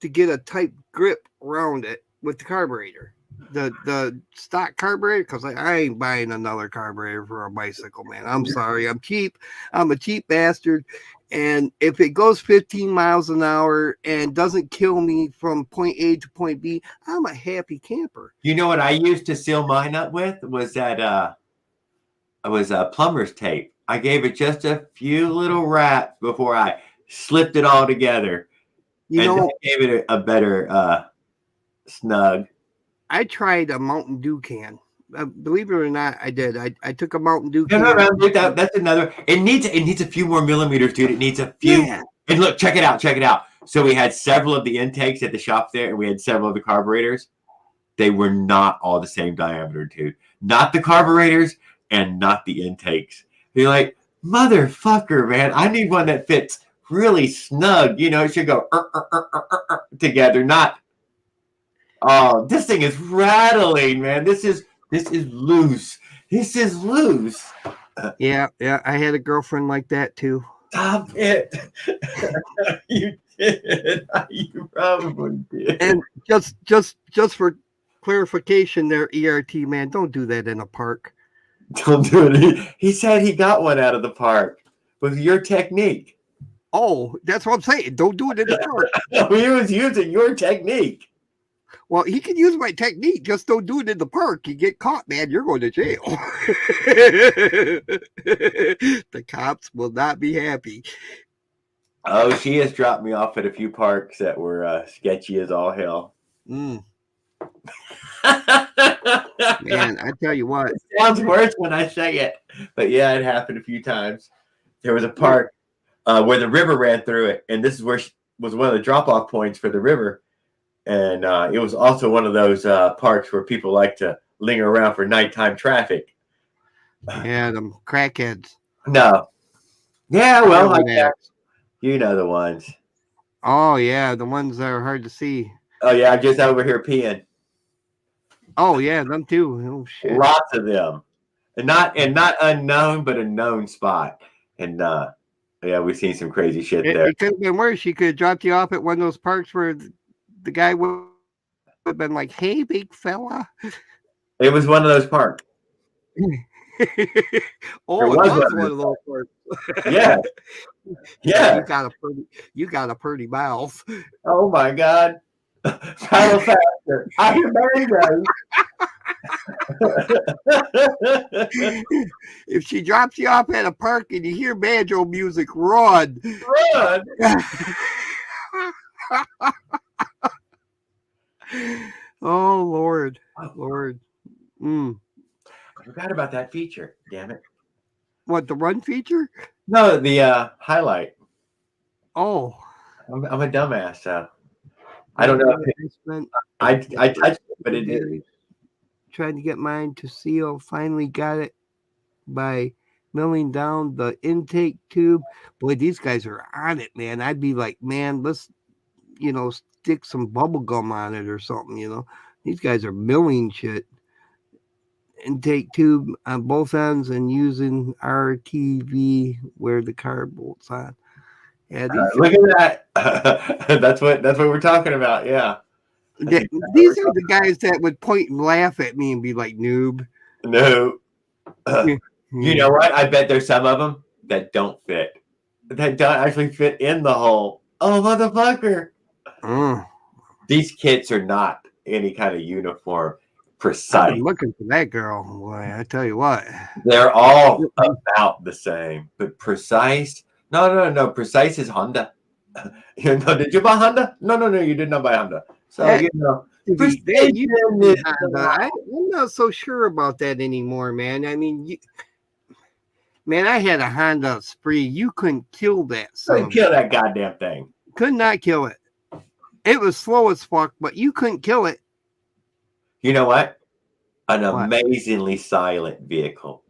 to get a tight grip around it with the carburetor. The stock carburetor, because I ain't buying another carburetor for a bicycle, man. I'm sorry. I'm cheap. I'm a cheap bastard. And if it goes 15 miles an hour and doesn't kill me from point A to point B, I'm a happy camper. You know what I used to seal mine up with was that plumber's tape. I gave it just a few little wraps before I slipped it all together. And that gave it a better snug. I tried a Mountain Dew can. Believe it or not, I did. I took a Mountain Dew can. No, that's another. It needs a few more millimeters, dude. It needs a few. Yeah. And look, check it out. So we had several of the intakes at the shop there, and we had several of the carburetors. They were not all the same diameter, dude. Not the carburetors and not the intakes. You're like, motherfucker, man. I need one that fits really snug. You know, it should go together, not. Oh, this thing is rattling, man. This is loose. This is loose. Yeah. I had a girlfriend like that too. Stop it. You did. You probably did. And just for clarification there, ERT, man, don't do that in a park. Don't do it. He said he got one out of the park with your technique. Oh, that's what I'm saying. Don't do it in the park. He was using your technique. Well, he can use my technique. Just don't do it in the park. You get caught, man. You're going to jail. The cops will not be happy. Oh, she has dropped me off at a few parks that were sketchy as all hell. Man, I tell you what. It sounds worse when I say it. But yeah, it happened a few times. There was a park where the river ran through it. And this is where was one of the drop-off points for the river. And it was also one of those parks where people like to linger around for nighttime traffic. Yeah, them crackheads. No. Yeah, well, like that. You know the ones. Oh, yeah, the ones that are hard to see. Oh, yeah, I'm just over here peeing. Oh, yeah, them too. Oh, shit. Lots of them. And not unknown, but a known spot. And yeah, we've seen some crazy shit there. It could have been worse. She could have dropped you off at one of those parks where the guy would have been like, "Hey, big fella." It was one of those parks. Oh, it was one of those parks. Yeah. Yeah. You got a pretty mouth. Oh my God. Paddle faster. I hear banjos. If she drops you off at a park and you hear banjo music, run. Run. Oh Lord. I forgot about that feature. Damn it. What, the run feature? No, the highlight. Oh. I'm a dumbass, so I don't know. I touched it, but it did. Trying to get mine to seal. Finally got it by milling down the intake tube. Boy, these guys are on it, man. I'd be like, man, let's, stick some bubble gum on it or something, These guys are milling shit. Intake tube on both ends and using RTV where the car bolts on. Yeah, look at that. That's what we're talking about. Yeah. These are the guys that would point and laugh at me and be like, noob. No. You know what? I bet there's some of them that don't fit, that don't actually fit in the hole. Oh, motherfucker. These kits are not any kind of uniform precise. I've been looking for that girl. Boy, I tell you what. They're all about the same, but precise. No. Precise is Honda. You know, did you buy Honda? No, you did not buy Honda. So That- you know, I'm not so sure about that anymore, man. I mean, man, I had a Honda Spree. You couldn't kill that. couldn't kill that goddamn thing. Could not kill it. It was slow as fuck, but you couldn't kill it. You know what? An amazingly silent vehicle.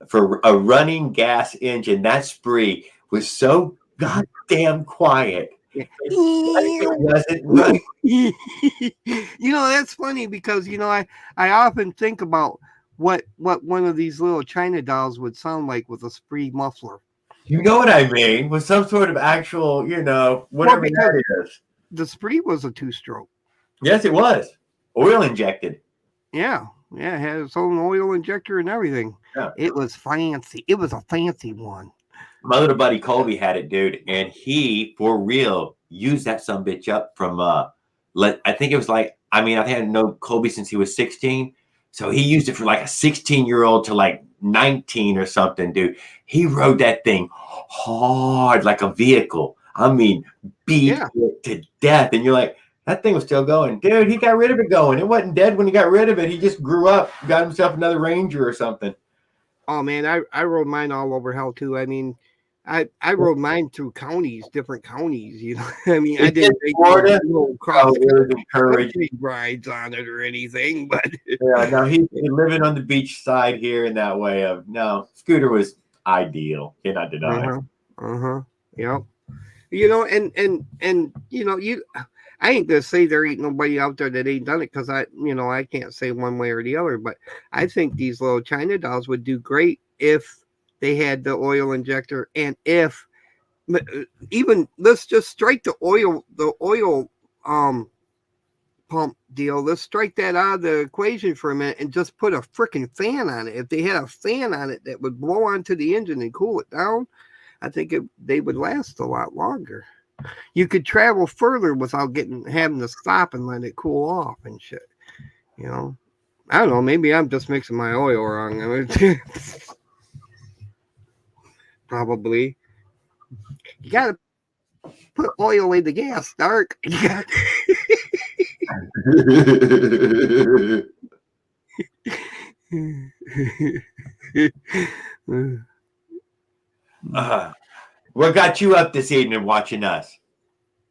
For a running gas engine, that Spree was so goddamn quiet. It wasn't running. You know, that's funny because, you know, I often think about what one of these little China dolls would sound like with a Spree muffler. You know what I mean? With some sort of actual, you know, whatever that is. The Spree was a 2-stroke. Yes, it was. Oil injected. Yeah, it had its own oil injector and everything. Yeah. It was fancy. It was a fancy one. My little buddy Colby had it, dude, and he, for real, used that sumbitch up from, I think it was like, I think I known Colby since he was 16, so he used it for like a 16-year-old to like 19 or something, dude. He rode that thing hard like a vehicle. I mean, beat it to death, and you're like, that thing was still going. Dude, he got rid of it going. It wasn't dead when he got rid of it. He just grew up, got himself another Ranger or something. Oh, man, I rode mine all over hell, too. I mean, I rode mine through counties, different counties, you know. I mean, I didn't take no cross-country rides on it or anything, but... Yeah, no, he's living on the beach side here in that way of, no, scooter was ideal. Cannot deny it. Yep. You know, and you know, I ain't gonna say there ain't nobody out there that ain't done it because I can't say one way or the other, but I think these little China dolls would do great if they had the oil injector, and if even let's just strike the oil pump deal. Let's strike that out of the equation for a minute and just put a freaking fan on it. If they had a fan on it that would blow onto the engine and cool it down, I think they would last a lot longer. You could travel further without having to stop and let it cool off and shit. You know, I don't know. Maybe I'm just mixing my oil wrong. I mean, probably. You gotta put oil in the gas, Dark. You got. What got you up this evening watching us?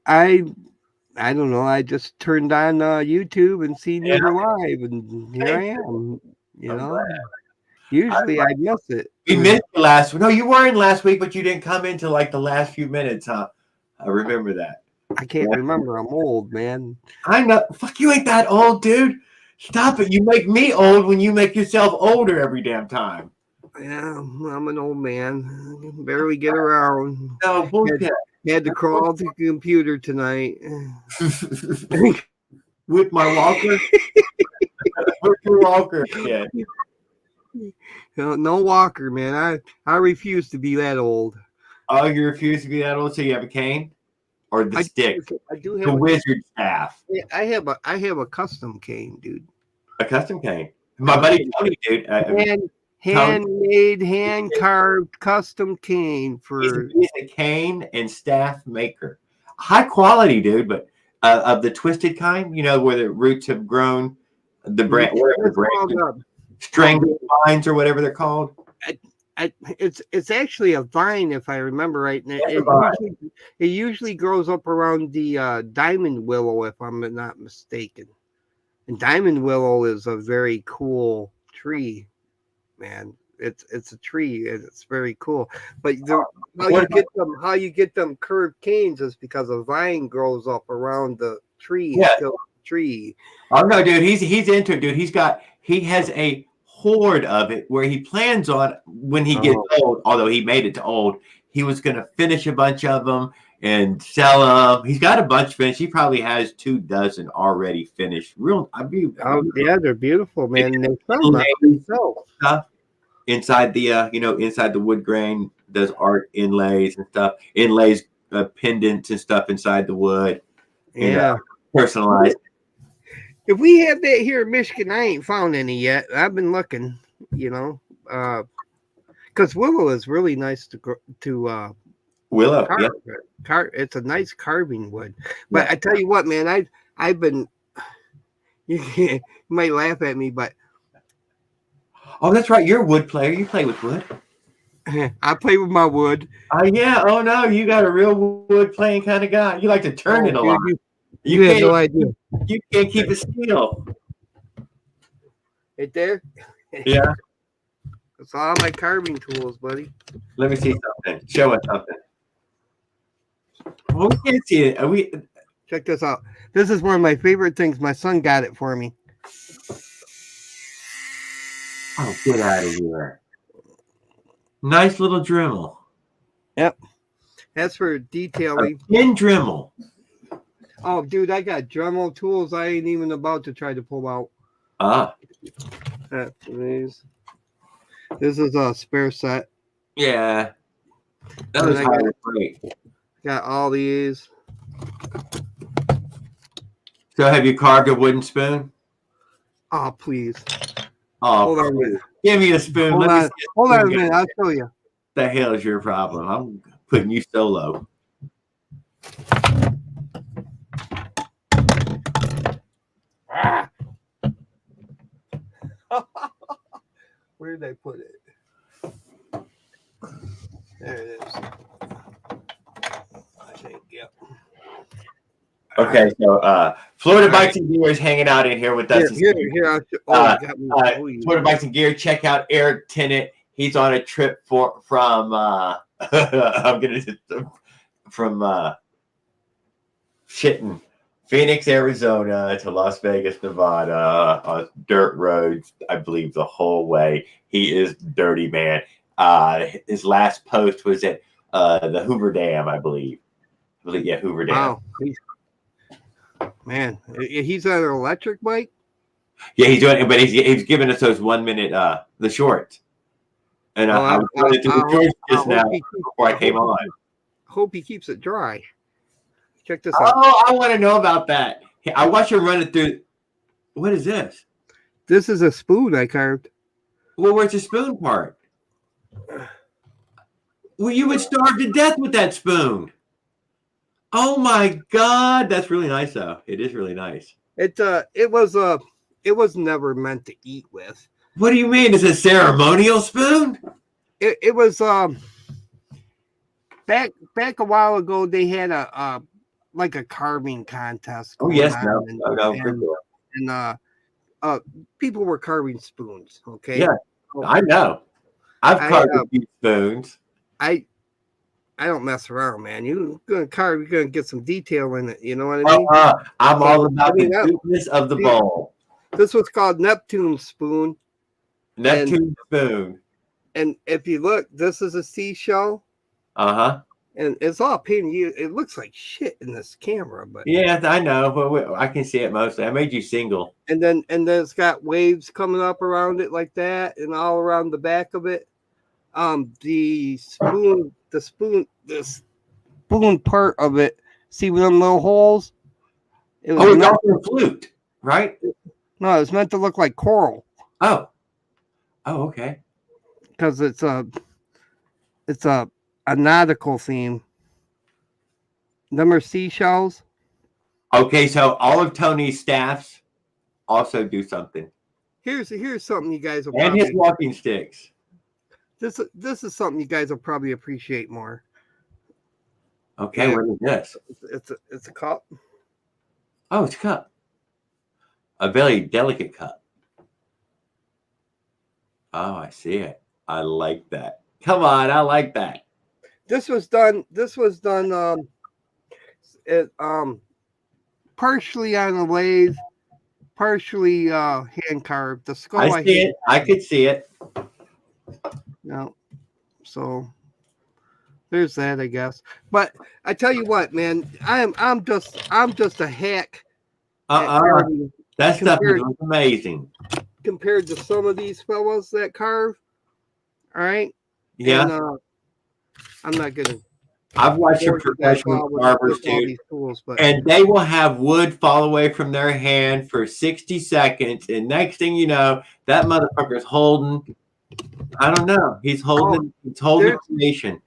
I don't know. I just turned on YouTube and seen you were live, and here I am. You know, usually I miss it. We missed you last week. No, you weren't last week, but you didn't come into like the last few minutes, huh? I remember that. I can't remember. I'm old, man. I know. Fuck, you ain't that old, dude. Stop it. You make me old when you make yourself older every damn time. Yeah, I'm an old man. Barely get around. No, bullshit. Had to crawl to the computer tonight. With my walker? With your walker, yeah. No walker, man. I refuse to be that old. Oh, you refuse to be that old, so you have a cane? Or the stick? I do have the wizard staff. I have a custom cane, dude. A custom cane. My buddy Tony, dude. Handmade, hand-carved, custom cane for. He's a cane and staff maker. High quality, dude, but of the twisted kind, you know, where the roots have grown, the brand, whatever the brand, strangled vines or whatever they're called. It's actually a vine, if I remember right. And it usually grows up around the diamond willow, if I'm not mistaken. And diamond willow is a very cool tree. Man, it's a tree and it's very cool. But how you get them curved canes is because a vine grows up around the tree. Yeah. The tree. Oh no, dude, he's into it, dude. He has a horde of it where he plans on when he gets old. Although he made it to old, he was gonna finish a bunch of them and sell them. He's got a bunch finished. He probably has 24 already finished. Yeah, they're beautiful, man. They sell stuff inside the inside the wood grain does art inlays and stuff, inlays pendants and stuff inside the wood. You know, personalized. If we have that here in Michigan, I ain't found any yet. I've been looking, you know, because willow is really nice to Willow. carve. Yeah. It's a nice carving wood. But I tell you what, man, I've been. You might laugh at me, but oh, that's right. You're a wood player. You play with wood. I play with my wood. Yeah. Oh no, you got a real wood playing kind of guy. You like to turn it a lot. You have no idea. You can't keep it still. Right there. Yeah. That's all my carving tools, buddy. Let me see something. Show us something. Well, we can't see it. Check this out. This is one of my favorite things. My son got it for me. Oh, get out of here. Nice little Dremel. Yep. That's for detailing. Pin Dremel. Oh, dude, I got Dremel tools I ain't even about to try to pull out. Ah. This is a spare set. Yeah. That was great. Got all these. So have you carved a wooden spoon? Oh, please. Oh, hold on a minute. Give me a spoon. Hold on a minute. I'll show you. The hell is your problem? I'm putting you solo. Where did I put it? There it is. I think, yep. Okay, so Florida Bikes and Gear is hanging out in here with us. Here. Florida Bikes and Gear. Check out Eric Tennant. He's on a trip from Phoenix, Arizona to Las Vegas, Nevada, on dirt roads, I believe, the whole way. He is dirty, man. His last post was at the Hoover Dam, I believe. Yeah, Hoover Dam. Wow. Man, he's on an electric bike? Yeah, he's doing it, but he's giving us those 1 minute the shorts. And I was running through the shorts just now before I came on. Hope he keeps it dry. Check this out. Oh, I want to know about that. I watched you run it through. What is this? This is a spoon I carved. Well, where's the spoon part? Well, you would starve to death with that spoon. Oh my God, that's really nice, though. It is really nice. It was never meant to eat with. What do you mean? Is it a ceremonial spoon? It was back a while ago. They had a carving contest. Oh yes, and people were carving spoons. Okay. Yeah, I know. I've carved a few spoons. I don't mess around, man. You're gonna carve. You're gonna get some detail in it. You know what I mean? I'm all about the cuteness of the bowl. This was called Neptune spoon. Neptune spoon. And if you look, this is a seashell. And it's all painted. It looks like shit in this camera, but yeah, I know. But I can see it mostly. I made you single. And then it's got waves coming up around it like that, and all around the back of it. The spoon part of it. See with them little holes? It's also a flute, right? No, it's meant to look like coral. Oh, okay. Because it's a nautical theme. Them are seashells. Okay, so all of Tony's staffs also do something. Here's something you guys will and his walking sticks. This is something you guys will probably appreciate more. Okay, yeah. What is this? It's a cup. Oh, it's a cup. A very delicate cup. Oh, I see it. I like that. Come on, I like that. This was done partially on a lathe, partially hand carved. The skull I see it. I could see it. No. So there's that, I guess. But I tell you what, man, I'm just a hack. That stuff is amazing. Compared to some of these fellows that carve. All right. Yeah. And, I'm not gonna. I've watched your bore you guys professional all barbers, with all dude, these tools, but and they will have wood fall away from their hand for 60 seconds, and next thing you know, that motherfucker's holding. I don't know. He's holding there's- creation.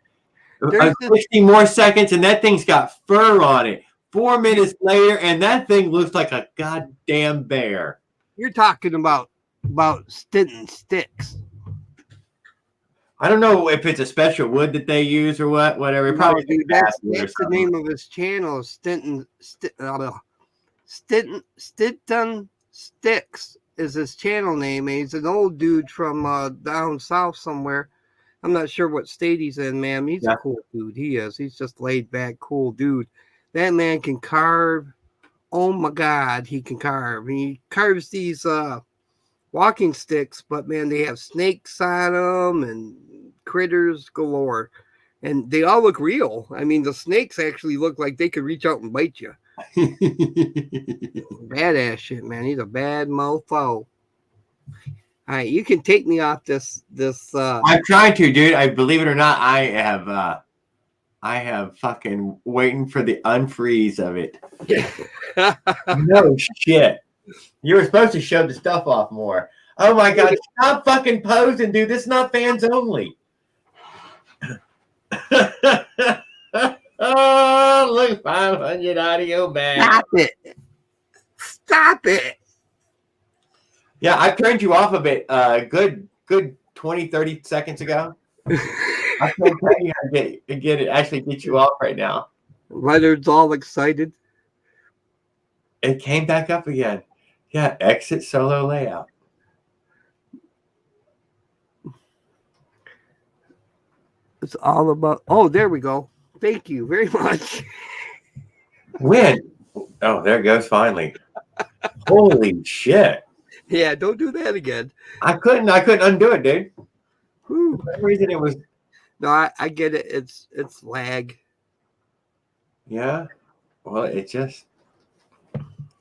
there's this 60 more seconds, and that thing's got fur on it. 4 minutes later, and that thing looks like a goddamn bear. You're talking about Stinton sticks. I don't know if it's a special wood that they use or whatever. No, Probably dude, that's that's the name of his channel, Stinton Sticks is his channel name. And he's an old dude from down south somewhere. I'm not sure what state he's in, man. He's a cool dude. He is. He's just laid back, cool dude. That man can carve. Oh my God, he can carve. He carves these walking sticks, but man, they have snakes on them and critters galore. And they all look real. I mean, the snakes actually look like they could reach out and bite you. Badass shit, man. He's a bad mofo. All right, you can take me off this. I'm trying to, dude. I believe it or not, I have fucking waiting for the unfreeze of it. No shit. You were supposed to show the stuff off more. Oh my God! Stop fucking posing, dude. This is not fans only. Oh, look, 500 audio back. Stop it. Stop it. Yeah, I turned you off a bit. Good 20, 30 seconds ago. I can't tell you how to get it. Actually, get you off right now. Leonard's all excited. It came back up again. Yeah, exit solo layout. It's all about. Oh, there we go. Thank you very much. When? Oh, there it goes. Finally. Holy shit! Yeah, don't do that again. I couldn't undo it, dude. Whew. For some reason, it was. No, I get it. It's lag. Yeah. Well, it just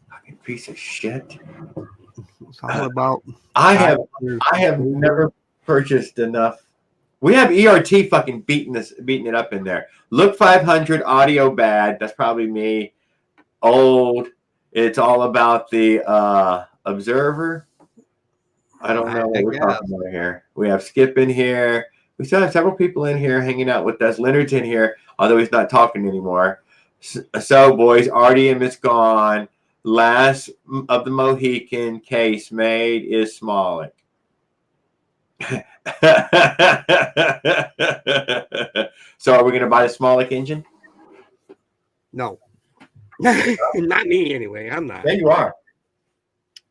fucking piece of shit. It's all about. I have never purchased enough. We have ERT fucking beating it up in there. Look 500 audio bad. That's probably me. Old. It's all about the Observer. I don't know what we're talking about here. We have Skip in here. We still have several people in here hanging out with us. Leonard's in here, although he's not talking anymore. So, boys, RDM is gone. Last of the Mohican case made is Smolik. So, are we going to buy the Smolik engine? No. Not me, anyway. I'm not. Yeah, you are.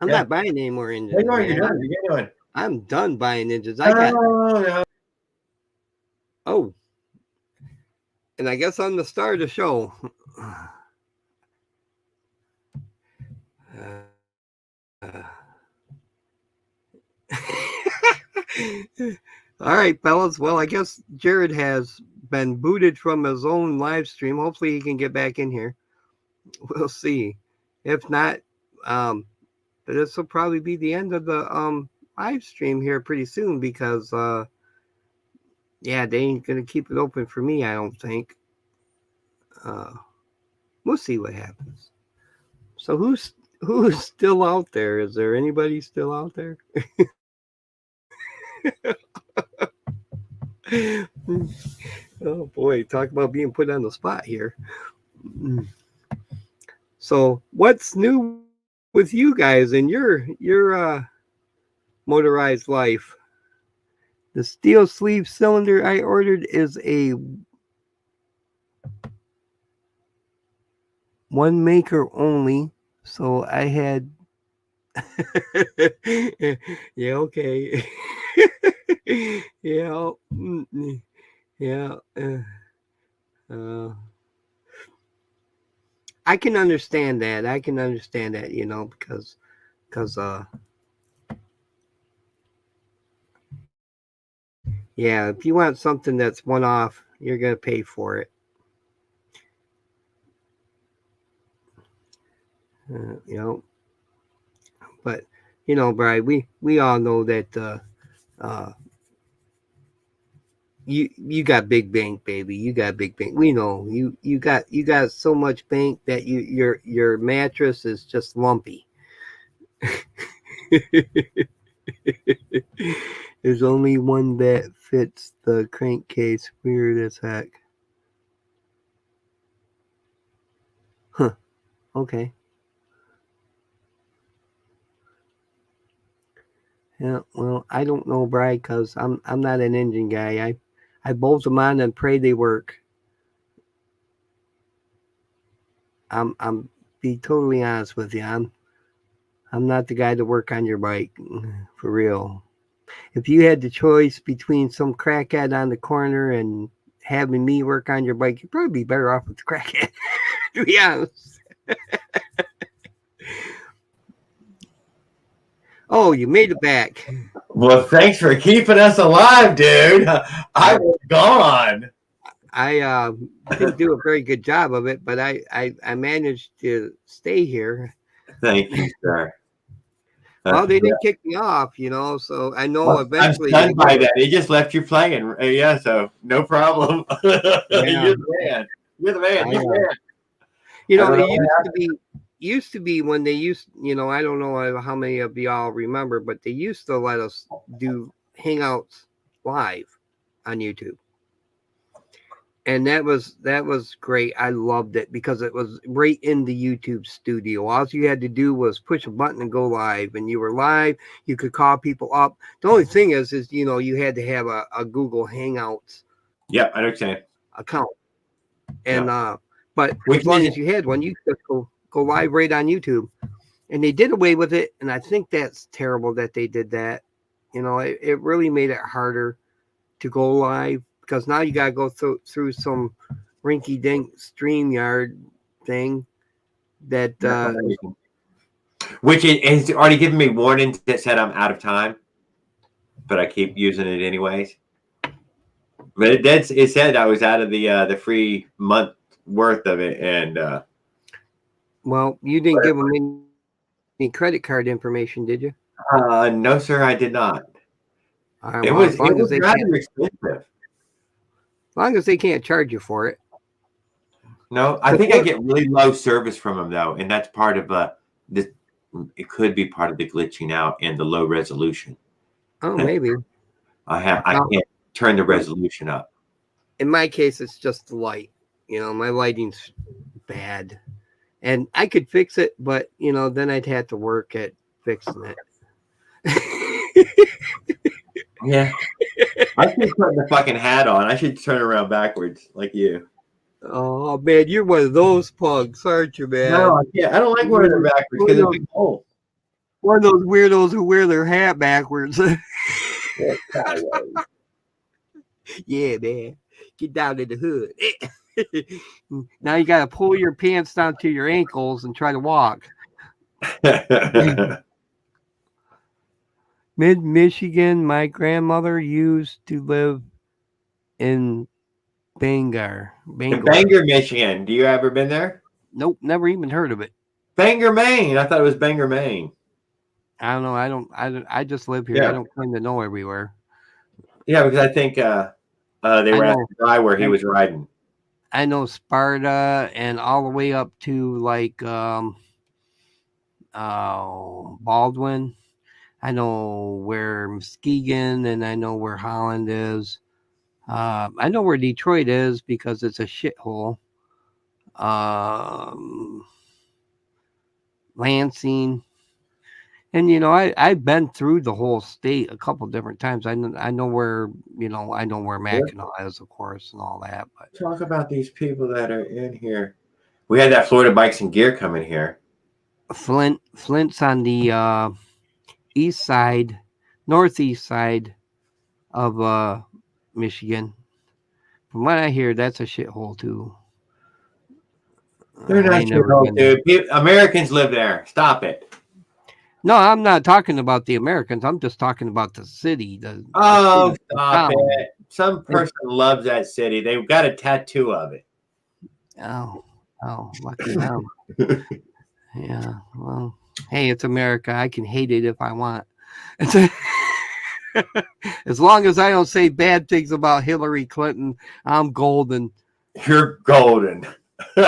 I'm not buying any more engines. Yeah, you're doing. I'm done buying engines. No. Oh. And I guess I'm the star of the show. All right, fellas. Well, I guess Jared has been booted from his own live stream. Hopefully he can get back in here. We'll see. If not, this will probably be the end of the live stream here pretty soon because yeah, they ain't gonna keep it open for me, I don't think. We'll see what happens. So who's still out there? Is there anybody still out there? Oh boy, talk about being put on the spot here. So what's new with you guys in your motorized life? The steel sleeve cylinder I ordered is a one maker only, so I had yeah, okay. Yeah, yeah. I can understand that. You know, because yeah, if you want something that's one off, you're gonna pay for it. You know, but you know, Brian, we all know that You got big bank, baby. You got big bank. We know you got so much bank that your mattress is just lumpy. There's only one that fits the crankcase. Weird as heck. Huh. Okay. Yeah. Well, I don't know, Bry, because I'm not an engine guy. I bolt them on and pray they work. I'm be totally honest with you. I'm not the guy to work on your bike, for real. If you had the choice between some crackhead on the corner and having me work on your bike, you'd probably be better off with the crackhead. To be honest. Oh, you made it back. Well, thanks for keeping us alive, dude. I was gone. I didn't do a very good job of it, but I managed to stay here. Thank you, sir. Well, they didn't kick me off, so I know Well, I'm eventually. stunned by that. They just left you playing. Yeah, so no problem. Yeah. You're the man. You're the man. You're the man. It used to be when they used, I don't know how many of y'all remember, but they used to let us do hangouts live on YouTube. And that was great. I loved it because it was right in the YouTube studio. All you had to do was push a button and go live, and you were live. You could call people up. The only thing is you had to have a Google Hangouts. Yeah, I understand. Account. And but as long as you had one, you could go live right on YouTube. And they did away with it, and I think that's terrible that they did that. It really made it harder to go live. Because now you got to go through some rinky-dink StreamYard thing that which has already given me warnings that said I'm out of time, but I keep using it anyways. But it said I was out of the free month worth of it, and well, you didn't give them any credit card information, did you? No, sir, I did not. It was rather expensive. As long as they can't charge you for it. No, I think I get really low service from them though, and that's part of this. It could be part of the glitching out and the low resolution. Oh, maybe. I can't turn the resolution up. In my case, it's just the light. My lighting's bad, and I could fix it, but then I'd have to work at fixing it. Yeah. I should put the fucking hat on. I should turn around backwards like you. Oh man, you're one of those punks, aren't you, man? No, I don't like wearing it backwards because it's cold. One of those weirdos who wear their hat backwards. Yeah, man. Get down in the hood. Now you got to pull your pants down to your ankles and try to walk. Mid-Michigan, my grandmother used to live in Bangor, Michigan. Do you ever been there? Nope, never even heard of it. Bangor, Maine. I thought it was Bangor, Maine. I don't know. I just live here. Yeah. I don't claim to know everywhere. Yeah, because I think they were at the guy where he was riding. I know Sparta and all the way up to like Baldwin. I know where Muskegon, and I know where Holland is. I know where Detroit is because it's a shithole. Lansing. And I've been through the whole state a couple different times. I know where Mackinac is, of course, and all that. But talk about these people that are in here. We had that Florida Bikes and Gear coming here. Flint's on the east side, northeast side of Michigan. From what I hear, that's a shithole too. They're not shithole, dude. Americans live there. Stop it. No, I'm not talking about the Americans. I'm just talking about the city. Stop it. Some person loves that city. They've got a tattoo of it. Oh, lucky them. Yeah, well, hey, it's America. I can hate it if I want. As long as I don't say bad things about Hillary Clinton, I'm golden. You're golden. You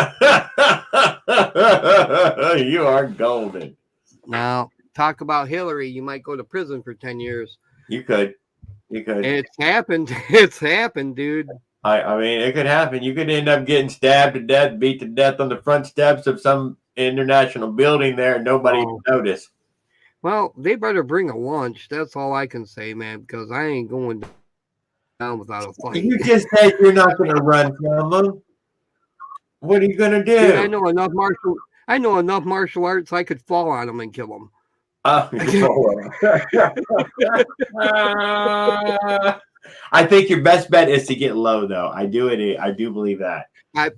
are golden. Now, talk about Hillary, you might go to prison for 10 years. You could. It's happened. It's happened, dude. I mean, it could happen. You could end up getting stabbed to death, beat to death on the front steps of some international building there, and nobody even noticed. Well, they better bring a lunch. That's all I can say, man, because I ain't going down without a fight. You just said you're not going to run from them. What are you going to do? Dude, I know enough martial arts. I could fall on them and kill them. I think your best bet is to get low, though. I do believe that. I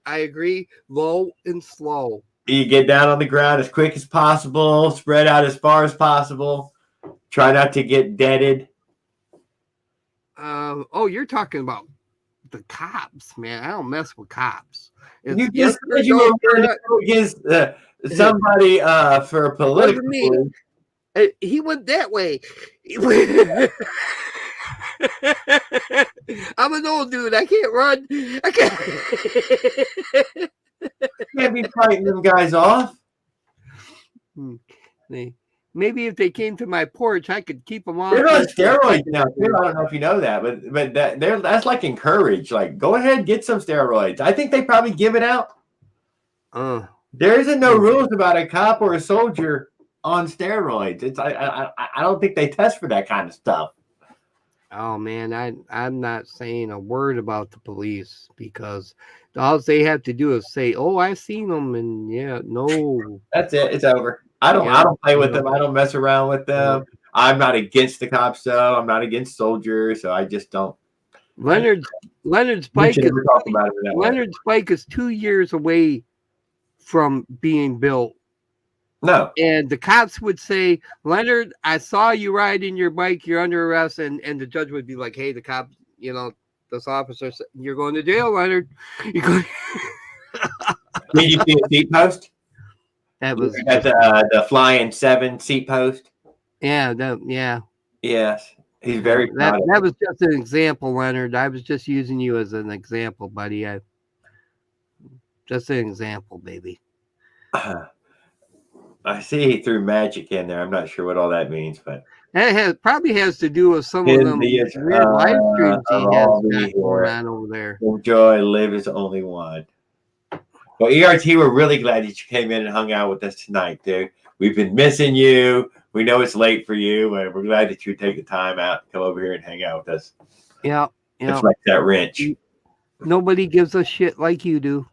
agree. Low and slow. You get down on the ground as quick as possible, spread out as far as possible. Try not to get deaded. You're talking about the cops, man. I don't mess with cops. You just said you were running against somebody for political. He went that way. I'm an old dude. I can't run. I can't be fighting them guys off. Maybe if they came to my porch, I could keep them off. They're on steroids now. I don't know if you know that, but that's like encouraged. Like, go ahead, get some steroids. I think they probably give it out. There isn't no rules about a cop or a soldier on steroids. I don't think they test for that kind of stuff. Oh man, I'm not saying a word about the police because all they have to do is say, "Oh, I seen them," and no. That's it. It's over. I don't play with them. I don't mess around with them. I'm not against the cops, though. I'm not against soldiers, so I just don't. Leonard's bike is 2 years away from being built. No. And the cops would say, "Leonard, I saw you riding your bike. You're under arrest." And the judge would be like, "Hey, the cop, this officer said you're going to jail, Leonard." Did you see a seat post? That was the Flying 7 seat post. Yeah. Yes, he's very proud. That was just an example, Leonard. I was just using you as an example, buddy. Just an example, baby. I see he threw magic in there. I'm not sure what all that means, but that probably has to do with some of them weird live streams he has going on over there. Enjoy, live is only one. Well, ERT, we're really glad that you came in and hung out with us tonight, dude. We've been missing you. We know it's late for you, and we're glad that you take the time out to come over here and hang out with us. Yeah. It's like that wrench. Nobody gives a shit like you do.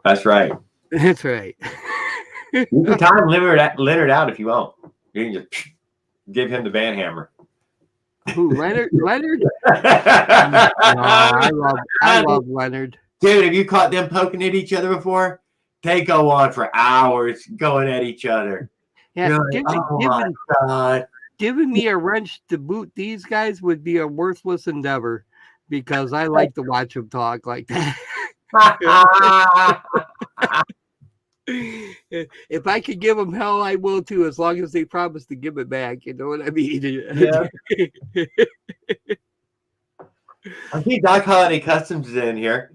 That's right. That's right. You can time Leonard out if you want. You can just give him the van hammer. Who, Leonard? Leonard? I love Leonard. Dude, have you caught them poking at each other before? They go on for hours going at each other. Yeah, God. Giving me a wrench to boot these guys would be a worthless endeavor because I like to watch them talk like that. If I could give them hell, I will too, as long as they promise to give it back. You know what I mean? Yeah. I see Doc Holiday Customs is in here.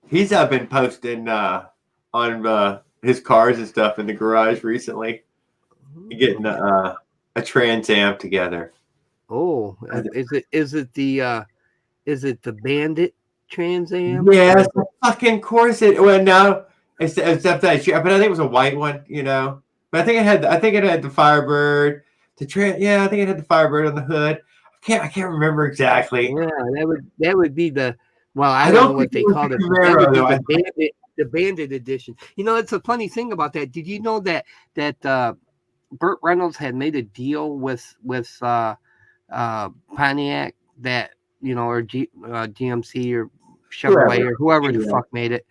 He's been posting on his cars and stuff in the garage recently. Getting a Trans Am together. Oh, is it the Bandit Trans Am? Yes, fucking course it. Well, no. Except that, but I think it was a white one, But I think it had the Firebird. I think it had the Firebird on the hood. I can't remember exactly. Yeah, that would be the. Well, I don't know what they called it. The Bandit edition. It's a funny thing about that. Did you know that Burt Reynolds had made a deal with Pontiac that or GMC or Chevrolet or whoever the fuck made it.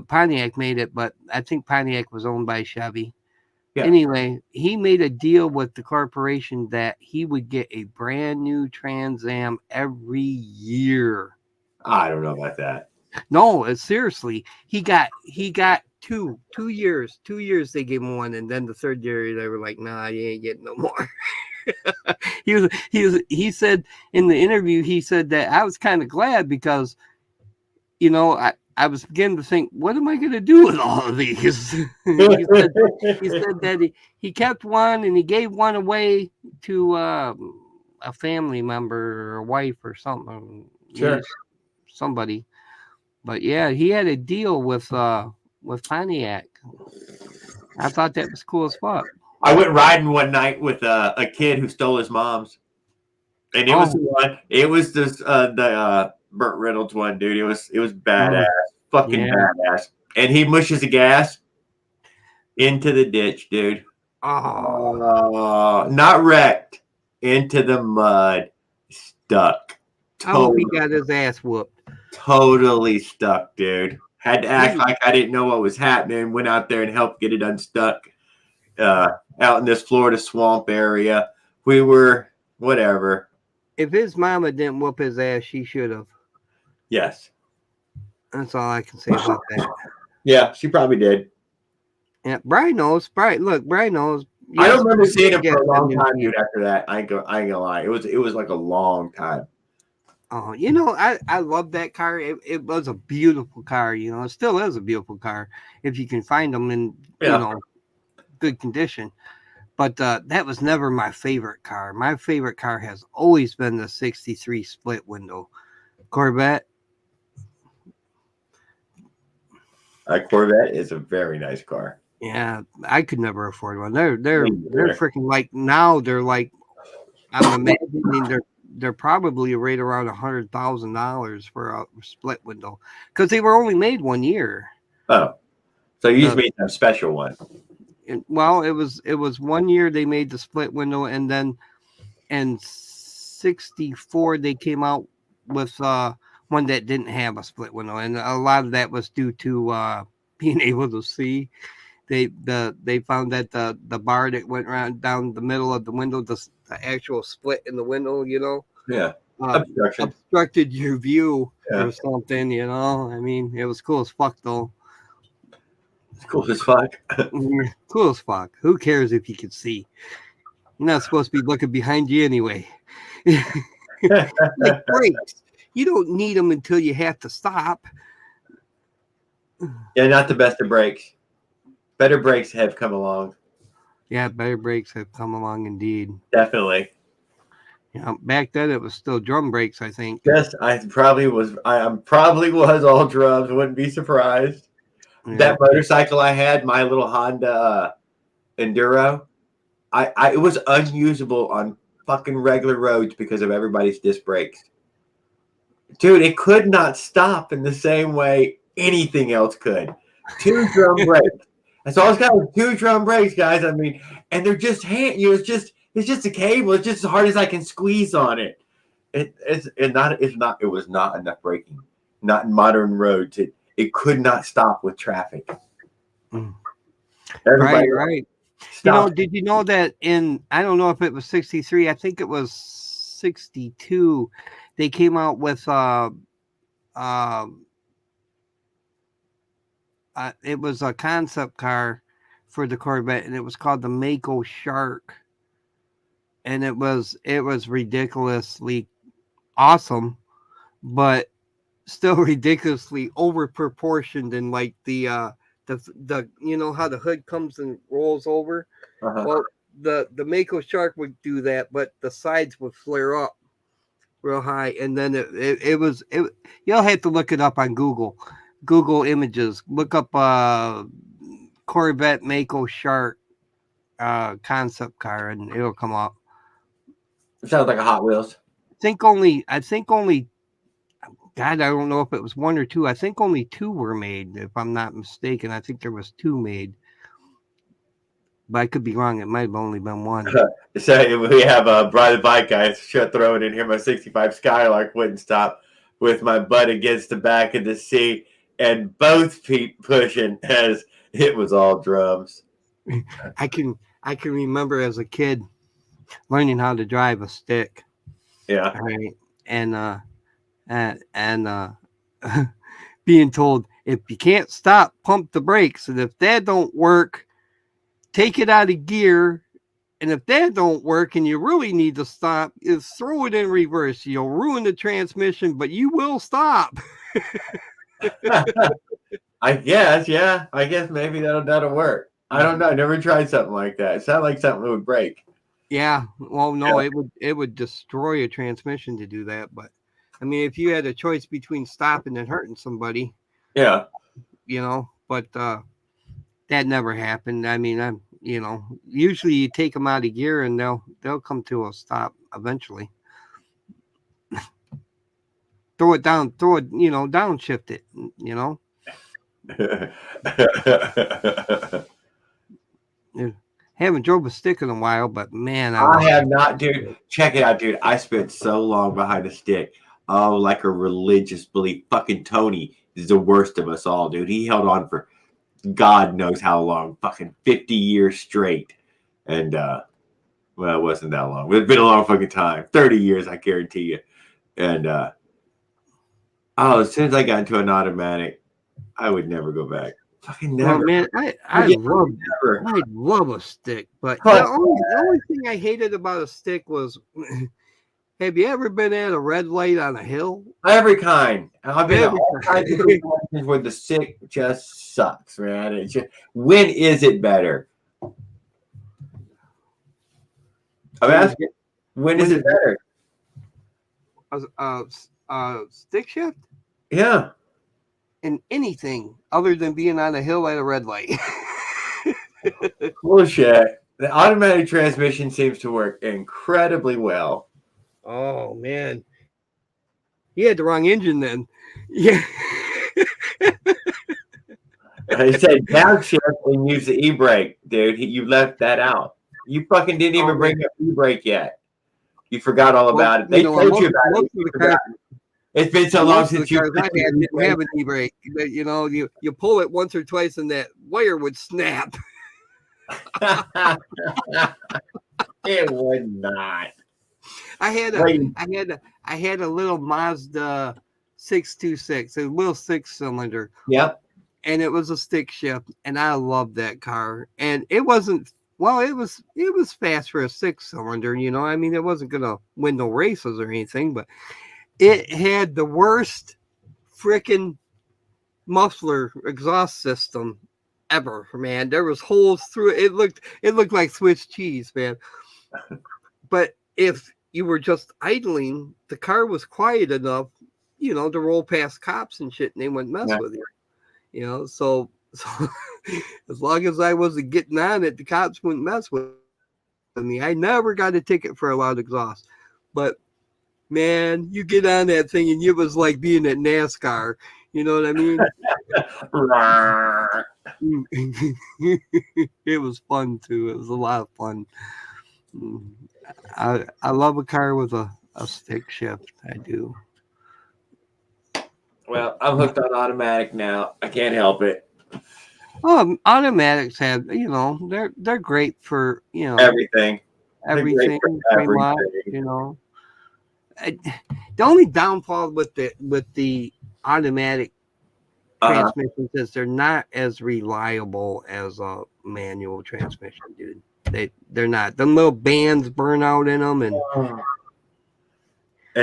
Pontiac made it, but I think Pontiac was owned by Chevy. Yeah. Anyway, he made a deal with the corporation that he would get a brand new Trans Am every year. I don't know about that. No, seriously. He got 2 years. 2 years they gave him one, and then the third year they were like, "Nah, you ain't getting no more." He said in the interview, he said that I was kind of glad because, I was beginning to think, what am I going to do with all of these? he said that he kept one and he gave one away to a family member or a wife or something, Sure. somebody. But yeah, he had a deal with Pontiac. I thought that was cool as fuck. I went riding one night with a kid who stole his mom's, and it was the one. It was this the Burt Reynolds one, dude. It was badass, fucking badass. And he mushes the gas into the ditch, dude. Oh, Not wrecked, into the mud, stuck. I hope he got his ass whooped. Totally stuck, dude. Had to act like I didn't know what was happening. Went out there and helped get it unstuck. Out in this Florida swamp area. We were whatever. If his mama didn't whoop his ass, she should have. Yes. That's all I can say about that. Yeah, she probably did. Yeah, Brian knows. Brian knows. Yes, I don't remember seeing him for a long time, dude. After that, I ain't gonna lie. It was like a long time. Oh, I love that car. It was a beautiful car. It still is a beautiful car if you can find them in good condition. But that was never my favorite car. My favorite car has always been the '63 split window Corvette. A Corvette is a very nice car. Yeah, I could never afford one. They're freaking like now. They're like, I'm imagining they're probably right around $100,000 for a split window because they were only made 1 year. Oh, so you just made a special one. Well, it was 1 year they made the split window, and then in '64 they came out with one that didn't have a split window, and a lot of that was due to being able to see. They found that the bar that went around down the middle of the window, the actual split in the window, yeah, obstructed your view or something. I mean, it was cool as fuck though. It's cool as fuck. Cool as fuck. Who cares if you can see? You're not supposed to be looking behind you anyway. Like brakes, you don't need them until you have to stop. Yeah, not the best of brakes. Better brakes have come along. Yeah, better brakes have come along indeed. Definitely. Back then it was still drum brakes, I think. Yes, I probably was all drums. Wouldn't be surprised. Yeah. That motorcycle I had, my little Honda Enduro, it was unusable on fucking regular roads because of everybody's disc brakes. Dude, it could not stop in the same way anything else could. 2 drum brakes. That's all it's got was 2 drum brakes, guys. I mean, and they're just it's just a cable. It's just as hard as I can squeeze on it. It was not enough braking. Not in modern roads. It could not stop with traffic. Everybody, right. Did you know that I don't know if it was '63, I think it was '62, they came out with it was a concept car for the Corvette, and it was called the Mako Shark, and it was ridiculously awesome, but still ridiculously over proportioned in like the how the hood comes and rolls over. Well, the Mako Shark would do that, but the sides would flare up real high, and then it was you'll have to look it up on Google Images. Look up Corvette Mako Shark concept car, and it'll come up. It sounds like a Hot Wheels. I think only God, I don't know if it was 1 or 2. I think only 2 were made, if I'm not mistaken. I think there was 2 made, but I could be wrong. It might have only been 1. So we have a Bride Bike guys throwing in here. My '65 Skylark wouldn't stop with my butt against the back of the seat and both feet pushing as it was all drums. I can remember as a kid learning how to drive a stick. Yeah. Right. And being told, if you can't stop, pump the brakes, and if that don't work, take it out of gear And if that don't work and you really need to stop, is throw it in reverse. You'll ruin the transmission, but you will stop. I guess, yeah. I guess maybe that'll work. I don't know. I never tried something like that. It sounded like something that would break. Yeah. Well, no, it would destroy a transmission to do that. But I mean, if you had a choice between stopping and hurting somebody, Yeah. But that never happened. I mean, usually you take them out of gear and they'll come to a stop eventually. Throw it, downshift it, Haven't drove a stick in a while, but man, I have not, dude. Check it out, dude. I spent so long behind a stick. Oh, like a religious belief. Fucking Tony is the worst of us all, dude. He held on for God knows how long. Fucking 50 years straight. And, well, it wasn't that long. It's been a long fucking time. 30 years, I guarantee you. And, as soon as I got into an automatic, I would never go back. Fucking never. Well, man, I love a stick, but the only thing I hated about a stick was, have you ever been at a red light on a hill? Every kind. I've been at all kinds of situations where the stick just sucks, man. It's just, when is it better? I'm asking, when is it better? Stick shift? Yeah. In anything other than being on a hill at a red light. Bullshit. The automatic transmission seems to work incredibly well. Oh, man. You had the wrong engine then. Yeah. I said downshift and use the e-brake, dude. You left that out. You fucking didn't even bring up e-brake yet. You forgot all about it. They told you about it. It's been so long since you didn't have an e-brake. You pull it once or twice and that wire would snap. It would not. I had a little Mazda 626, a little 6-cylinder. Yep. And it was a stick shift, and I loved that car. And it wasn't it was fast for a 6-cylinder, I mean, it wasn't gonna win no races or anything, but it had the worst freaking muffler exhaust system ever, man. There was holes through it. It looked like Swiss cheese, man. But if you were just idling, the car was quiet enough, to roll past cops and shit, and they wouldn't mess with you. So as long as I wasn't getting on it, the cops wouldn't mess with me. I never got a ticket for a loud exhaust. But man, you get on that thing and it was like being at NASCAR. You know what I mean? It was fun too. It was a lot of fun. I love a car with a stick shift. I do. Well, I'm hooked on automatic now. I can't help it. Automatics have, they're great for, everything. Everything. The only downfall with the automatic transmissions is they're not as reliable as a manual transmission, dude. They're not. Them little bands burn out in them, and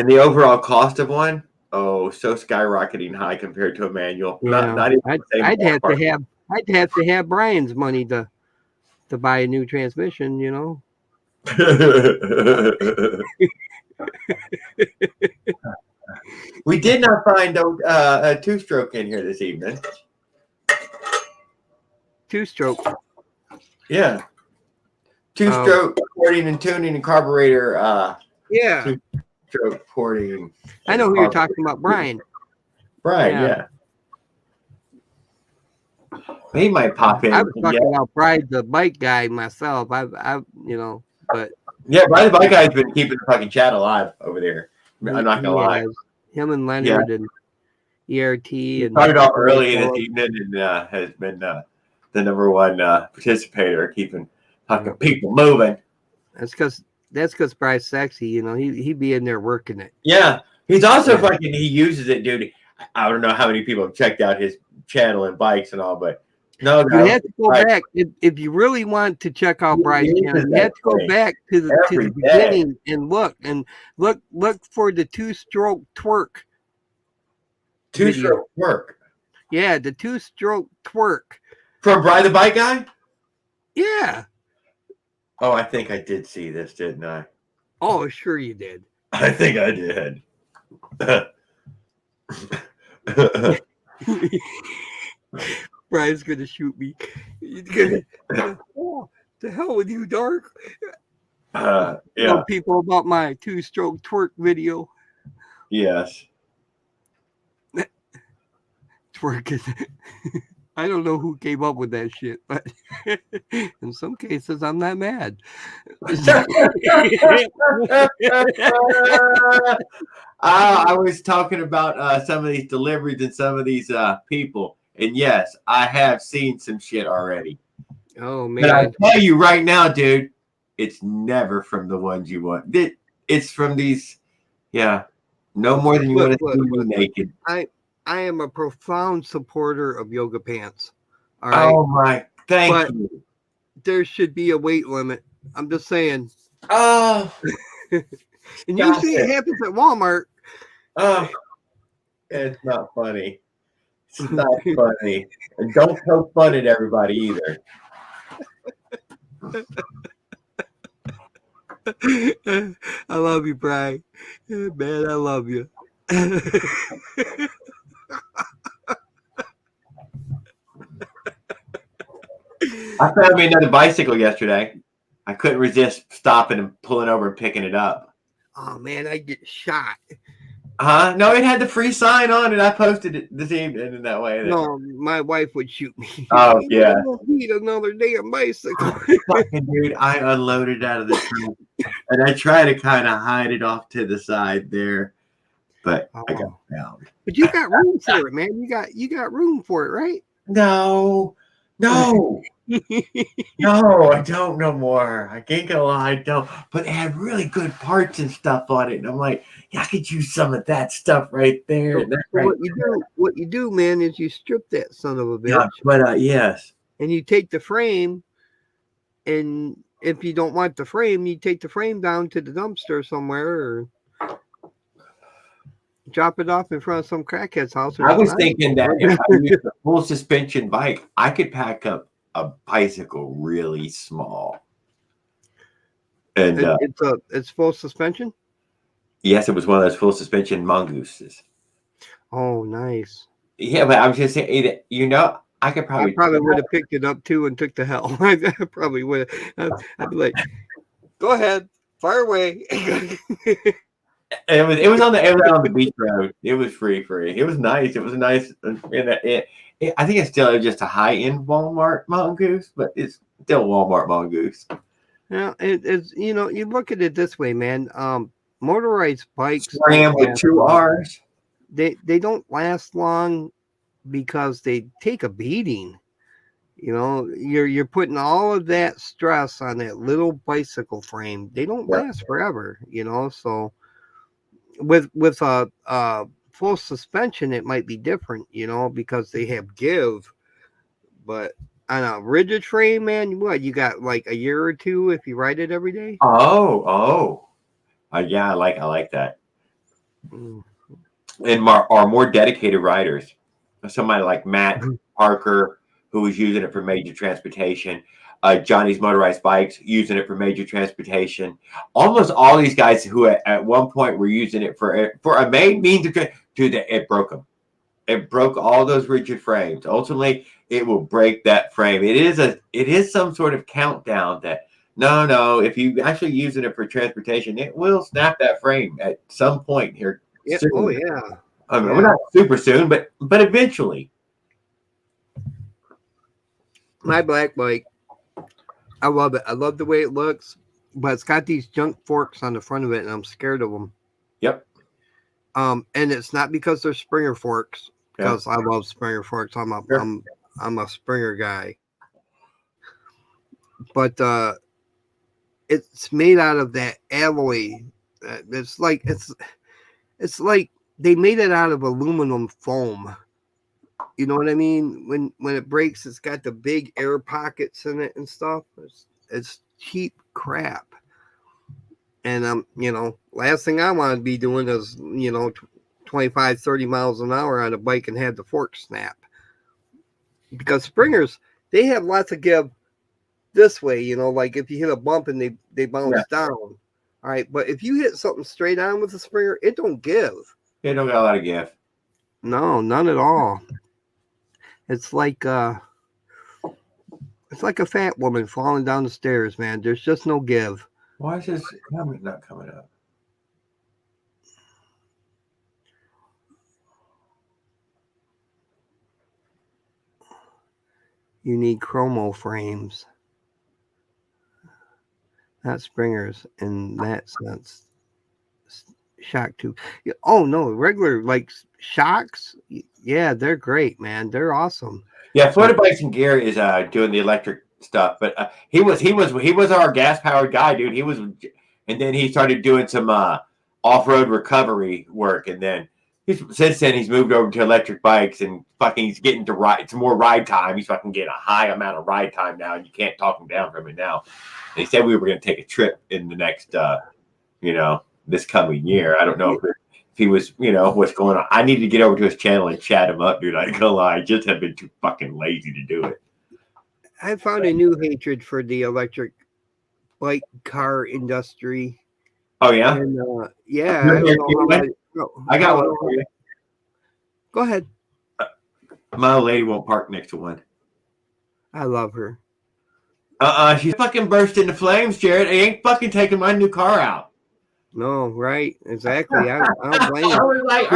the overall cost of one, so skyrocketing high compared to a manual. Not even I'd have to have Brian's money to buy a new transmission, We did not find a two-stroke in here this evening. Two-stroke. Yeah. Two-stroke porting and tuning and carburetor. Yeah. Two-stroke porting. I know who you're talking about, Brian. Brian, yeah. He might pop in. I was talking about Brian, the bike guy myself. But yeah, Brian, the bike guy's been keeping the fucking chat alive over there. I'm not gonna lie. Him and Leonard and ERT and started off early in this evening and has been the number one participator, keeping fucking people moving. That's because Bry's sexy, he'd be in there working it. Yeah, he's also fucking. He uses it, dude. I don't know how many people have checked out his channel and bikes and all, but No, You have to go back if you really want to check out Bryce channel. You have to go back to the beginning and look for the 2-stroke twerk. 2-stroke twerk. Yeah, the 2-stroke twerk From Bry the Bike Guy. Yeah. Oh, I think I did see this, didn't I? Oh, sure you did. I think I did. Brian's gonna shoot me. He's gonna, oh, the hell with you, Dark. Yeah. Tell people about my 2-stroke twerk video. Yes. Twerking. I don't know who came up with that shit, but in some cases, I'm not mad. I was talking about some of these deliveries and some of these people. And yes, I have seen some shit already. Oh, man. But I tell you right now, dude, it's never from the ones you want. It's from these, no more than you want to see me naked. I am a profound supporter of yoga pants. All right. Oh my, thank you. There should be a weight limit. I'm just saying. Oh. And usually it happens at Walmart. Oh. It's not funny. It's not funny. And don't poke fun at everybody either. I love you, Brian. Man, I love you. I found me another bicycle yesterday. I couldn't resist stopping and pulling over and picking it up. Oh man, I get shot. No, it had the free sign on it. I posted it this evening in that way. No, my wife would shoot me. Oh yeah. I don't need another damn bicycle. Fucking dude, I unloaded out of the trunk and I try to kind of hide it off to the side there, but I got found. But you got room for it, man. You got room for it, right? No. No, I don't no more. I ain't gonna lie, I don't. But it had really good parts and stuff on it. And I'm like, I could use some of that stuff right there. So what you do, man, is you strip that son of a bitch. Yeah, but yes. And you take the frame, and if you don't want the frame, you take the frame down to the dumpster somewhere or drop it off in front of some crackhead's house. I was thinking that if I used a full suspension bike, I could pack up a bicycle really small. And it's full suspension? Yes, it was one of those full suspension mongooses. Oh, nice. Yeah, but I'm just saying, I could probably. I probably would have picked it up too and took the hell. I probably would have. I'd be like, go ahead, fire away. It was on the beach road. It was free. It was nice. It was nice. I think it's still just a high-end Walmart mongoose, but it's still Walmart mongoose. Yeah, it's you look at it this way, man. Motorized bikes Scram with 2 R's. They don't last long because they take a beating. You're putting all of that stress on that little bicycle frame. They don't last forever, so with a full suspension it might be different, because they have give. But on a rigid frame, man, what you got, like a year or two if you ride it every day? Yeah, I like that. And are more dedicated riders. Somebody like Matt Parker, who was using it for major transportation. Johnny's Motorized Bikes, using it for major transportation. Almost all these guys who at one point were using it for a main means of it broke them. It broke all those rigid frames. Ultimately, it will break that frame. It is some sort of countdown that no, if you actually using it for transportation, it will snap that frame at some point here. Yeah. Soon. Oh yeah. I mean, we're not super soon, but eventually. My black bike, I love it. I love the way it looks, but it's got these junk forks on the front of it, and I'm scared of them. Yep. And it's not because they're Springer forks, because I love Springer forks. I'm a Springer guy. But it's made out of that alloy. It's like they made it out of aluminum foam. You know what I mean? When it breaks, it's got the big air pockets in it and stuff. It's cheap crap. And last thing I want to be doing is 25, 30 miles an hour on a bike and have the fork snap. Because springers, they have lots of give this way, like if you hit a bump and they bounce down. All right. But if you hit something straight on with a springer, it don't give. It don't got a lot of give. No, none at all. It's like a fat woman falling down the stairs, man. There's just no give. Why is this comment not coming up? You need chromo frames, not springers in that sense. Shock tube. Oh no, regular like shocks. Yeah, they're great, man. They're awesome. Yeah, Florida Bikes and Gear is doing the electric stuff, but he was our gas powered guy, dude. And then he started doing some off road recovery work, and then since then he's moved over to electric bikes and fucking he's getting to ride. It's more ride time. He's fucking getting a high amount of ride time now, and you can't talk him down from it now. And he said we were going to take a trip in the next, this coming year. I don't know if he was, what's going on. I need to get over to his channel and chat him up, dude. I ain't gonna lie, I just have been too fucking lazy to do it. I found a new hatred for the electric bike car industry. Oh yeah, and, yeah. I don't know I got one for you. Go ahead. My old lady won't park next to one. I love her. She's fucking burst into flames, Jared. I ain't fucking taking my new car out. No, right? Exactly. I don't blame I you. was like,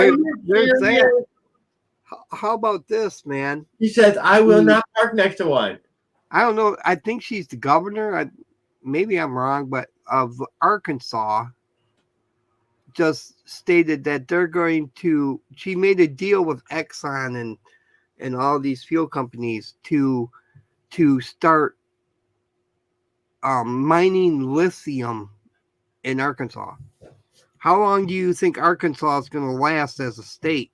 There's that. How about this, man? He says, I will not park next to one. I don't know. I think she's the governor. Maybe I'm wrong, but of Arkansas just stated that they're going to. She made a deal with Exxon and all these fuel companies to start mining lithium in Arkansas. How long do you think Arkansas is going to last as a state?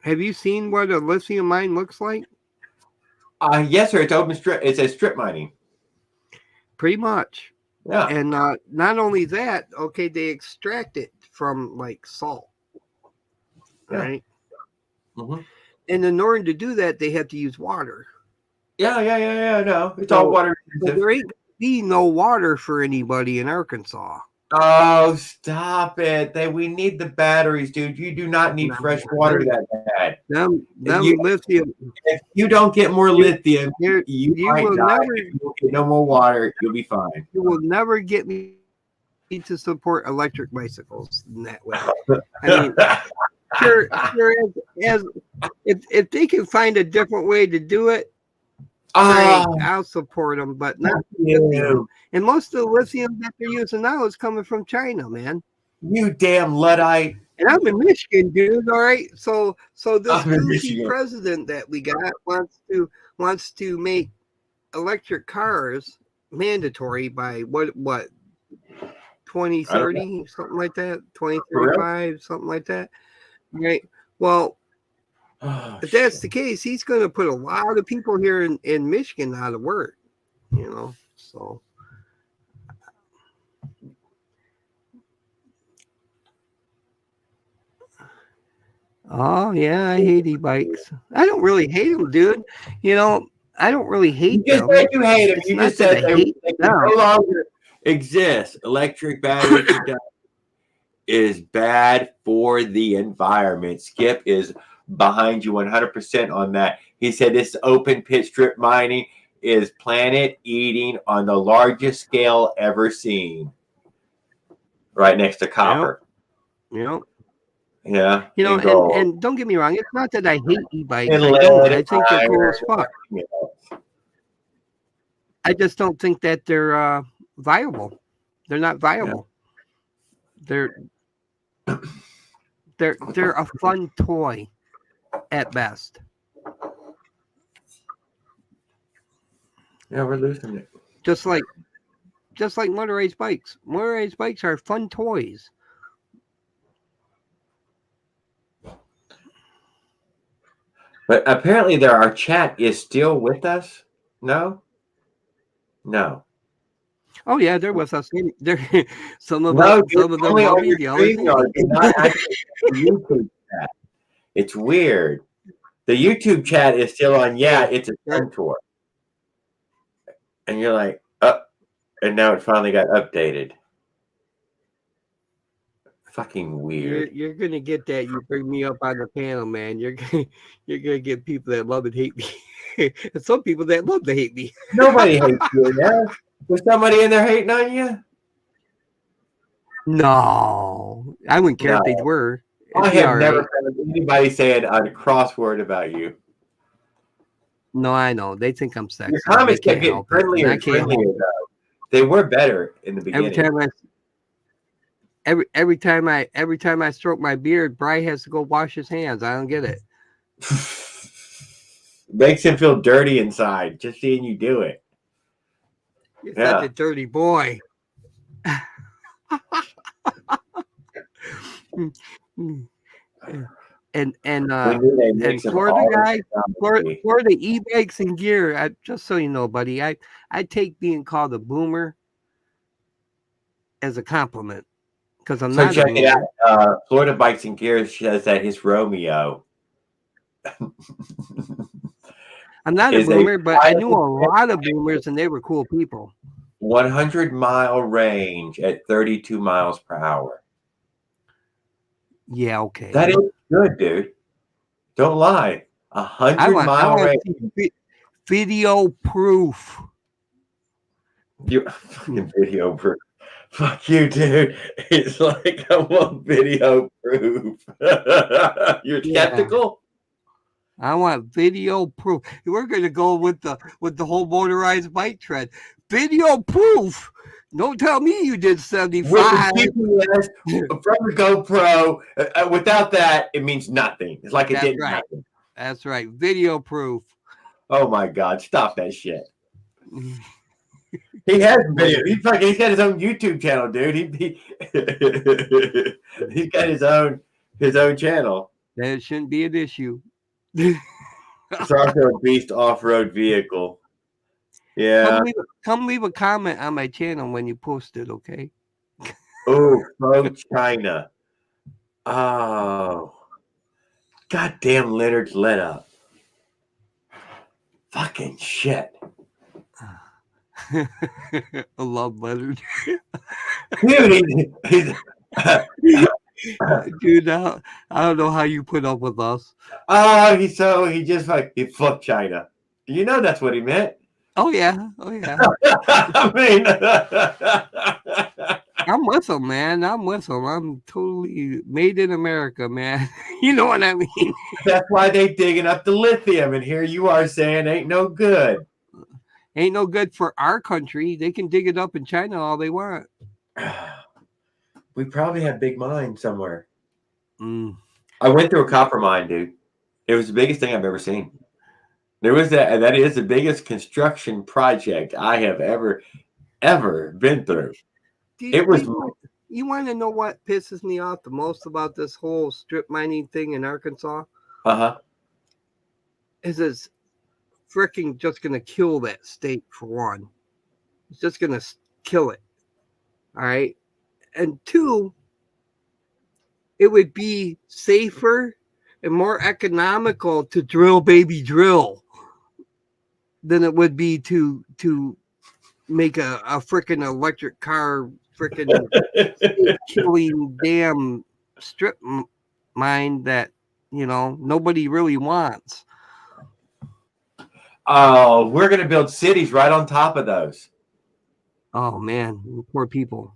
Have you seen what a lithium mine looks like? Yes, sir. It's open strip. It's a strip mining. Pretty much. Yeah. And not only that, okay, they extract it from like salt, right? Mm-hmm. And in order to do that, they have to use water. Yeah. No, it's all water. There ain't gonna be no water for anybody in Arkansas. Oh, stop it! We need the batteries, dude. You do not need fresh water that bad. Them lithium. If you don't get more lithium, you might will die. never. If you don't get no more water, you'll be fine. You will never get me to support electric bicycles in that way. I mean, sure as if they can find a different way to do it, I'll support them, but not lithium. And most of the lithium that they're using now is coming from China, man. You damn Luddite. And I'm in Michigan, dude. All right. So this goofy president that we got wants to make electric cars mandatory by what 2030, something like that, 2035, something like that. Right. Well, if that's the case, he's going to put a lot of people here in Michigan out of work, so. Oh, yeah, I hate e-bikes. I don't really hate them, dude. I don't really hate them. You just said you hate them. You just said they no longer exist. Electric battery is bad for the environment. Skip is behind you 100% on that. He said this open pit strip mining is planet eating on the largest scale ever seen. Right next to copper. Yep. Yeah. And don't get me wrong, it's not that I hate e-bikes. I think they're cool as fuck. I just don't think that they're viable. They're not viable. Yeah. They're a fun toy at best. Yeah, we're losing it. Just like motorized bikes. Motorized bikes are fun toys. But apparently, our chat is still with us. No, no, Oh yeah, they're with us. They're some of no. Dude, them only love on me, your the others hate StreamYard, me. do not access the YouTube chat. It's weird. The YouTube chat is still on. Yeah, it's a centaur, and you're like, and now it finally got updated. Fucking weird. You're gonna get that. You bring me up on the panel, man. You're gonna get people that love and hate me, and some people that love to hate me. Nobody hates you now. Was somebody in there hating on you? No, I wouldn't care if they No. were. I It'd be have all never right. heard anybody saying a crossword about you. No, I know. They think I'm sexy. Your They comments kept can't getting help it. And friendlier I and can't friendlier, help it. though. They were better in the Every beginning. time I stroke my beard, Bry has to go wash his hands. I don't get it. Makes him feel dirty inside just seeing you do it. You're Yeah. such a dirty boy. and We knew they mix them Florida all guy, in Florida e-bikes and gear. Just so you know, buddy, I take being called a boomer as a compliment because I'm So not a check it boomer. out. Florida Bikes and Gears says that his Romeo I'm not a is a boomer, but I knew a lot of boomers and they were cool people. 100-mile range at 32 miles per hour. Yeah, okay. That is good, dude. Don't lie. 100-mile range. Video proof. You fucking video proof. Fuck you, dude. It's like I want video proof. You're skeptical? I want video proof. We're gonna go with the whole motorized bike trend. Video proof. Don't tell me you did 75. With the GPS from the GoPro. Without that, it means nothing. It's like it did nothing. That's right. Video proof. Oh my God! Stop that shit. He has video. He's got his own YouTube channel, dude. He's got his own channel. That shouldn't be an issue. It's also a beast off-road vehicle. Yeah. Come leave a comment on my channel when you post it, okay? Oh, pro China. Oh. Goddamn Leonard's let up. Fucking shit. I love Leonard. Dude, Dude, I don't know how you put up with us. Oh, he fucked China. You know that's what he meant. Oh yeah. I mean, I'm with him, man. I'm totally made in America, man. You know what I mean? That's why they digging up the lithium, and here you are saying ain't no good. Ain't no good for our country. They can dig it up in China all they want. We probably have big mines somewhere. I went through a copper mine, dude. It was the biggest thing I've ever seen. That is the biggest construction project I have ever been through. You want to know what pisses me off the most about this whole strip mining thing in Arkansas? Is it's freaking just going to kill that state for one. It's just going to kill it. All right. And two, it would be safer and more economical to drill than it would be to make a freaking electric car freaking killing damn strip mine that nobody really wants. Oh, we're gonna build cities right on top of those. Oh man, poor people.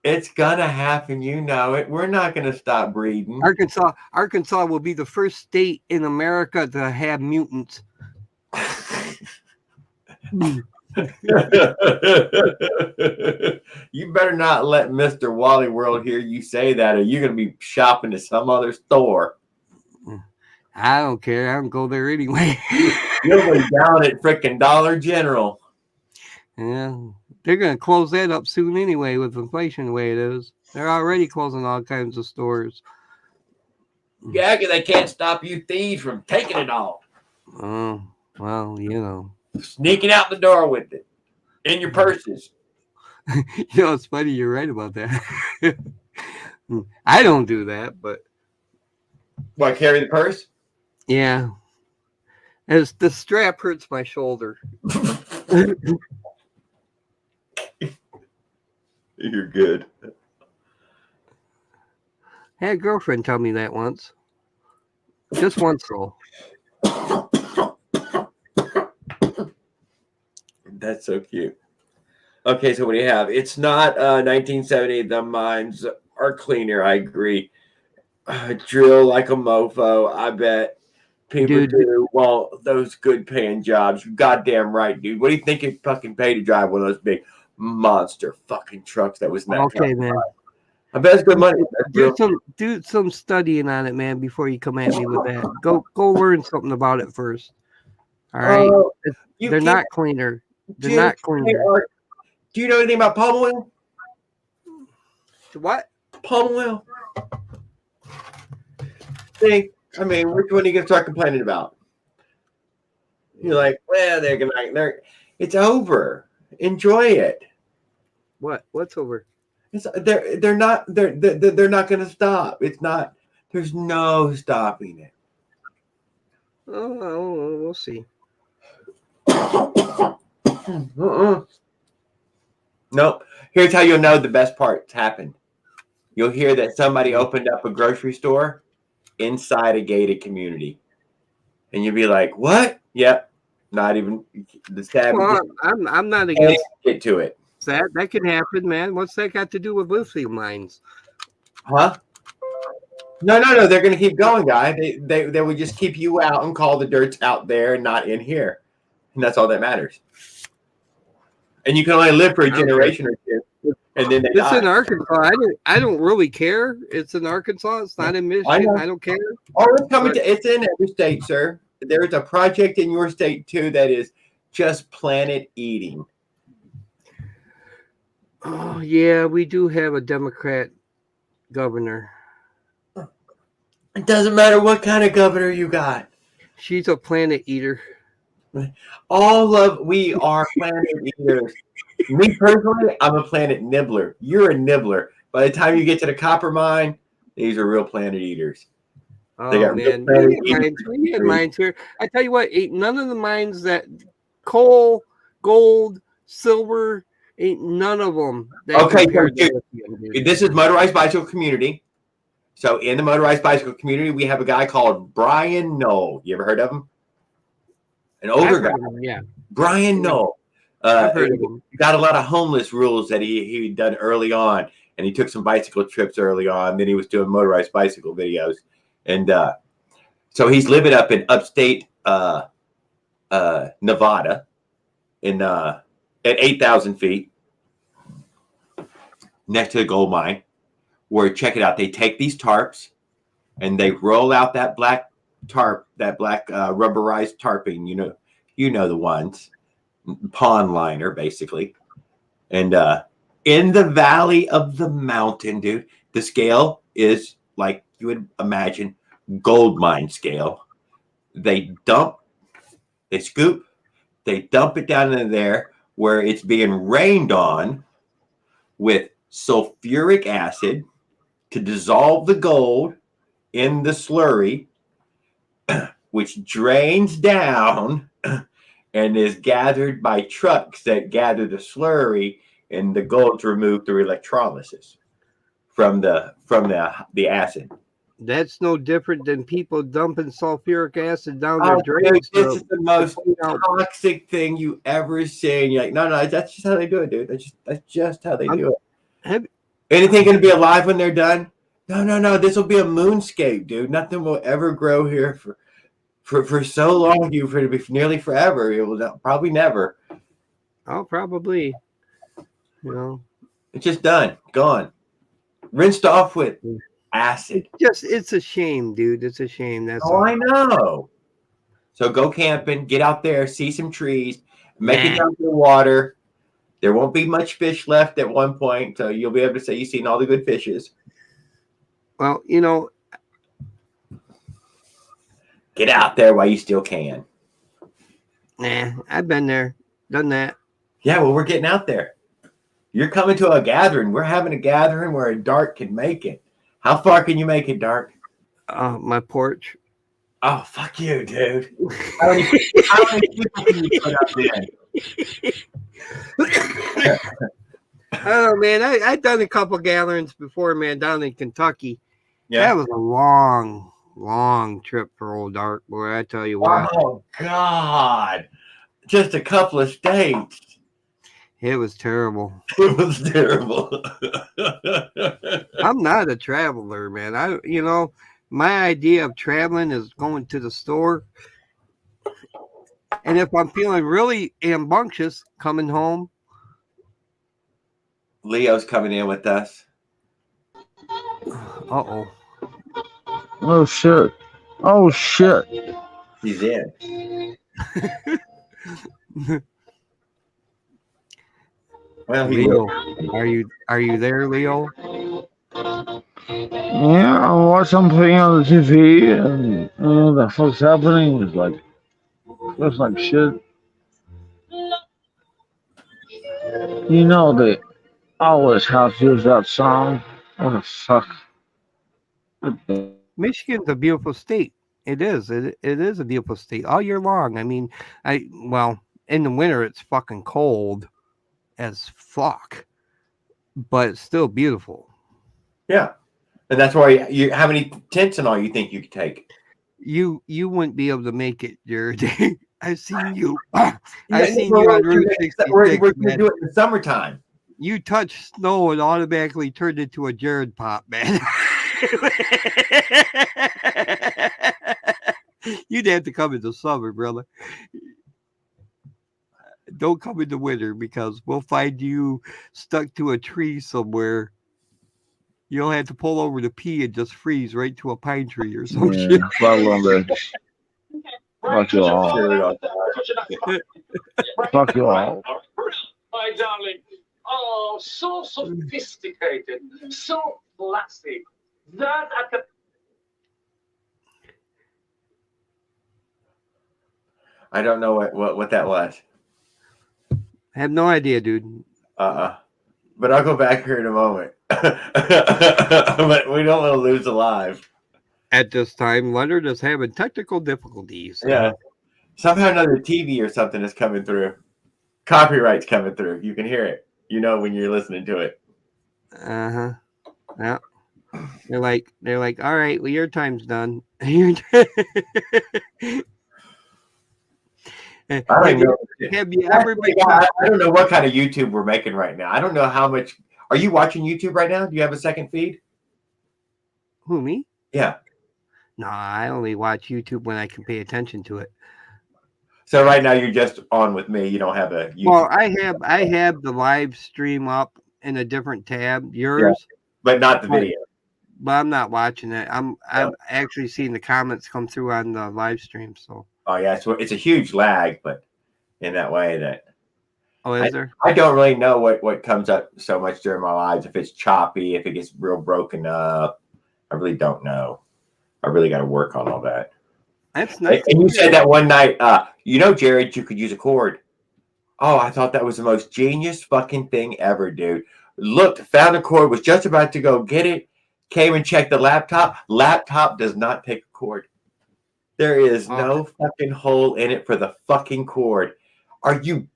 It's gonna happen, you know it. We're not gonna stop breeding. Arkansas will be the first state in America to have mutants. You better not let Mr. Wally World hear you say that, or you're gonna be shopping at some other store. I don't care. I don't go there anyway. You'll be down at freaking Dollar General. Yeah, they're gonna close that up soon anyway with inflation the way it is. They're already closing all kinds of stores. Yeah, because they can't stop you thieves from taking it all. Oh, well, you know. Sneaking out the door with it in your purses. You know, it's funny. You're right about that. I don't do that, but What, carry the purse? yeah, as the strap hurts my shoulder. You're good. Had a girlfriend tell me that once. Just once, though. That's so cute. Okay, so what do you have? It's not 1970. The mines are cleaner. I agree. Drill like a mofo. I bet people Dude, do want those good paying jobs. You goddamn right, dude. What do you think it fucking pay to drive one of those big monster fucking trucks that was in that okay, truck? man. I bet it's good money. That's real. Do some studying on it, man, before you come at me with that. Go learn something about it first. All right. Oh, you They're can't, not cleaner. They're dude. not cleaner. Do you know anything about palm oil? What? Palm oil. Think. I mean, which one are you gonna start complaining about? You're like, well, they're. It's over. Enjoy it. What? What's over? They're not gonna stop. It's not. There's no stopping it. Oh, we'll see. Nope. Here's how you'll know the best part's happened. You'll hear that somebody opened up a grocery store inside a gated community, and you'll be like, "What? Yep." Not even the stab. Well, I'm not against Get to it, that. That can happen, man. What's that got to do with lithium mines? huh? No. They're gonna keep going, guy. They would just keep you out and call the dirt's out there and not in here, and that's all that matters. And you can only live for a generation or two, and then they It's die. in Arkansas. I don't really care. It's in Arkansas. It's not in Michigan. I don't care. Oh, it's coming to. It's in every state, sir. There's a project in your state too that is just planet eating. Oh yeah, we do have a Democrat governor. It doesn't matter what kind of governor you got. She's a planet eater. We are planet eaters. Me personally, I'm a planet nibbler. You're a nibbler. By the time you get to the copper mine, these are real planet eaters. Oh man, we had mines here. I tell you what, ain't none of the mines that coal, gold, silver, ain't none of them. Okay, this is Motorized Bicycle Community. So in the Motorized Bicycle Community, we have a guy called Brian Knoll. You ever heard of him? An older guy. Yeah. Brian Knoll. I've heard of him. Got a lot of homeless rules that he done early on, and he took some bicycle trips early on. Then he was doing motorized bicycle videos, and so he's living up in upstate Nevada, at 8,000 feet, next to the gold mine. Where, check it out, they take these tarps and they roll out that black tarp, that black rubberized tarping. You know the ones. Pond liner, basically. And in the valley of the mountain, dude, the scale is like you would imagine gold mine scale. They scoop, they dump it down into there where it's being rained on with sulfuric acid to dissolve the gold in the slurry, which drains down and is gathered by trucks that gather the slurry, and the gold's removed through electrolysis from the acid. That's no different than people dumping sulfuric acid down their drains. This is the most toxic thing you ever seen. You're like, no, that's just how they do it, dude. That's just how they do it. Anything going to be alive when they're done? No. This will be a moonscape, dude. Nothing will ever grow here for so long. For to be nearly forever. It will probably never. Oh, probably. It's just done, gone, rinsed off with acid. It's a shame, dude. It's a shame. That's all. I know. So go camping, get out there, see some trees, make it down to the water. There won't be much fish left at one point, so you'll be able to say you've seen all the good fishes. Well, get out there while you still can. Nah, I've been there, done that. Yeah, well, we're getting out there. You're coming to a gathering. We're having a gathering where a Dark can make it. How far can you make it, Dark? My porch. Oh, fuck you, dude. How many people can you put up there? Oh man, I've done a couple gatherings before, man, down in Kentucky. Yeah. That was a long trip for old Dark, boy. I tell you what. Oh, God. Just a couple of states. It was terrible. It was terrible. I'm not a traveler, man. My idea of traveling is going to the store. And if I'm feeling really rambunctious coming home. Leo's coming in with us. Uh-oh. Oh shit. Oh shit. He's in. Well, Leo, are you there, Leo? Yeah, I watch something on the TV and the fuck's happening. It's like looks like shit. You know they always have to use that song. What the fuck? Michigan's a beautiful state. It is. It is a beautiful state all year long. I mean, in the winter it's fucking cold as fuck, but it's still beautiful. Yeah, and that's why you. How many tents and all you think you could take? You wouldn't be able to make it, Jared. I've seen you. I've seen you on Route 66. We're going to do it in the summertime. You touch snow and automatically turned into a Jared pop, man. You'd have to come in the summer, brother. Don't come in the winter because we'll find you stuck to a tree somewhere. You'll have to pull over to pee and just freeze right to a pine tree or some shit. Fuck you all. Fuck you all. My darling. Oh, so sophisticated, so classic. That I can. I don't know what that was. I have no idea, dude. But I'll go back here in a moment. But we don't want to lose alive. At this time, Leonard is having technical difficulties. Yeah. Somehow another TV or something is coming through. Copyright's coming through. You can hear it. You know when you're listening to it. Uh-huh. Yeah. They're like, all right, well, your time's done. I don't know. I don't know what kind of YouTube we're making right now. I don't know how much. Are you watching YouTube right now? Do you have a second feed? Who, me? Yeah. No, I only watch YouTube when I can pay attention to it. So right now you're just on with me. You don't have a YouTube. Well, I have the live stream up in a different tab. Yours, yeah, but not the video. But I'm not watching it. I've actually seen the comments come through on the live stream. So. Oh yeah, so it's a huge lag, but in that way that. Oh, is there? I don't really know what comes up so much during my lives. If it's choppy, if it gets real broken up, I really don't know. I really got to work on all that. That's nice. And you said that one night, Jared, you could use a cord. Oh, I thought that was the most genius fucking thing ever, dude. Looked, found a cord, was just about to go get it, came and checked the laptop. Laptop does not take a cord. There is no fucking hole in it for the fucking cord. Are you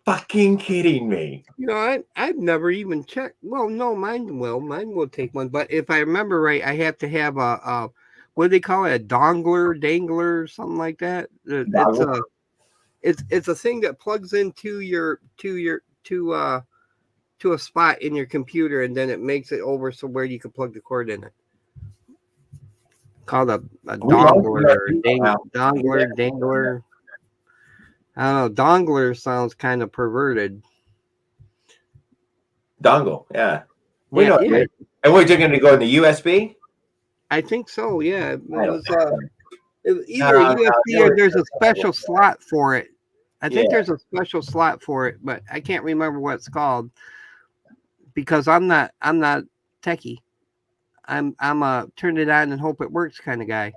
fucking kidding me? You know, I've never even checked. Well, no, mine will take one. But if I remember right, I have to have a what do they call it? A dangler, something like that. It's a thing that plugs into to a spot in your computer, and then it makes it over somewhere you can plug the cord in it. Called a dangler. I don't know. Dongler sounds kind of perverted. Dongle, yeah. Yeah. And we're going to go in the USB? I think so, yeah. It was either a USB or there's a special slot for it. I think there's a special slot for it, but I can't remember what it's called because I'm not techie. I'm a turn it on and hope it works kind of guy.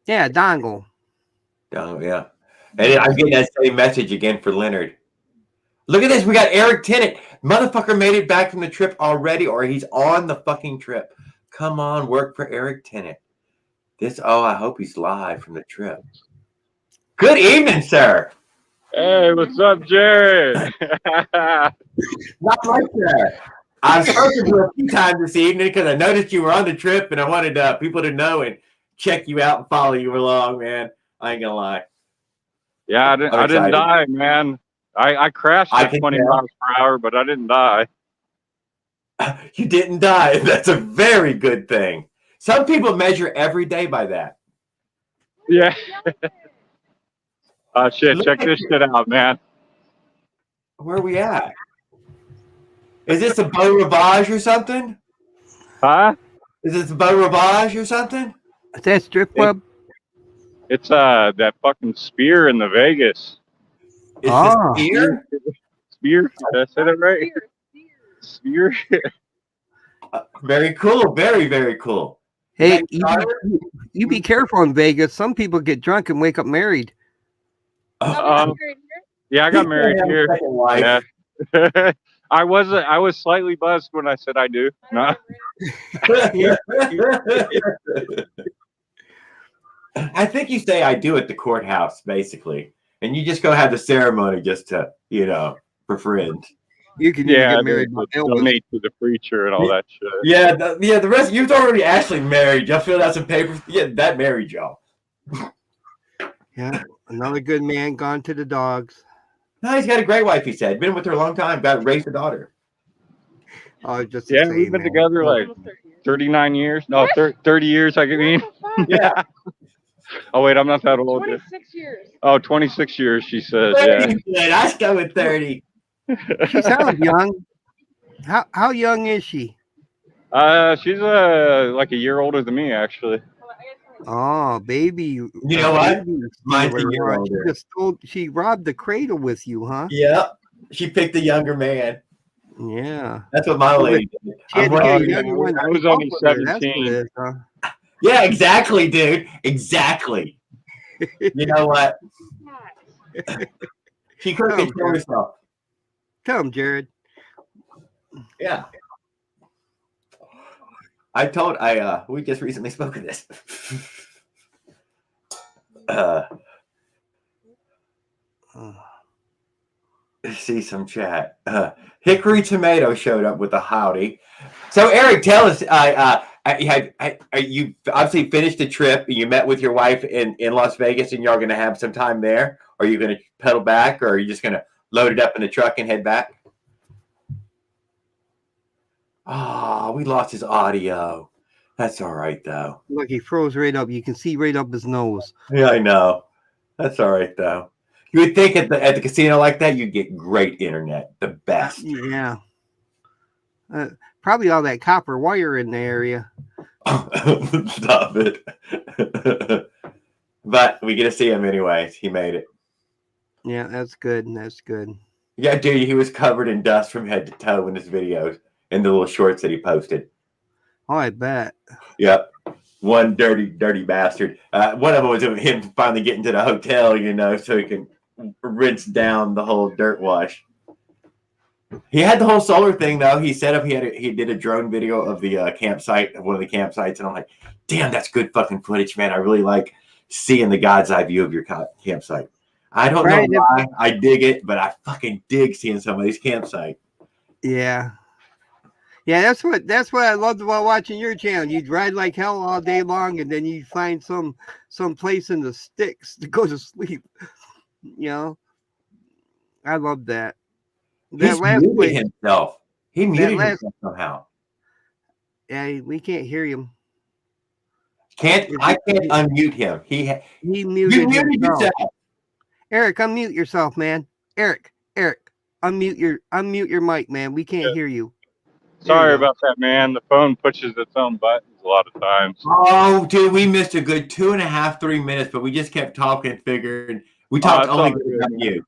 Yeah, dongle. Oh, yeah. And I'm getting that same message again for Leonard. Look at this. We got Eric Tennant. Motherfucker made it back from the trip already, or he's on the fucking trip. Come on, work for Eric Tennant. I hope he's live from the trip. Good evening, sir. Hey, what's up, Jared? Not like that. I've spoken to you a few times this evening because I noticed you were on the trip and I wanted people to know and check you out and follow you along, man. I ain't gonna lie. Yeah, I didn't die, man. I crashed at 20 miles per hour, but I didn't die. You didn't die. That's a very good thing. Some people measure every day by that. Yeah. Shit, check this shit out, man. Where are we at? Is this a Beau Rivage or something? Huh? Is this a Beau Rivage or something? Is that strip club? It's that fucking Spear in the Vegas. Is this Spear? Spear? Did I say that right? Spear? Very cool. Very, very cool. Hey, you be careful in Vegas. Some people get drunk and wake up married. Yeah, I got married here. Yeah. I was slightly buzzed when I said I do. No. I think you say I do at the courthouse, basically. And you just go have the ceremony just to, for friends. You can get married. Donate to the preacher and all that shit. Yeah, the rest, you've already actually married. Y'all filled out some papers. Yeah, that married y'all. Yeah, another good man gone to the dogs. No, he's got a great wife, he said. Been with her a long time. Raised a daughter. Oh, just we've been together like 39 years. No, 30 years, I mean. Yeah. Oh, wait, I'm not that old. 26 years. Oh, 26 years, she says. Yeah. I go with 30. She sounds young. How young is she? She's like a year older than me, actually. Oh, baby. You know what? Mine's a year older. She robbed the cradle with you, huh? Yeah. She picked a younger man. Yeah. That's what my lady did. I was only 17. Yeah, exactly, dude. Exactly. You know what? She couldn't control herself. Tell him, Jared. Yeah. We just recently spoke of this. See some chat. Hickory Tomato showed up with a howdy. So, Eric, tell us, you obviously finished the trip. You met with your wife in Las Vegas, and you're going to have some time there. Are you going to pedal back, or are you just going to load it up in the truck and head back? Oh, we lost his audio. That's all right, though. Look, he froze right up. You can see right up his nose. Yeah, I know. That's all right, though. You would think at the casino like that, you'd get great internet, the best. Yeah. Probably all that copper wire in the area. Stop it. But we get to see him anyways. He made it. Yeah, that's good. That's good. Yeah, dude, he was covered in dust from head to toe in his videos and the little shorts that he posted. Oh, I bet. Yep. One dirty bastard. One of them was him finally getting to the hotel, so he can rinse down the whole dirt wash. He had the whole solar thing, though. He set up, he did a drone video of the campsite, of one of the campsites, and I'm like, damn, that's good fucking footage, man. I really like seeing the God's eye view of your campsite. I don't know why I dig it, but I fucking dig seeing some of these campsites. Yeah. Yeah, that's what I loved about watching your channel. You'd ride like hell all day long, and then you'd find some place in the sticks to go to sleep. I love that. He's muted himself. He muted himself somehow. Yeah, we can't hear him. I can't unmute him. He muted himself. Eric, unmute yourself, man. Eric, unmute your mic, man. We can't hear you. Sorry about that, man. The phone pushes its own buttons a lot of times. Oh, dude, we missed a good 2.5, 3 minutes, but we just kept talking, figured we talked only about you.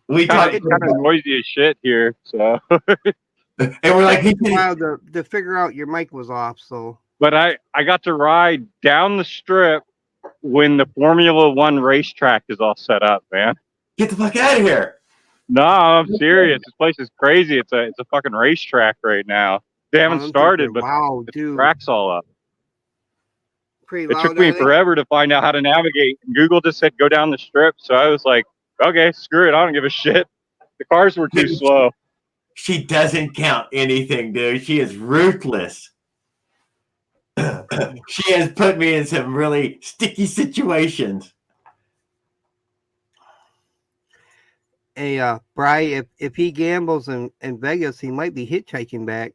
We talked kind of noisy as shit here, so. And we're like, to figure out your mic was off, so. But I got to ride down the strip when the Formula One racetrack is all set up, man. Get the fuck out of here. No, I'm serious. This place is crazy. It's a fucking racetrack right now. They haven't started, but wow, the dude. track's all up. Pretty It loud, took me are they? forever to find out how to navigate. Google just said go down the strip, so I was like, okay, screw it. I don't give a shit. The cars were too slow. She doesn't count anything, dude. She is ruthless. She has put me in some really sticky situations. Hey, Bri, if he gambles in Vegas, he might be hitchhiking back.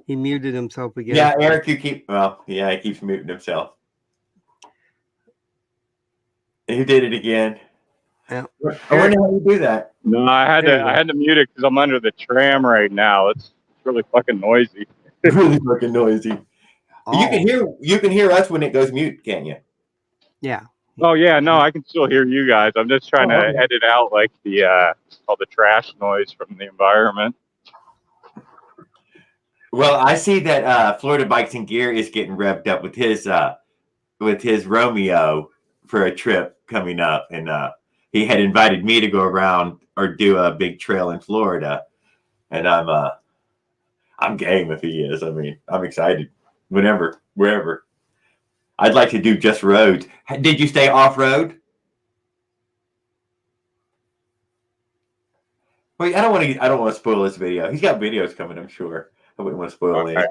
He muted himself again. Yeah, Eric, he keeps muting himself. He did it again. Yeah. I wonder how you do that. No, I had to mute it because I'm under the tram right now. It's really fucking noisy. Really fucking noisy. Oh. You can hear us when it goes mute, can't you? Yeah. Oh yeah, no, I can still hear you guys. I'm just trying to edit out like all the trash noise from the environment. Well, I see that Florida Bikes and Gear is getting revved up with his Romeo for a trip coming up, and he had invited me to go around or do a big trail in Florida, and I'm game if he is. I mean, I'm excited. Whenever, wherever. I'd like to do just roads. Did you stay off road? Wait, I don't want to spoil this video. He's got videos coming, I'm sure. I wouldn't want to spoil anything.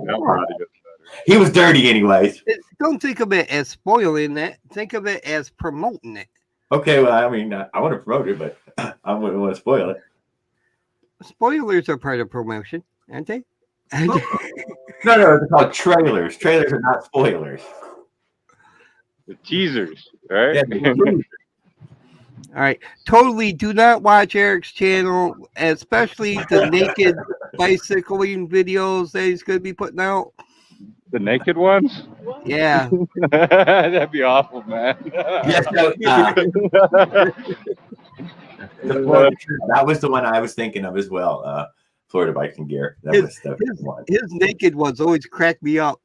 He was dirty anyways. Don't think of it as spoiling it. Think of it as promoting it. Okay, well, I mean, I want to promote it, but I wouldn't want to spoil it. Spoilers are part of promotion, aren't they? No, they're called trailers. Trailers are not spoilers. The teasers, right? Yeah, all right. Totally do not watch Eric's channel, especially the naked bicycling videos that he's going to be putting out. The naked ones? Yeah. That'd be awful, man. Yes, no, that was the one I was thinking of as well. Florida Bikes and Gear. That was the one. His naked ones always crack me up.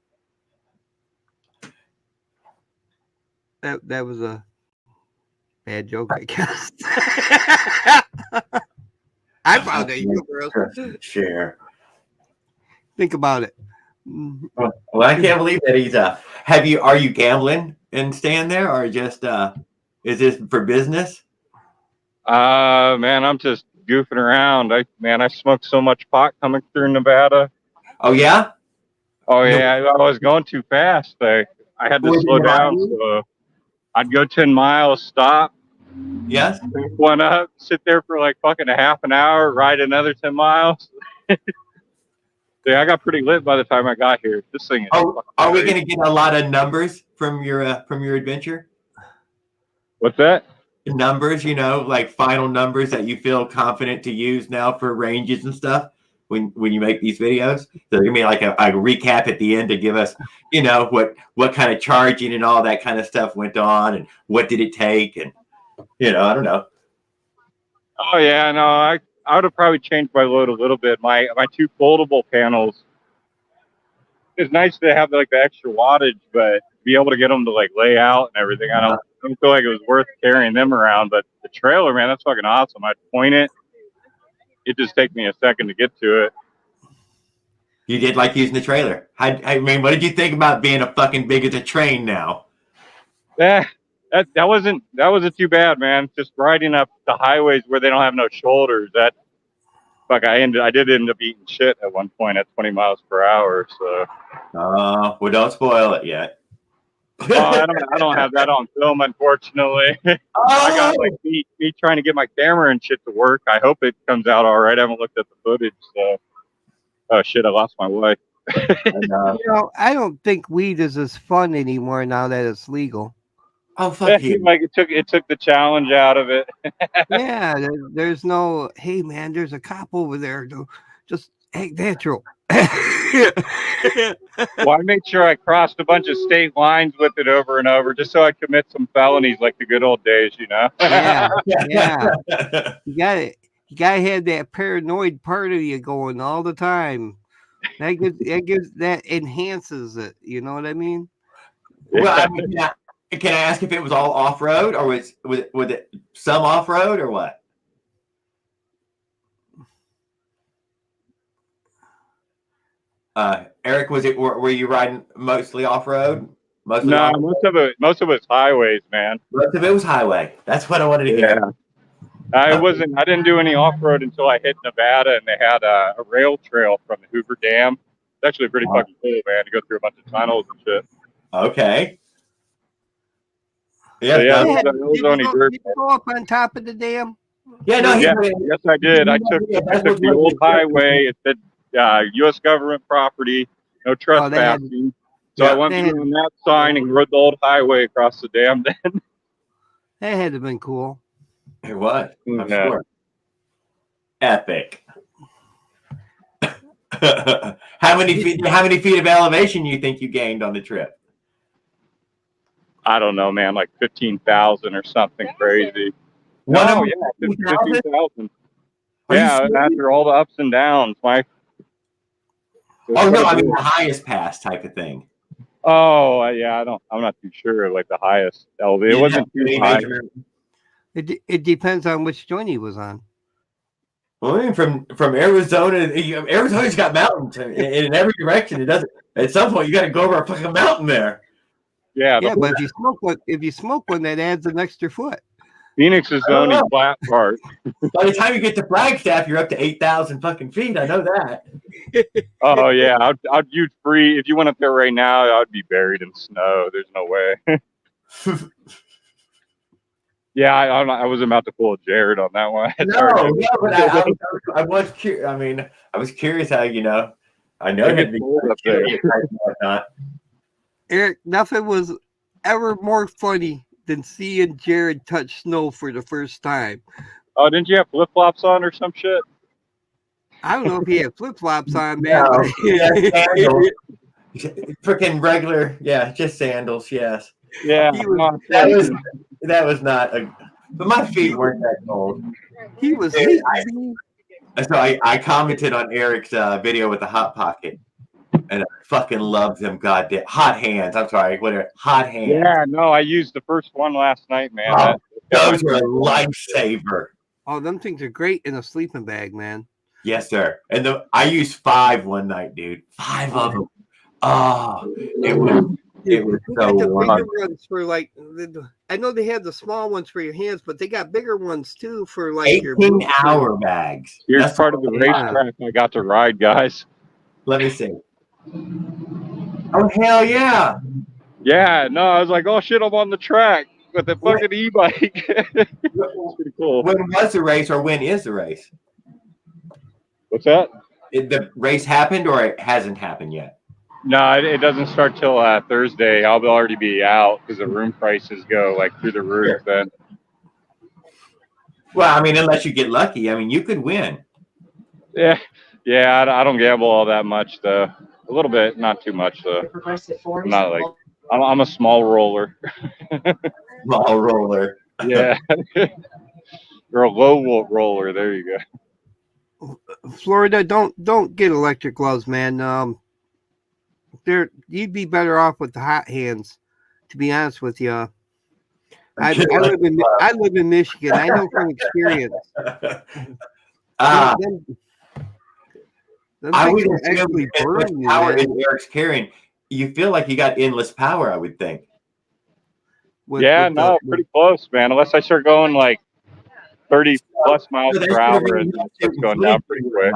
That was a bad joke, I guess. I found it humorous. Share. Think about it. Well, I can't believe that he's are you gambling and staying there, or just is this for business? Man, I'm just goofing around. I smoked so much pot coming through Nevada. Oh yeah? Oh yeah, I was going too fast. I had to slow down, so I'd go 10 miles, stop. Yes. Pick one up, sit there for like fucking a half an hour, ride another 10 miles. Yeah, I got pretty lit by the time I got here. This thing is are we going to get a lot of numbers from your adventure? What's that? Numbers, like final numbers that you feel confident to use now for ranges and stuff when you make these videos. So there's gonna be like a recap at the end to give us, what kind of charging and all that kind of stuff went on, and what did it take, and I don't know. Oh yeah, no, I would have probably changed my load a little bit. My two foldable panels. It's nice to have like the extra wattage, but be able to get them to like lay out and everything. I don't feel like it was worth carrying them around. But the trailer, man, that's fucking awesome. I'd point it. It just take me a second to get to it. You did like using the trailer. I mean, what did you think about being a fucking big as a train now? That wasn't too bad, man. Just riding up the highways where they don't have no shoulders. That fuck, I did end up eating shit at one point at 20 miles per hour. So. Well, don't spoil it yet. I don't have that on film, unfortunately. I got like me trying to get my camera and shit to work. I hope it comes out all right. I haven't looked at the footage, so. Oh shit! I lost my way. I don't think weed is as fun anymore now that it's legal. Oh fuck you! Like it took the challenge out of it. Yeah, there's no. Hey man, there's a cop over there. Just act natural. Well, I made sure I crossed a bunch of state lines with it over and over, just so I'd commit some felonies like the good old days, Yeah. You gotta have that paranoid part of you going all the time. that enhances it. You know what I mean? Well, Yeah. I mean, can I ask if it was all off road, or was it some off road, or what? Eric, were you riding mostly off road? Mostly No, off. most of it's highways, man. Most of it was highway. That's what I wanted to hear. I didn't do any off road until I hit Nevada, and they had a rail trail from the Hoover Dam. It's actually pretty fucking cool, man, to go through a bunch of tunnels and shit. Okay. So, Yeah. yeah, Did it was only dirt. you go up on top of the dam? Yeah. No. Yeah, yes, I did. I took the old highway. It said U.S. government property, no trespassing. So I went through on that sign and rode the old highway across the dam. Then that had to have been cool. It was. I'm Yeah. sure. Epic. How many feet of elevation you think you gained on the trip? I don't know, man, like 15,000 or something crazy. One No, of yeah, 15,000? 15,000. Are you Yeah, serious? after all the ups and downs, Oh no, I mean the highest pass type of thing. Oh, yeah, I'm not too sure. Like the highest elevation, it wasn't too high. It depends on which joint he was on. Well, I mean, from Arizona, Arizona's got mountains in every direction. It doesn't. At some point, you got to go over a fucking mountain there. Yeah, but if you smoke one, that adds an extra foot. Phoenix is the only flat part. By the time you get to Flagstaff, you're up to 8,000 fucking feet. I know that. Oh yeah, you'd free if you went up there right now. I'd be buried in snow. There's no way. Yeah, I wasn't about to pull a Jared on that one. No, but I was curious. I mean, I was curious how I know it'd be cold up there. Eric, nothing was ever more funny than seeing Jared touch snow for the first time. Oh, didn't you have flip flops on or some shit? I don't know if he had flip flops on, man. No, freaking regular, just sandals. Yes. Yeah, that was not a. But my feet weren't that cold. He was. So I commented on Eric's video with the hot pocket, and I fucking love them goddamn hot hands. I'm sorry, whatever, hot hands. Yeah, no, I used the first one last night, man. Oh, those are a lifesaver. Oh, them things are great in a sleeping bag, man. Yes, sir. And I used 5 one night, dude. 5 of them. Oh, it was so bigger ones for like. I know they had the small ones for your hands, but they got bigger ones too for like 18-hour bags. Here's That's part of the racetrack I got to ride, guys. Let me see. Oh hell yeah! Yeah, no, I was like, oh shit, I'm on the track with the fucking e-bike. It's pretty cool. When was the race, or when is the race? What's that? The race happened, or it hasn't happened yet? No, it doesn't start till Thursday. I'll already be out because the room prices go like through the roof then. Well, I mean, unless you get lucky. I mean, you could win. Yeah, I don't gamble all that much though. A little bit, not too much though. I'm not like I'm a small roller. Small roller. Yeah. Or a low roller. There you go. Florida, don't get electric gloves, man. You'd be better off with the hot hands, to be honest with you. I live in Michigan. I know from experience. I would actually burn power in Eric's carrying. You feel like you got endless power, I would think. Pretty close, man. Unless I start going like 30 plus miles per hour, and it's going down pretty quick.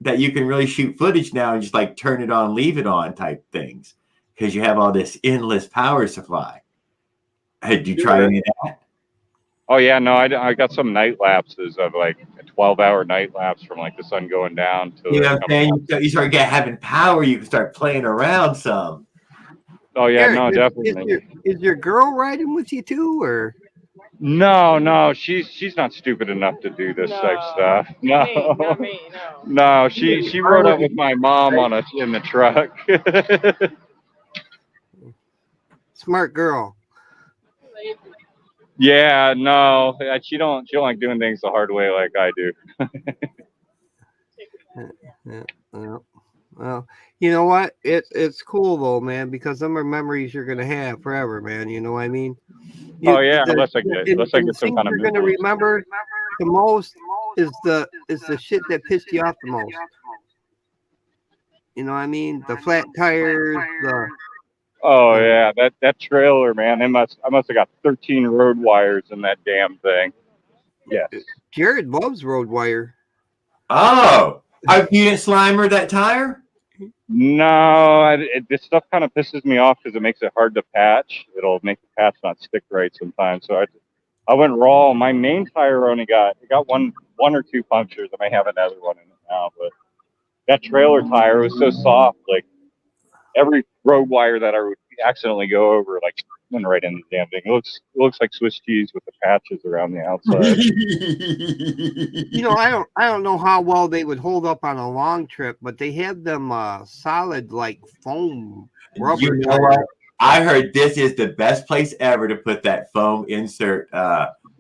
That you can really shoot footage now and just like turn it on, leave it on type things, because you have all this endless power supply. Did you try any of that? Oh yeah, no, I got some night lapses of like a 12-hour night lapse from like the sun going down to. You know what I'm saying? You start having power, you can start playing around some. Oh yeah, Eric, no, definitely. Is your girl riding with you too, or? No, she's not stupid enough to do this type stuff. No, not me, no. She rode up with my mom in the truck. Smart girl. Yeah, no, she don't like doing things the hard way like I do. Well, you know what? It's cool though, man, because them are memories you're gonna have forever, man. You know what I mean? Oh You yeah, unless I and the get some things kind of you're gonna memory. remember the most is the shit that pissed you off the most. You know what I mean? The flat tires, Oh the yeah, that trailer, man. I must have got 13 road wires in that damn thing. Yes. Jared loves road wire. Oh, you didn't slimer that tire? No, this stuff kind of pisses me off because it makes it hard to patch. It'll make the patch not stick right sometimes. So I went raw. My main tire only got one or two punctures. I may have another one in it now, but that trailer tire was so soft. Like every road wire that I would accidentally go over, like went right in the damn thing. It looks like Swiss cheese with the patches around the outside. You know, I don't know how well they would hold up on a long trip, but they have them solid like foam rubber You know tires. what? I heard this is the best place ever to put that foam insert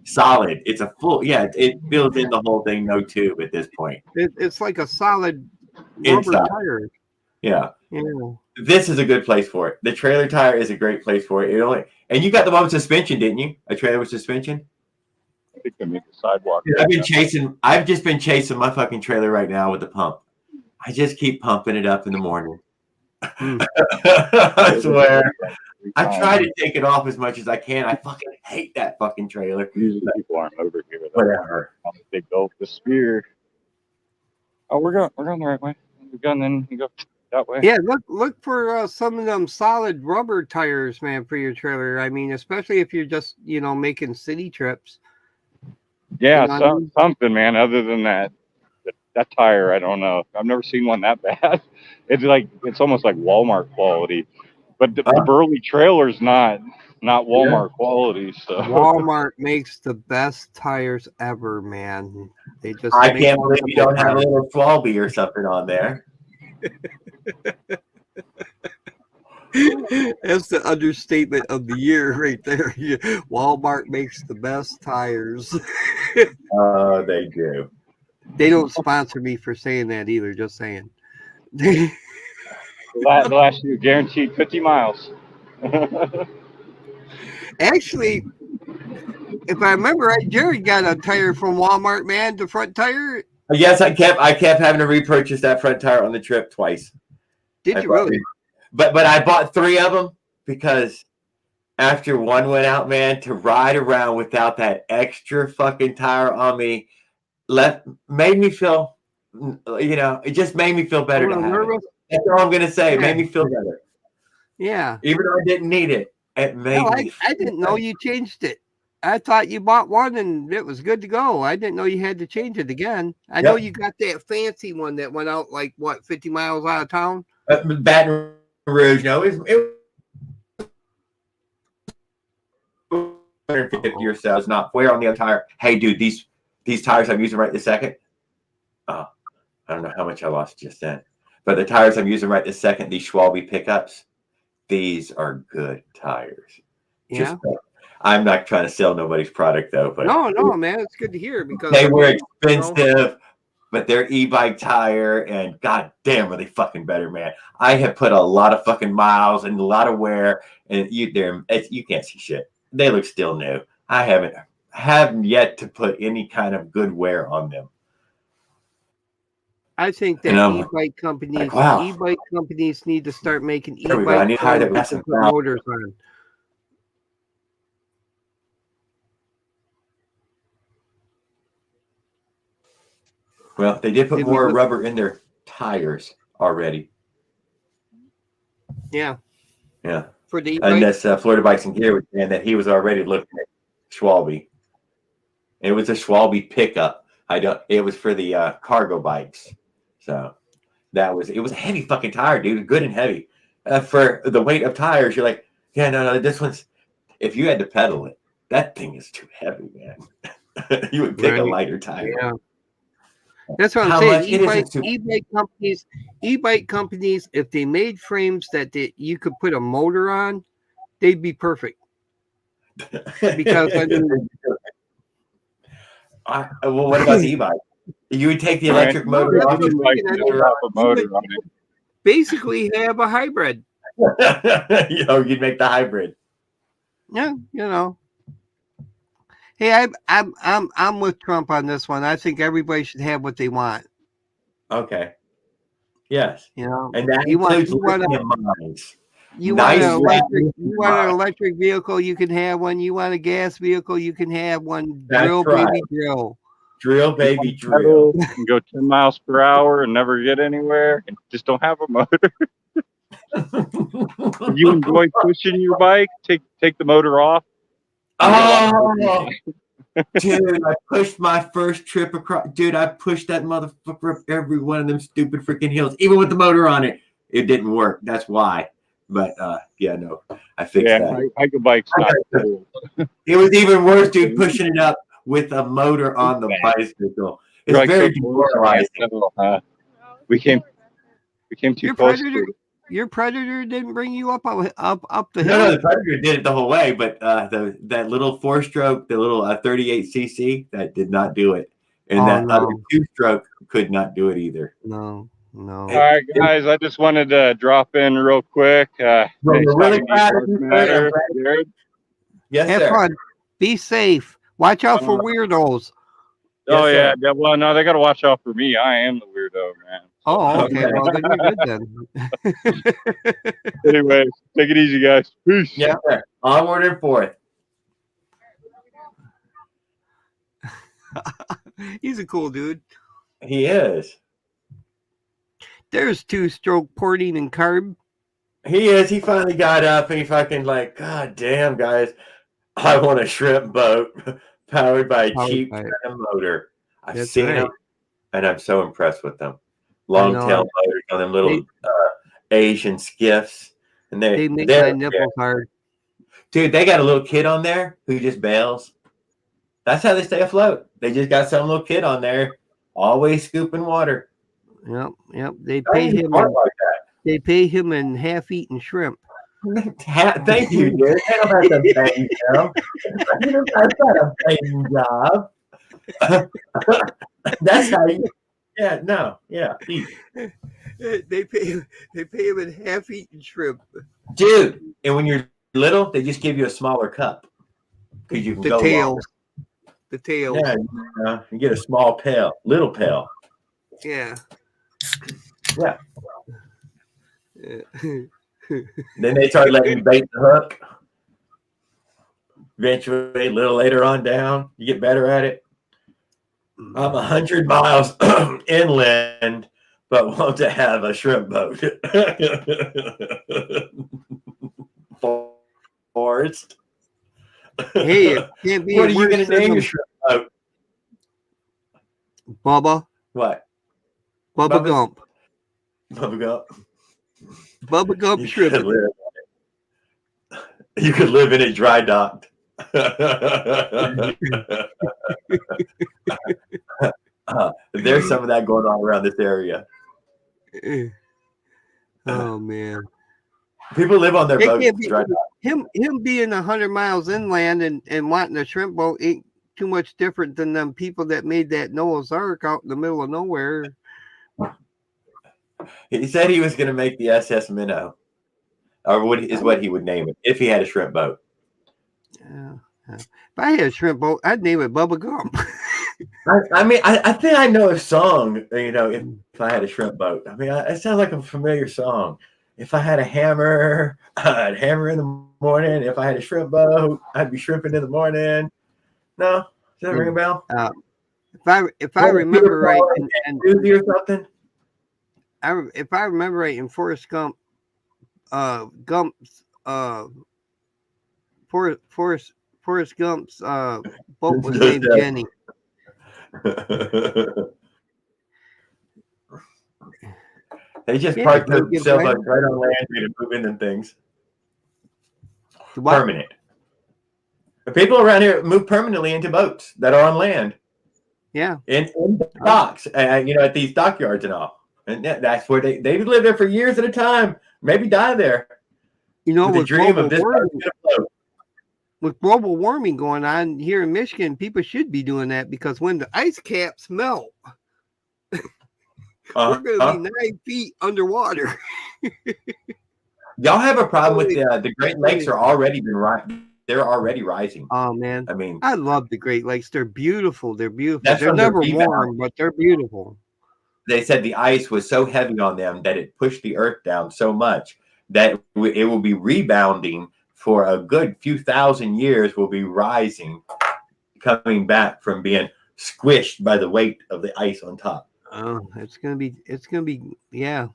solid. It's a full, yeah, it fills in the whole thing, no tube at this point. It's like a solid rubber Inside. tire. Yeah. Yeah. This is a good place for it. The trailer tire is a great place for it. And you got the one with suspension, didn't you? A trailer with suspension? I think they make the sidewalk. I've just been chasing my fucking trailer right now with the pump. I just keep pumping it up in the morning. I swear. I try to take it off as much as I can. I fucking hate that fucking trailer. Usually people aren't over here. Whatever. They built the spear. Oh, we're going the right way. We're going, then you go that way. Yeah, look for some of them solid rubber tires, man, for your trailer. I mean, especially if you're just making city trips. Yeah, something, man. Other than that tire, I don't know. I've never seen one that bad. It's almost like Walmart quality, but the Burley trailer's not Walmart quality. So Walmart makes the best tires ever, man. They just I can't believe you don't have a little Swalby or something on there. That's the understatement of the year right there. Walmart makes the best tires. They do. They don't sponsor me for saying that either, just saying. last year guaranteed 50 miles. Actually, if I remember right, Jared got a tire from Walmart, man, the front tire. Yes, I kept having to repurchase that front tire on the trip twice. Did you really? But I bought 3 of them because after one went out, man, to ride around without that extra fucking tire on me made me feel, it just made me feel better to have it. That's all I'm gonna say. It made me feel better. Yeah. Even though I didn't need it, it made me. I didn't know you changed it. I thought you bought one and it was good to go. I didn't know you had to change it again. I know you got that fancy one that went out 50 miles out of town. Baton Rouge, no, it was 150 or so. It's not wear on the other tire. Hey, dude, these tires I'm using right this second. I don't know how much I lost just then, but the tires I'm using right this second, these Schwalbe pickups, these are good tires. Yeah. I'm not trying to sell nobody's product though, but no, man, it's good to hear because they were expensive, but they're e-bike tire, and god damn, are they fucking better, man. I have put a lot of fucking miles and a lot of wear, and you can't see shit. They look still new. I haven't yet to put any kind of good wear on them. I think that e-bike companies need to start making e-bike tires with some motors on. Well, they did put more rubber in their tires already. Yeah. Yeah. For the e-bike? And that's Florida Bikes and Gear was saying that he was already looking at Schwalbe. It was a Schwalbe pickup. It was for the cargo bikes. So it was a heavy fucking tire, dude. Good and heavy. For the weight of tires, you're like, yeah, no, this one's, if you had to pedal it, that thing is too heavy, man. You would pick a lighter tire. Yeah. That's what I'm saying. E-bike companies, if they made frames that you could put a motor on, they'd be perfect. Because well, what about the e-bike? You would take the electric motor off. basically have a hybrid. You'd make the hybrid. Yeah, Hey, I'm with Trump on this one. I think everybody should have what they want. Okay. Yes. And that you want includes lithium mines. you want Nice an electric lithium vehicle, you can have one. You want a gas vehicle, you can have one. That's Drill, right. baby, drill. Drill, baby, drill. You can go 10 miles per hour and never get anywhere and just don't have a motor. If you enjoy pushing your bike, take the motor off. Oh, dude, I pushed my first trip across. Dude, I pushed that motherfucker up every one of them stupid freaking hills, even with the motor on it. It didn't work. That's why. But yeah, no, I fixed that. Hike a bike's not cool. It was even worse, dude, pushing it up with a motor on the bicycle. It's Like very so demoralizing. We came too close to it. Your Predator didn't bring you up the hill. No, the Predator did it the whole way, but that little 4-stroke, the little 38cc, that did not do it, and other 2-stroke could not do it either. No. All right, guys, I just wanted to drop in real quick. We're really proud of you. Yes, have sir. fun. Be safe. Watch out for weirdos. Oh Yes, yeah, well, no, they got to watch out for me. I am the weirdo, man. Oh, okay. Well, then you're good then. Anyway, take it easy, guys. Peace. Yes, sir. Onward and forth. He's a cool dude. He is. There's 2-stroke porting and carb. He is. He finally got up and he fucking like, God damn, guys, I want a shrimp boat powered by a cheap kind of motor. I've seen them, and I'm so impressed with them. Long tail motors on them little Asian skiffs, and they make my nipples hard. Dude, they got a little kid on there who just bails. That's how they stay afloat. They just got some little kid on there, always scooping water. Yep. They pay him. They pay him in half-eaten shrimp. Thank you, dude. They don't have to pay him. That's not a paying job. That's how you. Yeah. No. Yeah. Eat. They pay him in half-eaten shrimp, dude. And when you're little, they just give you a smaller cup because you can go longer. The tails. Yeah, you get a small pail, little pail. Yeah. Yeah. Then they start letting you bait the hook. Eventually, a little later on down, you get better at it. I'm 100 miles inland, but want to have a shrimp boat. Forrest. Hey, it can't be. What are you going to name your shrimp boat? Bubba. What? Bubba Gump. Bubba Gump. Bubba Gump shrimp. You could live in it dry docked. There's some of that going on around this area. Oh man. People live on their boats. Him being 100 miles inland and wanting a shrimp boat ain't too much different than them people that made that Noah's Ark out in the middle of nowhere. He said he was going to make the SS Minnow, or is what he would name it if he had a shrimp boat. Yeah. If I had a shrimp boat, I'd name it Bubba Gump. I think I know a song. If I had a shrimp boat, it sounds like a familiar song. If I had a hammer, I'd hammer in the morning. If I had a shrimp boat, I'd be shrimping in the morning. No, does that ring a bell? If I remember right, or something. If I remember right, in Forrest Gump, Forrest Gump's boat was named Jenny. They just parked the sailboats right on land to move in them things. Permanent. The people around here move permanently into boats that are on land. Yeah. In docks, at these dockyards and all. And that's where they live there for years at a time. Maybe die there. With global warming going on here in Michigan, people should be doing that because when the ice caps melt, we're going to be 9 feet underwater. Y'all have a problem with the Great Lakes are already they're already rising. Oh man, I mean, I love the Great Lakes. They're beautiful. They're beautiful. That's They're from the never rebound. warm, but they're beautiful. They said the ice was so heavy on them that it pushed the earth down so much that it will be rebounding for a good few thousand years, will be rising, coming back from being squished by the weight of the ice on top. Oh, it's gonna be yeah.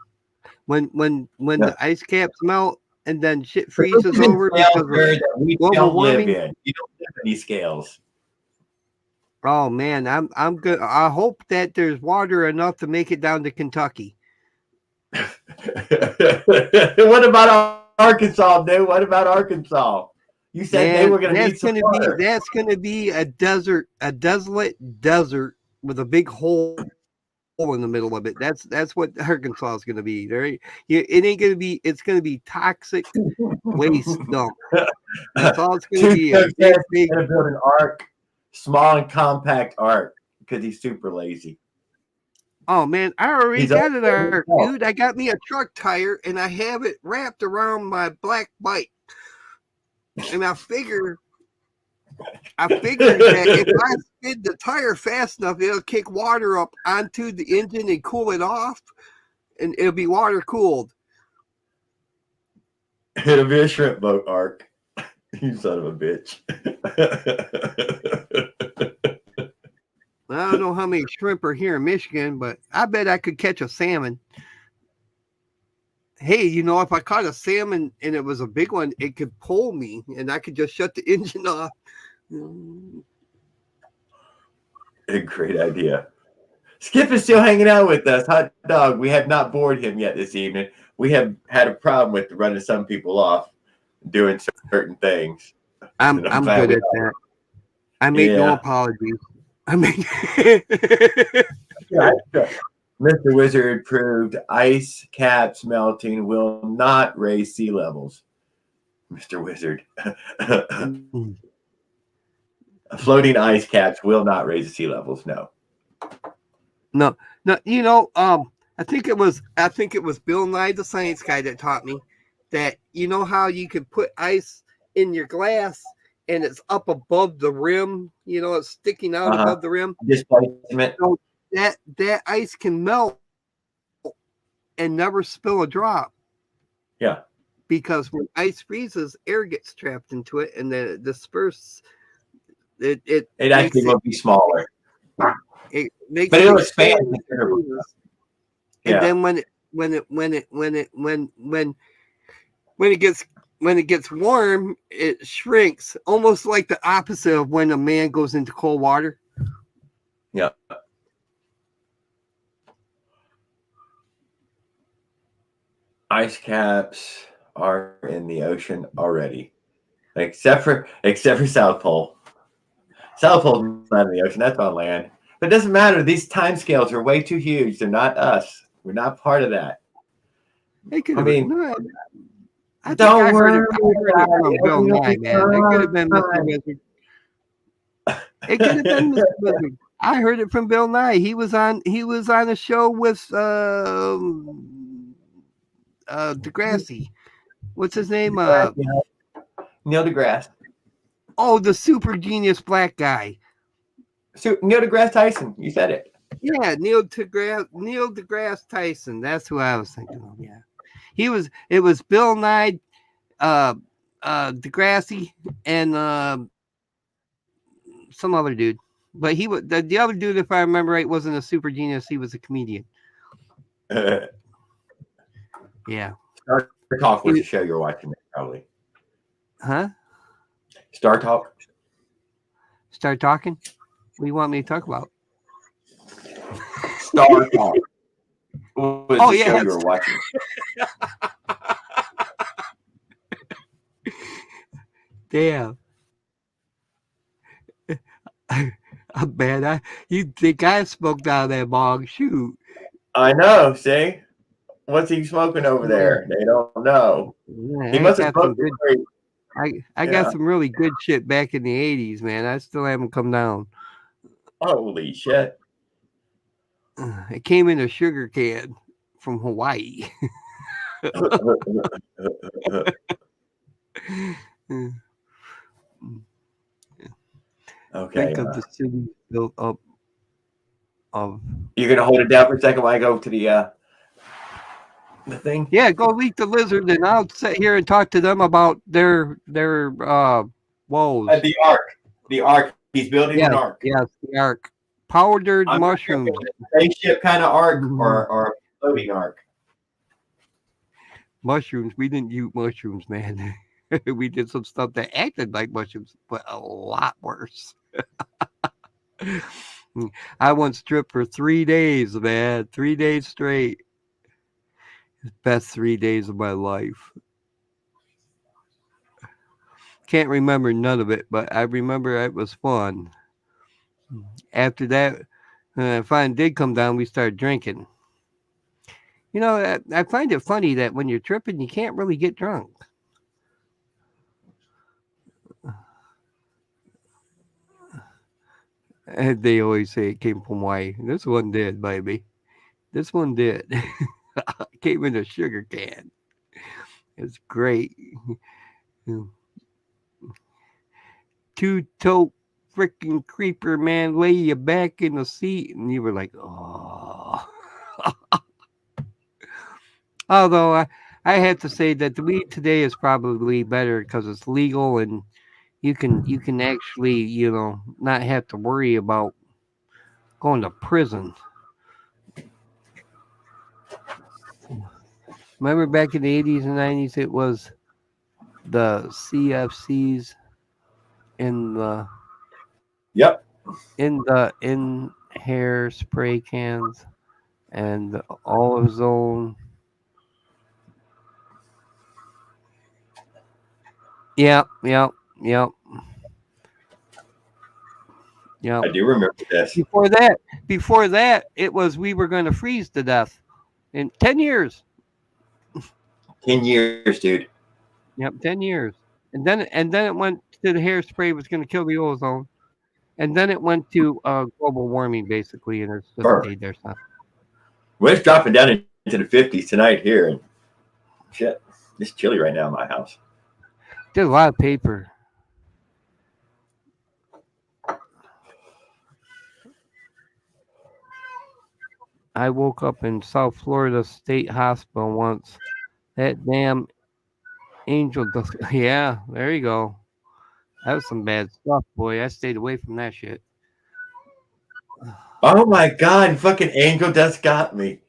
When Yeah. the ice caps melt and then shit But freezes those are the over scales, because sir, of that we global don't live warming. in. You don't live in these scales. Oh man, I'm good. I hope that there's water enough to make it down to Kentucky. What about Arkansas, dude? What about Arkansas? You said they were going to need some water. That's gonna be a desert, a desolate desert with a big hole in the middle of it. That's what Arkansas is gonna be. It ain't gonna be. It's gonna be toxic waste dump. That's all it's gonna be. A big. He's going to build an ark, small and compact ark, because he's super lazy. Oh man, I already He's got an okay ark, himself. dude. I got me a truck tire and I have it wrapped around my black bike. And I figured that if I spin the tire fast enough, it'll kick water up onto the engine and cool it off, and it'll be water cooled. It'll be a shrimp boat ark. You son of a bitch. I don't know how many shrimp are here in Michigan, but I bet I could catch a salmon. Hey, if I caught a salmon and it was a big one, it could pull me and I could just shut the engine off. A great idea. Skip is still hanging out with us. Hot dog. We have not bored him yet this evening. We have had a problem with running some people off doing certain things. I'm good at that. I make no apologies. Mr. Wizard proved ice caps melting will not raise sea levels. Mr. Wizard. Floating ice caps will not raise the sea levels. No. No. I think it was Bill Nye the Science Guy that taught me that how you can put ice in your glass and it's up above the rim, it's sticking out above the rim. Displacement. So that ice can melt and never spill a drop. Yeah. Because when ice freezes, air gets trapped into it and then it disperses. It actually will be smaller. It makes but it'll expand. And then when it gets warm, it shrinks, almost like the opposite of when a man goes into cold water. Yeah. Ice caps are in the ocean already, except for South Pole. South Pole's not in the ocean; that's on land. But it doesn't matter. These timescales are way too huge. They're not us. We're not part of that. I think I don't heard it worry from Bill Nye, man. It could have been Mr. Wizard. It could have been Mr. Wizard. I heard it from Bill Nye. He was on a show with Degrassi. What's his name? Neil deGrasse. Oh, the super genius black guy. Neil deGrasse Tyson. You said it. Yeah, Neil deGrasse Tyson. That's who I was thinking of. Yeah, it was Bill Nye, Degrassi, and some other dude. But he was the other dude, if I remember right, wasn't a super genius. He was a comedian. Yeah. Star Talk was the show you're watching, probably. Huh? Star Talk. Start talking. What do you want me to talk about? Star Talk was the show you were watching. Damn. I'm bad. You think I smoked out of that bong? Shoot. I know. See, what's he smoking over there? They don't know. Yeah, He must have smoked good. I got some really good shit back in the 80s, man. I still haven't come down. Holy shit. It came in a sugar can from Hawaii. Okay. Think of the city built up of. You're gonna hold it down for a second while I go to the thing. Yeah, go meet the lizard, and I'll sit here and talk to them about their woes. At the ark. The ark. He's building Yes, an ark. yes, the ark. Powdered I'm not sure if mushrooms. it's a spaceship kind of ark Mhm. or a floating ark. Mushrooms. We didn't use mushrooms, man. We did some stuff that acted like mushrooms, but a lot worse. I once stripped for 3 days, man. 3 days straight. Best 3 days of my life. Can't remember none of it, but I remember it was fun. After that, when fine did come down, we started drinking. You know, I find it funny that when you're tripping, you can't really get drunk. And they always say it came from Hawaii. This one did, baby. This one did. Came in a sugar can. It's great. Two-toe freaking creeper, man. Lay you back in the seat, and you were like, oh. Although I have to say that the weed today is probably better because it's legal and you can actually, you know, not have to worry about going to prison. Remember back in the 80s and 90s, it was the CFCs in the Yep. in hair spray cans and the olive zone. Yep. I do remember this. Before that, it was we were going to freeze to death in 10 years. 10 years, dude. Yep, 10 years. And then it went to the hairspray was going to kill the ozone. And then it went to global warming basically, and it's just stayed there since. Well, it's dropping down into the 50s tonight here, and shit, it's chilly right now in my house. Did a lot of paper. I woke up in South Florida State Hospital once. That damn angel dust. Yeah, there you go. That was some bad stuff, boy. I stayed away from that shit. Oh my god, fucking angel dust got me.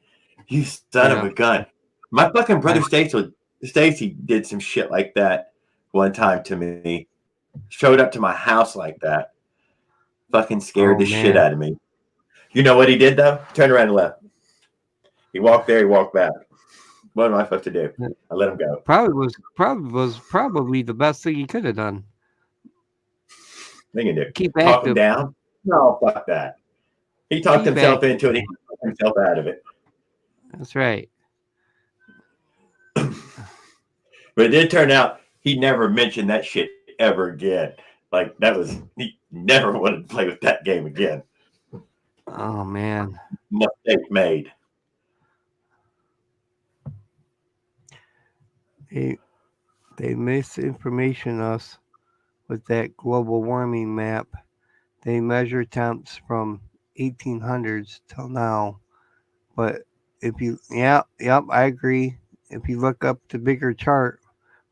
You son of a gun. My fucking brother Stacy did some shit like that one time to me. Showed up to my house like that. Fucking scared the shit out of me. You know what he did though? Turned around and left. He walked there, he walked back. What am I supposed to do? I let him go. Probably the best thing he could have done. What you can do? Keep Talk active. him down? No, fuck that. He talked himself into it. He talked himself out of it. That's right. But it did turn out he never mentioned that shit ever again. Like he never wanted to play with that game again. Oh man. Mistake made. They misinformation us with that global warming map. They measure temps from 1800s till now. But if you, I agree. If you look up the bigger chart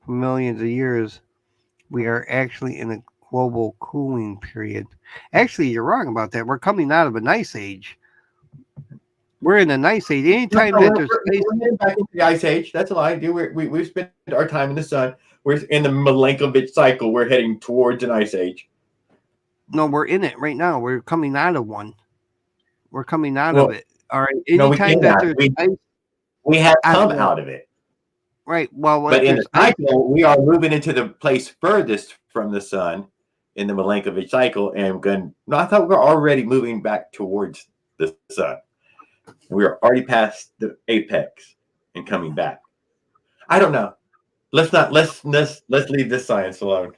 for millions of years, we are actually in a global cooling period. Actually, you're wrong about that. We're coming out of an ice age. We're in an ice age. Anytime that there's we're heading back into the ice age. That's a lie, dude. We've spent our time in the sun. We're in the Milankovitch cycle. We're heading towards an ice age. No, we're in it right now. We're coming out of one. We're coming out of it. All right. Anytime that there's ice, we have come out of it. Right. Well, but in the cycle, we are moving into the place furthest from the sun in the Milankovitch cycle, and I thought we were already moving back towards the sun. We are already past the apex and coming back. I don't know. Let's leave this science alone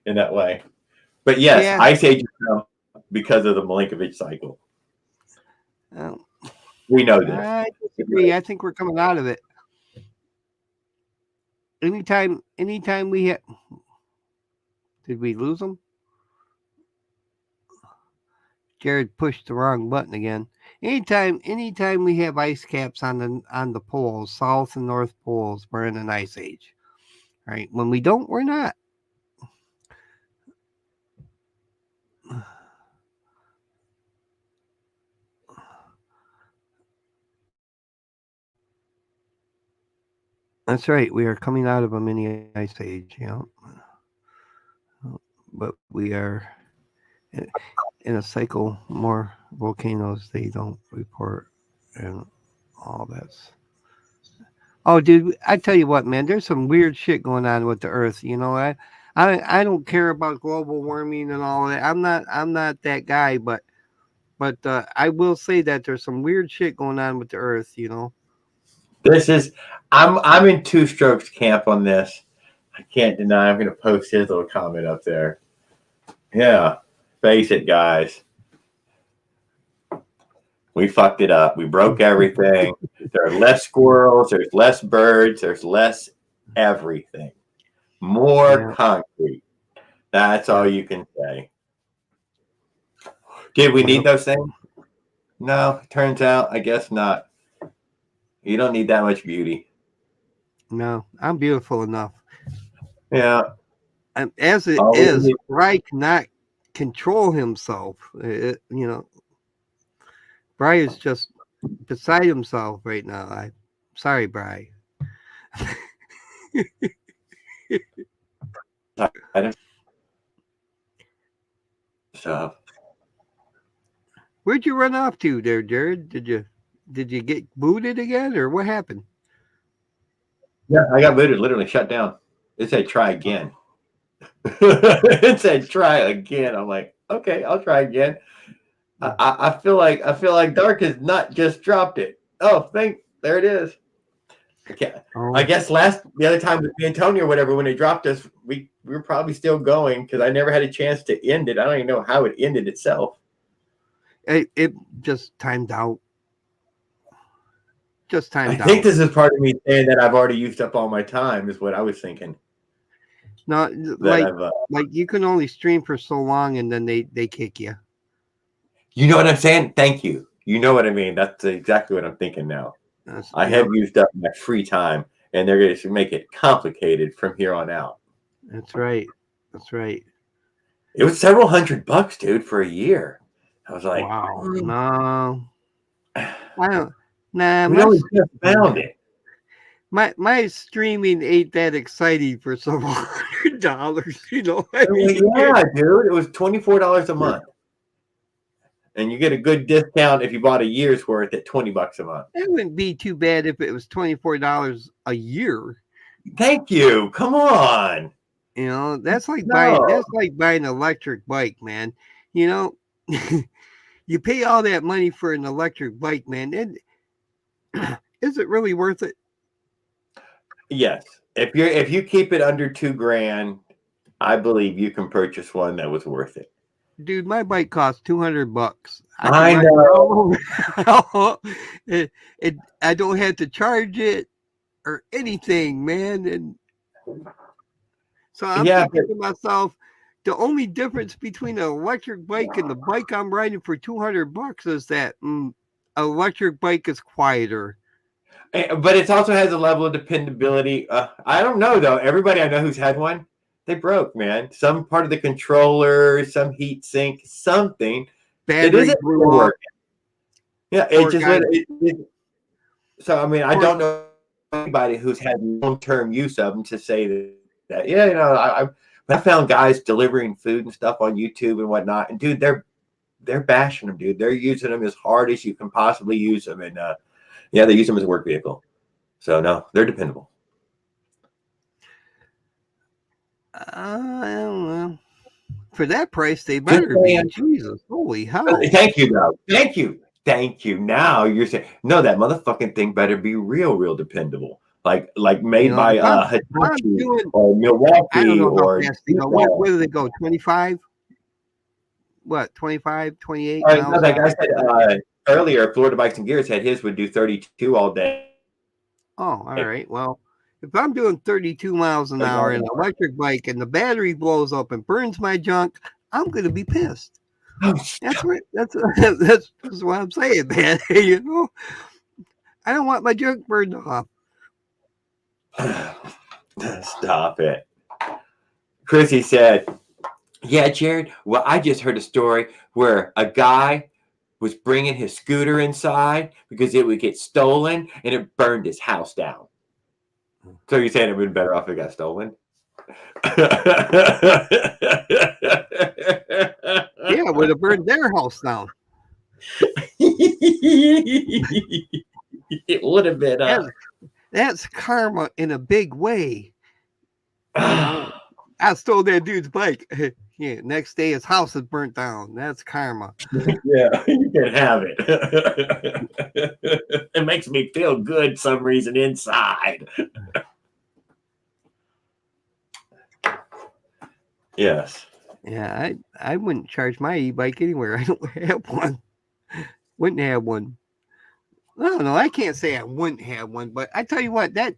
in that way. But yes, ice age because of the Milankovitch cycle. We know this. I disagree. I think we're coming out of it. Anytime we have, did we lose them? Jared pushed the wrong button again. Anytime we have ice caps on the poles, south and north poles, we're in an ice age. Right? When we don't, we're not. That's right. We are coming out of a mini ice age, but we are in a cycle. More volcanoes they don't report, and all that's. Oh, dude, I tell you what, man. There's some weird shit going on with the Earth. I don't care about global warming and all that. I'm not that guy, but I will say that there's some weird shit going on with the Earth. This is I'm in Two Strokes camp on this. I can't deny. I'm going to post his little comment up there. Yeah, face it, guys. We fucked it up. We broke everything. There are less squirrels. There's less birds. There's less everything. More concrete. That's all you can say. Did we need those things? No, turns out, I guess not. You don't need that much beauty. No, I'm beautiful enough. Yeah. And as it is, Bry cannot control himself. Bry is just beside himself right now. I'm sorry, Bry. So, where'd you run off to there, Jared? Did you get booted again, or what happened? Yeah, I got booted. Literally shut down. It said try again. It said try again. I'm like, okay, I'll try again. I feel like Dark has not just dropped it. Oh, there it is. Okay. I guess the other time with Antonio or whatever, when they dropped us, we were probably still going because I never had a chance to end it. I don't even know how it ended itself. It just timed out. I think this is part of me saying that I've already used up all my time is what I was thinking. No, like you can only stream for so long and then they kick you. You know what I'm saying? Thank you. You know what I mean? That's exactly what I'm thinking now. I have used up my free time, and they're going to make it complicated from here on out. That's right. It was several $100, dude, for a year. I was like, wow, no, I don't. Nah, we only just found it. My streaming ain't that exciting for several $100. Yeah, dude, it was $24 a month. And you get a good discount if you bought a year's worth at $20 a month. That wouldn't be too bad if it was $24 a year. Thank you. Come on. That's like buying an electric bike, man. You pay all that money for an electric bike, man. And is it really worth it? Yes. If you keep it under $2,000, I believe you can purchase one that was worth it. Dude, my bike costs $200. I know. I don't have to charge it or anything, man. And so I'm thinking to myself, the only difference between an electric bike and the bike I'm riding for $200 is that an electric bike is quieter. But it also has a level of dependability. I don't know, though. Everybody I know who's had one, they broke, man. Some part of the controller, some heat sink, something. Battery blew up. Yeah, so, I mean, I don't know anybody who's had long-term use of them to say that. Yeah, I found guys delivering food and stuff on YouTube and whatnot. And, dude, they're bashing them, dude. They're using them as hard as you can possibly use them. And, yeah, they use them as a work vehicle. So, no, they're dependable. I don't know. For that price, they better be. Jesus, holy hell. Thank you, though. Thank you. Now you're saying, no, that motherfucking thing better be real dependable. Like made by Hitachi or Milwaukee. I don't know how fast they go. Where do they go? 25? What, 25, 28? Like I said, earlier, Florida Bikes and Gears had his would do 32 all day. Oh, all right. Well, if I'm doing 32 miles an hour in an electric bike and the battery blows up and burns my junk, I'm going to be pissed. That's what I'm saying, man. You know, I don't want my junk burned off. Stop it. Chrissy said, yeah, Jared, well, I just heard a story where a guy was bringing his scooter inside because it would get stolen and it burned his house down. So you're saying it would have been better off if it got stolen? Yeah, it would have burned their house down. It would have been. That's karma in a big way. You know, I stole that dude's bike. Yeah, next day his house is burnt down. That's karma. Yeah, you can have it. It makes me feel good some reason inside. Yes. Yeah, I wouldn't charge my e-bike anywhere. I don't have one. Wouldn't have one. No, I can't say I wouldn't have one, but I tell you what, that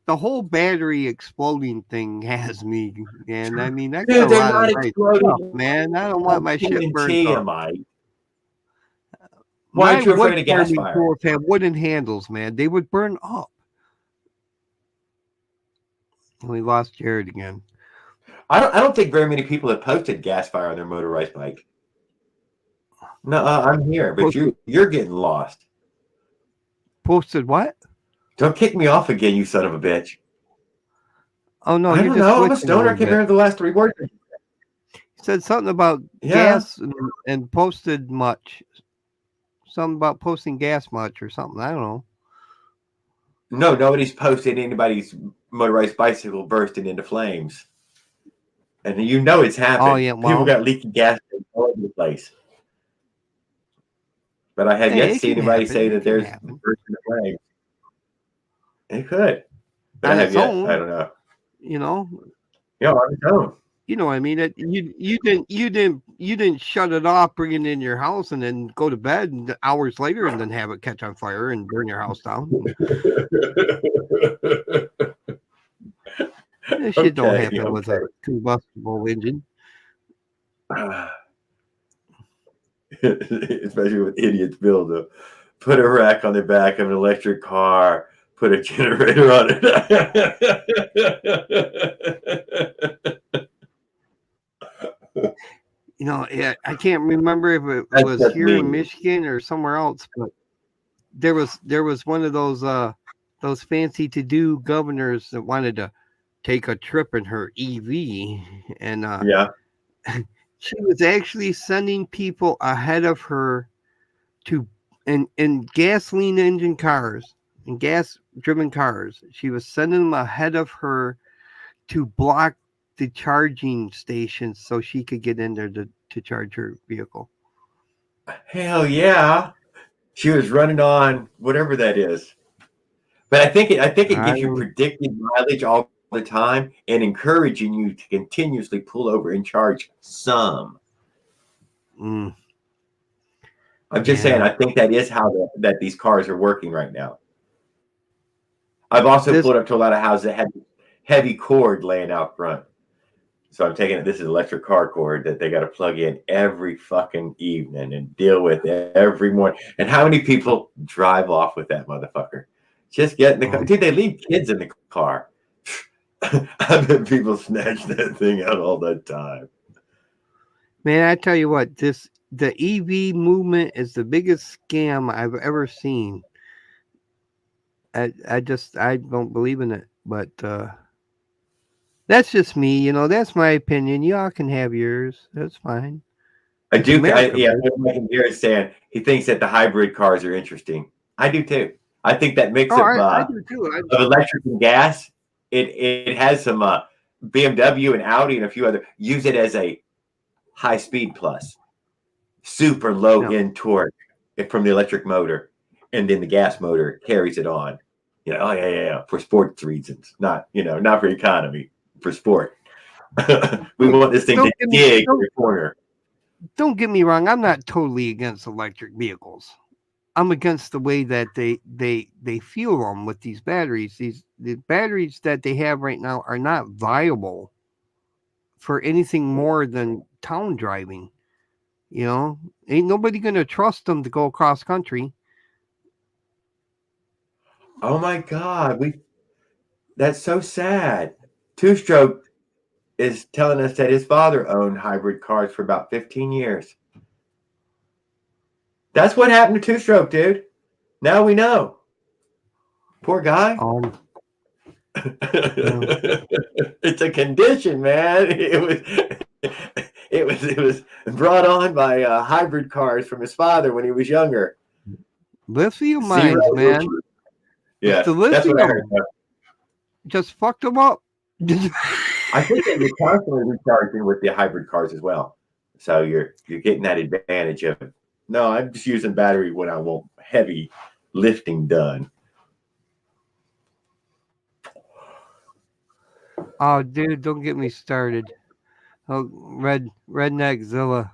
the whole battery exploding thing has me, and I mean that's a lot of nice stuff, man. I don't want my shit burned up. Why aren't you afraid of gas fire? Have wooden handles, man. They would burn up. We lost Jared again. I don't think very many people have posted gas fire on their motorized bike. No, I'm here, but you're getting lost. Posted what? Don't kick me off again, you son of a bitch. Oh no, I don't know. I'm a stoner. I can't remember the last 3 words. You said something about gas and posted much. Something about posting gas much or something. I don't know. No, nobody's posted anybody's motorized bicycle bursting into flames. And you know it's happened. Oh, yeah, well, people got leaky gas all over the place. But I have yet to see anybody say that there's bursting into flames. It could. But I have yet. I don't know. You know. Yeah, on its own. You know what I mean? You didn't shut it off, bring it in your house, and then go to bed and hours later, and then have it catch on fire and burn your house down. This shit don't happen with a combustible engine. Especially with idiots build a put a rack on the back of an electric car, put a generator on it. You know, yeah, I can't remember if it was here in Michigan or somewhere else, but there was one of those fancy to do governors that wanted to take a trip in her EV, and she was actually sending people ahead of her to in gasoline engine cars and gas driven cars. She was sending them ahead of her to block the charging stations so she could get in there to charge her vehicle. Hell yeah. She was running on whatever that is. But I think it gives you predicted mileage all the time and encouraging you to continuously pull over and charge some. I'm just saying, I think that is how that these cars are working right now. I've also pulled up to a lot of houses that have heavy cord laying out front. So I'm taking it. This is electric car cord that they got to plug in every fucking evening and deal with every morning. And how many people drive off with that motherfucker? Just get in the car. Dude, they leave kids in the car. I bet people snatch that thing out all the time. Man, I tell you what, the EV movement is the biggest scam I've ever seen. I don't believe in it, but that's just me, you know. That's my opinion. Y'all can have yours. That's fine. I do. Like Garrett's saying he thinks that the hybrid cars are interesting. I do too. I think that mix I do too. Of electric and gas, it has some BMW and Audi and a few other use it as a high speed plus, super low end torque from the electric motor, and then the gas motor carries it on. You know, for sports reasons, not for economy. For sport. We want this thing to dig in the corner. don't get me wrong. I'm not totally against electric vehicles. I'm against the way that they fuel them with these batteries. The batteries that they have right now are not viable for anything more than town driving. You know, ain't nobody gonna trust them to go across country. Oh my God, that's so sad. Two Stroke is telling us that his father owned hybrid cars for about 15 years. That's what happened to Two Stroke, dude. Now we know. Poor guy. Yeah. It's a condition, man. It was brought on by hybrid cars from his father when he was younger. Lithium Zero. mines, man. It's Yeah, the that's what I heard. lithium just fucked them up. I think that you're constantly recharging with the hybrid cars as well. So you're getting that advantage of, no, I'm just using battery when I want heavy lifting done. Oh, dude, don't get me started. Oh, redneckzilla.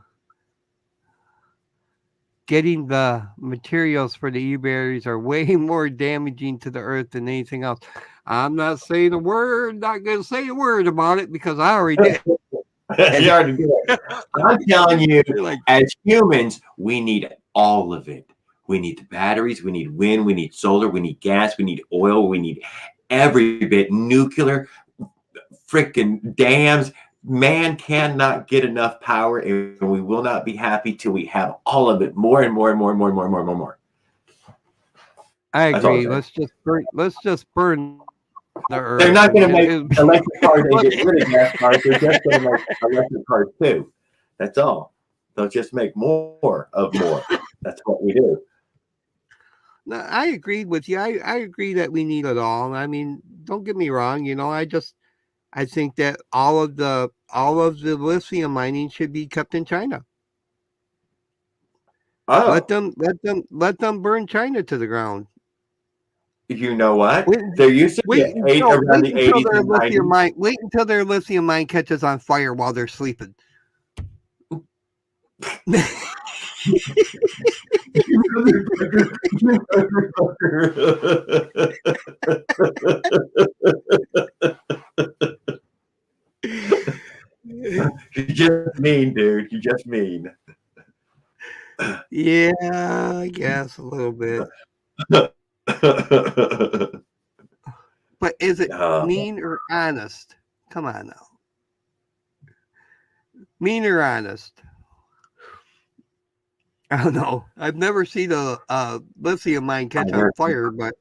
Getting the materials for the e-batteries are way more damaging to the earth than anything else. I'm not saying a word, not going to say a word about it because I already did. You already did it. I'm telling you, Like, as humans, we need all of it. We need the batteries, we need wind, we need solar, we need gas, we need oil, we need every bit. Nuclear, freaking dams. Man cannot get enough power, and we will not be happy till we have all of it, more and more and more and more and more and more and more and more. I That's all I'm agree. saying. Let's just burn the earth. They're not going to make and electric cars and get rid of gas cars. They're just going to make electric cars too. That's all. They'll just make more of more. That's what we do. No, I agreed with you. I agree that we need it all. I mean, don't get me wrong. I think that all of the lithium mining should be kept in China. Oh, Let them burn China to the ground. you know what? Wait, There used to be around wait the until 80s their and lithium 90s. mine. Wait until their lithium mine catches on fire while they're sleeping. You just mean, dude. You just mean. Yeah, I guess a little bit. But is it Uh, mean or honest? Come on now. Mean or honest? I don't know. I've never seen a lithium mine catch on fire, but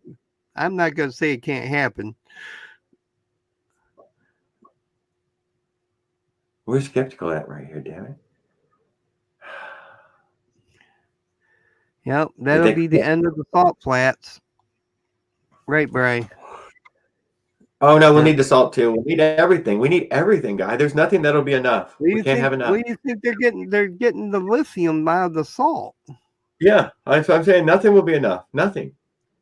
I'm not going to say it can't happen. we're skeptical at right here, damn it. Yep, But that'll be the end of the salt flats. Right, Brian? oh no, we'll Yep. need the salt too. We need everything. We need everything, guy. There's nothing that'll be enough. What do We you can't think? have enough. What do you think they're getting? They're getting the lithium out of the salt. Yeah, I'm saying nothing will be enough. Nothing.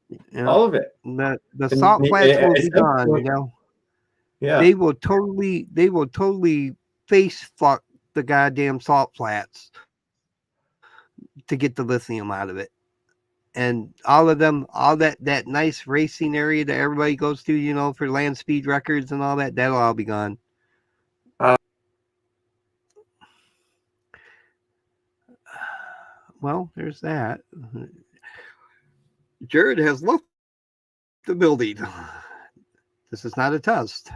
You know, All of it. the And salt flats will at be some gone. point, yeah. They will totally face fuck the goddamn salt flats to get the lithium out of it. And all of them, all that nice racing area that everybody goes to, for land speed records and all that, that'll all be gone. Uh, Well, there's that. Jared has left the building. This is not a test.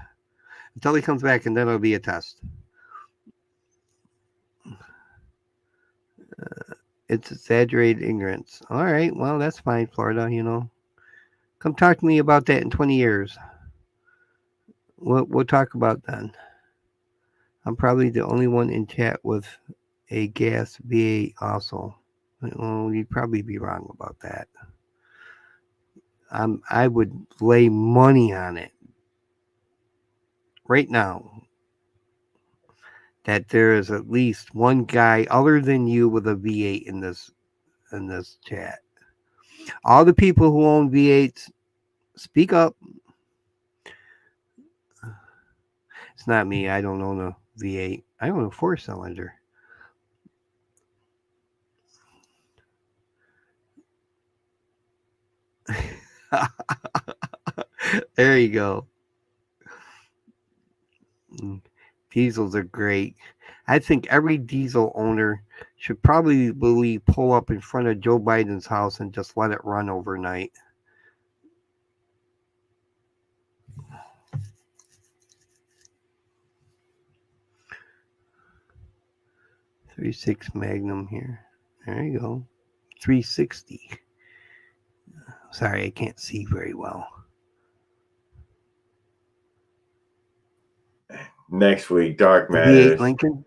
Until he comes back, and then it'll be a test. It's exaggerated ignorance. All right, well, that's fine, Florida, Come talk to me about that in 20 years. We'll talk about then. I'm probably the only one in chat with a gas V8 also. Well, you'd probably be wrong about that. I would lay money on it right now that there is at least one guy other than you with a V8 in this chat. All the people who own V8s, speak up. It's not me. I don't own a V8. I own a 4-cylinder. There you go. Diesels are great. I think every diesel owner should probably pull up in front of Joe Biden's house and just let it run overnight. .36 Magnum here. There you go. 360. Sorry, I can't see very well. Next week, Dark V8 Matters. Lincoln.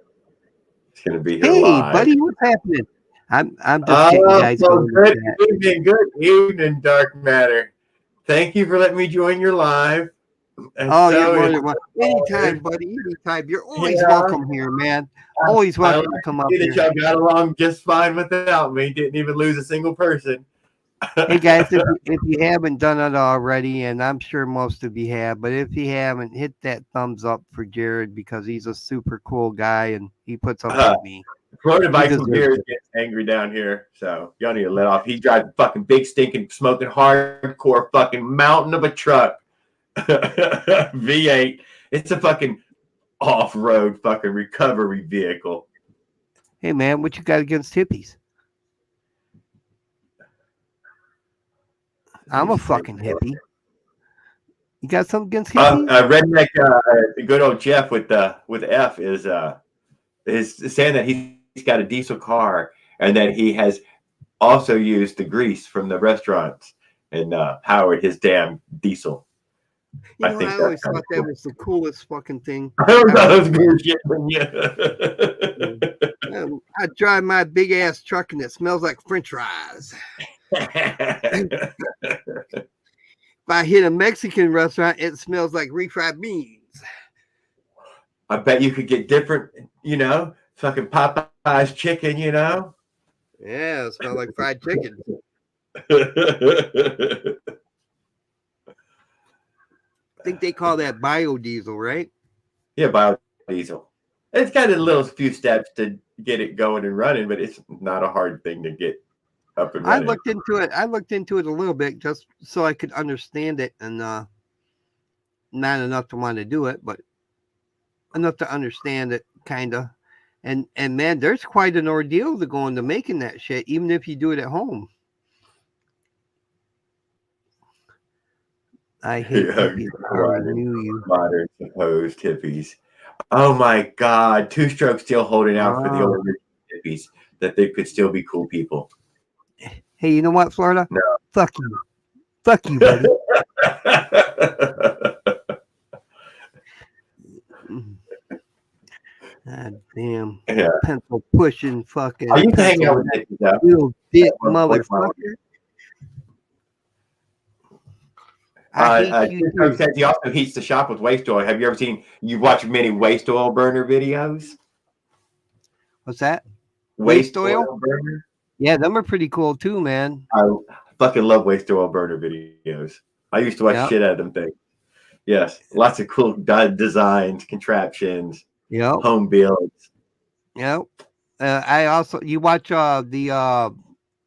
It's going to be here Hey, live. buddy, what's happening? I'm just getting guys going. Good evening, Dark Matter. Thank you for letting me join your live. And You're more than welcome. Anytime, buddy. Anytime. You're always welcome here, man. Always welcome to come up here. Y'all got along just fine without me. Didn't even lose a single person. Hey guys, if you haven't done it already, and I'm sure most of you have, but if you haven't, hit that thumbs up for Jared because he's a super cool guy and he puts up with me. Florida Bike from Jared gets angry down here, so y'all need to let off. He drives a fucking big stinking smoking hardcore fucking mountain of a truck. V8. It's a fucking off-road fucking recovery vehicle. Hey man, what you got against hippies? I'm a fucking hippie. You got something against hippies? Redneck, the good old Jeff with F is saying that he's got a diesel car and that he has also used the grease from the restaurants and powered his damn diesel. I always thought that was the coolest fucking thing. I drive my big ass truck and it smells like French fries. If I hit a Mexican restaurant, it smells like refried beans. I bet you could get different, fucking Popeye's chicken, Yeah, it smells like fried chicken. I think they call that biodiesel, right? Yeah, biodiesel. It's got a few steps to get it going and running, but it's not a hard thing to get up and running. I looked into it a little bit just so I could understand it, and not enough to want to do it, but enough to understand it, kinda. And man, there's quite an ordeal to go into making that shit, even if you do it at home. I hate hippies. Modern supposed hippies. Oh my God, Two Stroke still holding out for the old hippies that they could still be cool people. Hey, you know what, Florida? No. Fuck you. Fuck you, buddy. God damn. Yeah. Pencil pushing fucking. I used to hang out with hippies, little dick motherfucker. He also heats the shop with waste oil. Have you ever you watch many waste oil burner videos? What's that? Waste oil burner? Yeah, them are pretty cool too, man. I fucking love waste oil burner videos. I used to watch shit out of them things. Yes, lots of cool designs, contraptions, home builds. Yep. You watch the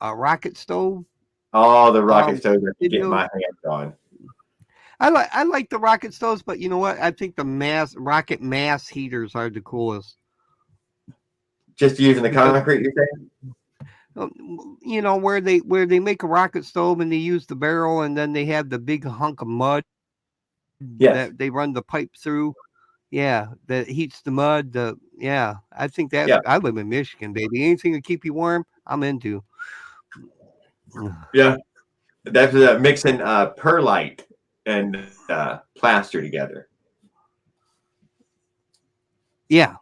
rocket stove? Oh, the rocket stove that you get my hands on. I like the rocket stoves, but you know what? I think the rocket mass heaters are the coolest. Just using the concrete, you're saying? Where they make a rocket stove and they use the barrel and then they have the big hunk of mud that they run the pipe through. Yeah, that heats the mud. I think that I live in Michigan, baby. Anything to keep you warm, I'm into. Yeah, that's mixing perlite and plaster together. Yeah.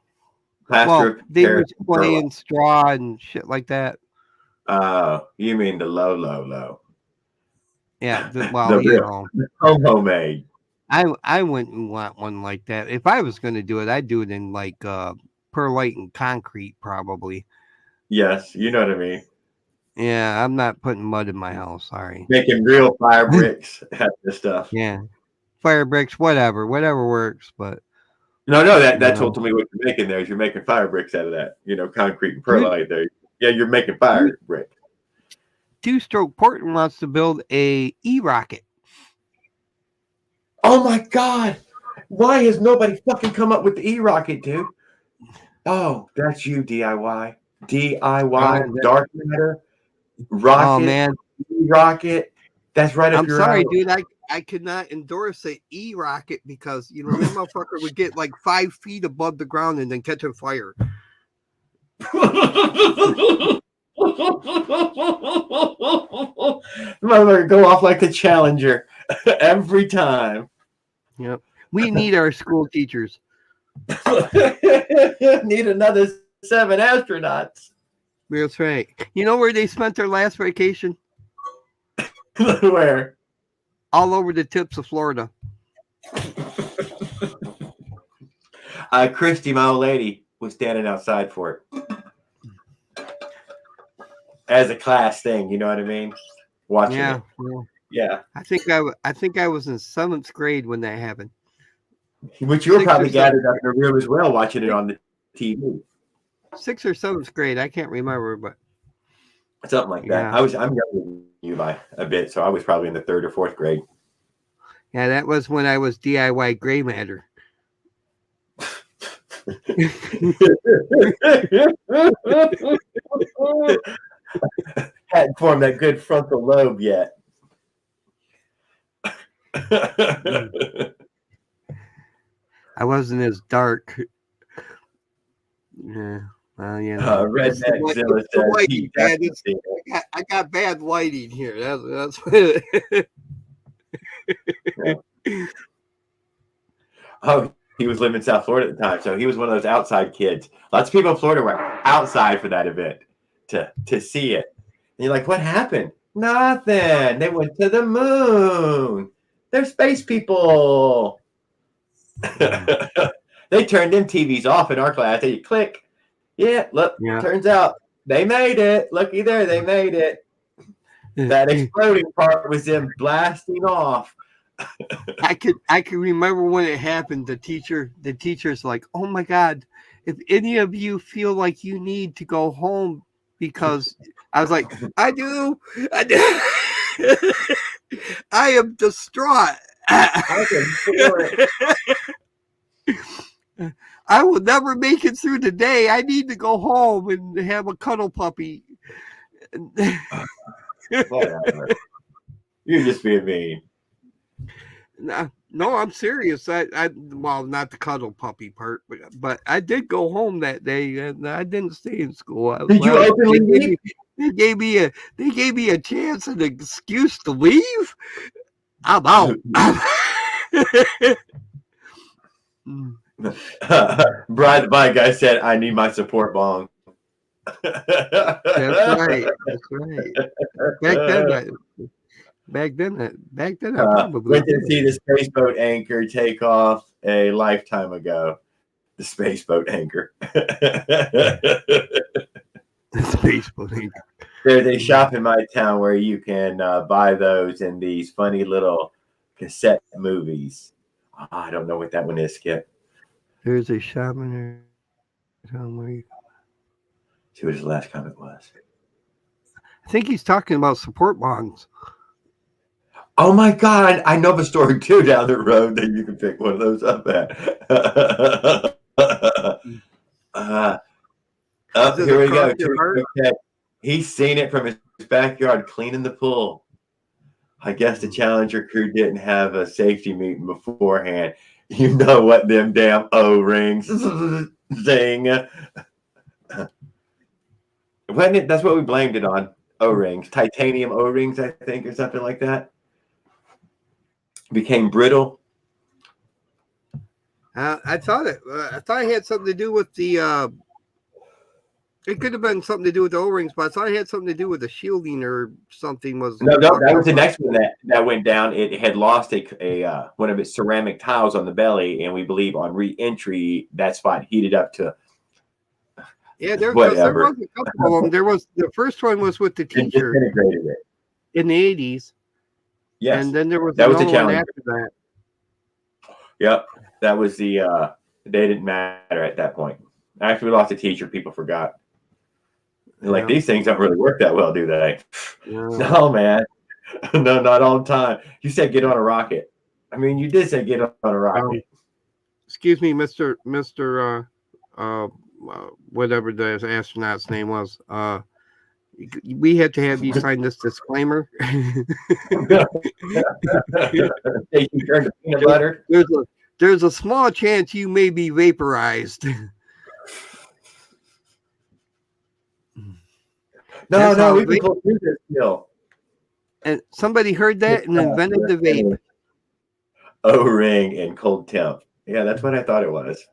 Plaster. They were playing straw and shit like that. You mean the low. Yeah. Homemade. I wouldn't want one like that. If I was going to do it, I'd do it in like perlite and concrete, probably. Yes, you know what I mean. Yeah, I'm not putting mud in my house. Sorry. Making real fire bricks, this stuff. Yeah, fire bricks, whatever works. But no, that's ultimately what you're making there. Is you're making fire bricks out of that, concrete and perlite there. Yeah, you're making fire brick. Two-Stroke Portland wants to build a e-rocket. Oh my God! Why has nobody fucking come up with the e-rocket, dude? Oh, that's you, DIY. DIY, Oh, dark matter, rocket, man. rocket. That's right up I'm your sorry, alley. dude. I could not endorse a e-rocket because, you know, that motherfucker would get like 5 feet above the ground and then catch on fire. Motherfucker go off like the Challenger every time. Yep. We need our school teachers. Need another 7 astronauts. That's right. You know where they spent their last vacation? Where? All over the tips of Florida. Christy, my old lady, was standing outside for it as a class thing. You know what I mean? Watching Yeah. it. Well, Yeah. I think I was in 7th grade when that happened. Which you were 6th or probably 7th. gathered up in a room as well, watching it on the TV. 6th or 7th grade. I can't remember, but Something like that. yeah. I'm younger than you by a bit, so I was probably in the 3rd or 4th grade. Yeah, that was when I was DIY gray matter. Hadn't formed that good frontal lobe yet. I wasn't as dark. Yeah. Well, you know. Redneck Zilla says lighting, man. I got bad lighting here. That's Oh, he was living in South Florida at the time, so he was one of those outside kids. Lots of people in Florida were outside for that event to see it. And you're like, what happened? Nothing. They went to the moon. They're space people. They turned them TVs off in our class. They click. Yeah, look, turns out they made it. Looky there, they made it. That exploding part was them blasting off. I could remember when it happened. The teacher's like, "Oh my God, if any of you feel like you need to go home," because I was like, I do. I am distraught. I will never make it through the day. I need to go home and have a cuddle puppy. Whatever. You're just being mean. No, I'm serious. Well, not the cuddle puppy part, but I did go home that day, and I didn't stay in school. Did you openly leave? They gave me a chance and an excuse to leave. I'm out. Brian the Bike guy said, "I need my support bong." That's right. That's right. Back then, I probably went to see the space boat anchor take off a lifetime ago. The space boat anchor. The space boat anchor. There's a shop in my town where you can buy those in these funny little cassette movies. Oh, I don't know what that one is, Skip. There's a shop in there. Where you... See what his last comment was. I think he's talking about support bongs. Oh my God, I know of a store too down the road that you can pick one of those up at. Here we go. Okay. He's seen it from his backyard cleaning the pool. I guess the Challenger crew didn't have a safety meeting beforehand. You know what them damn O-rings zing. Wasn't it? That's what we blamed it on. O-rings. Titanium O-rings, I think, or something like that. Became brittle. I thought it had something to do with the. It could have been something to do with the O-rings, but I thought it had something to do with the shielding or something. No, that was the next one that went down. It had lost a one of its ceramic tiles on the belly, and we believe on re-entry that spot heated up to. Yeah, there was a couple of them. There was the first one was with the teacher in the 80s. Yes, and then there was that was the Challenger after that. Yep, that was the. They didn't matter at that point. After we lost a teacher, people forgot. Like these things don't really work that well, do they? Yeah. No, man. No, not all the time. You said get on a rocket. I mean, you did say get on a rocket. Excuse me, Mr. Whatever the astronaut's name was. We had to have you sign this disclaimer. Hey, you turned to peanut butter. There's a small chance you may be vaporized. No, we can pull through this still. And somebody heard that and invented the vape. O-ring and cold temp. Yeah, that's what I thought it was.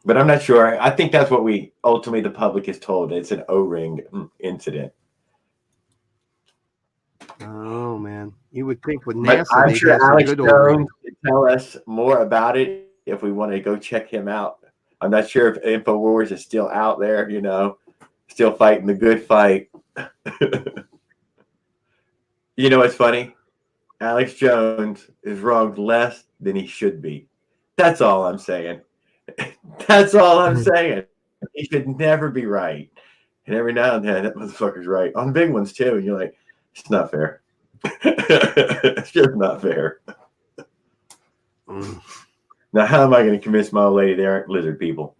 But I'm not sure. I think that's what ultimately the public is told. It's an O-ring incident. Oh man, you would think with But NASA, I'm they'd sure have some Alex good Jones can tell us more about it if we want to go check him out. I'm not sure if InfoWars is still out there, still fighting the good fight. You know what's funny? Alex Jones is wronged less than he should be. That's all I'm saying. That's all I'm saying. He should never be right. And every now and then, that motherfucker's right. On big ones, too. And you're like, it's not fair. It's just not fair. Now, how am I going to convince my old lady they aren't lizard people?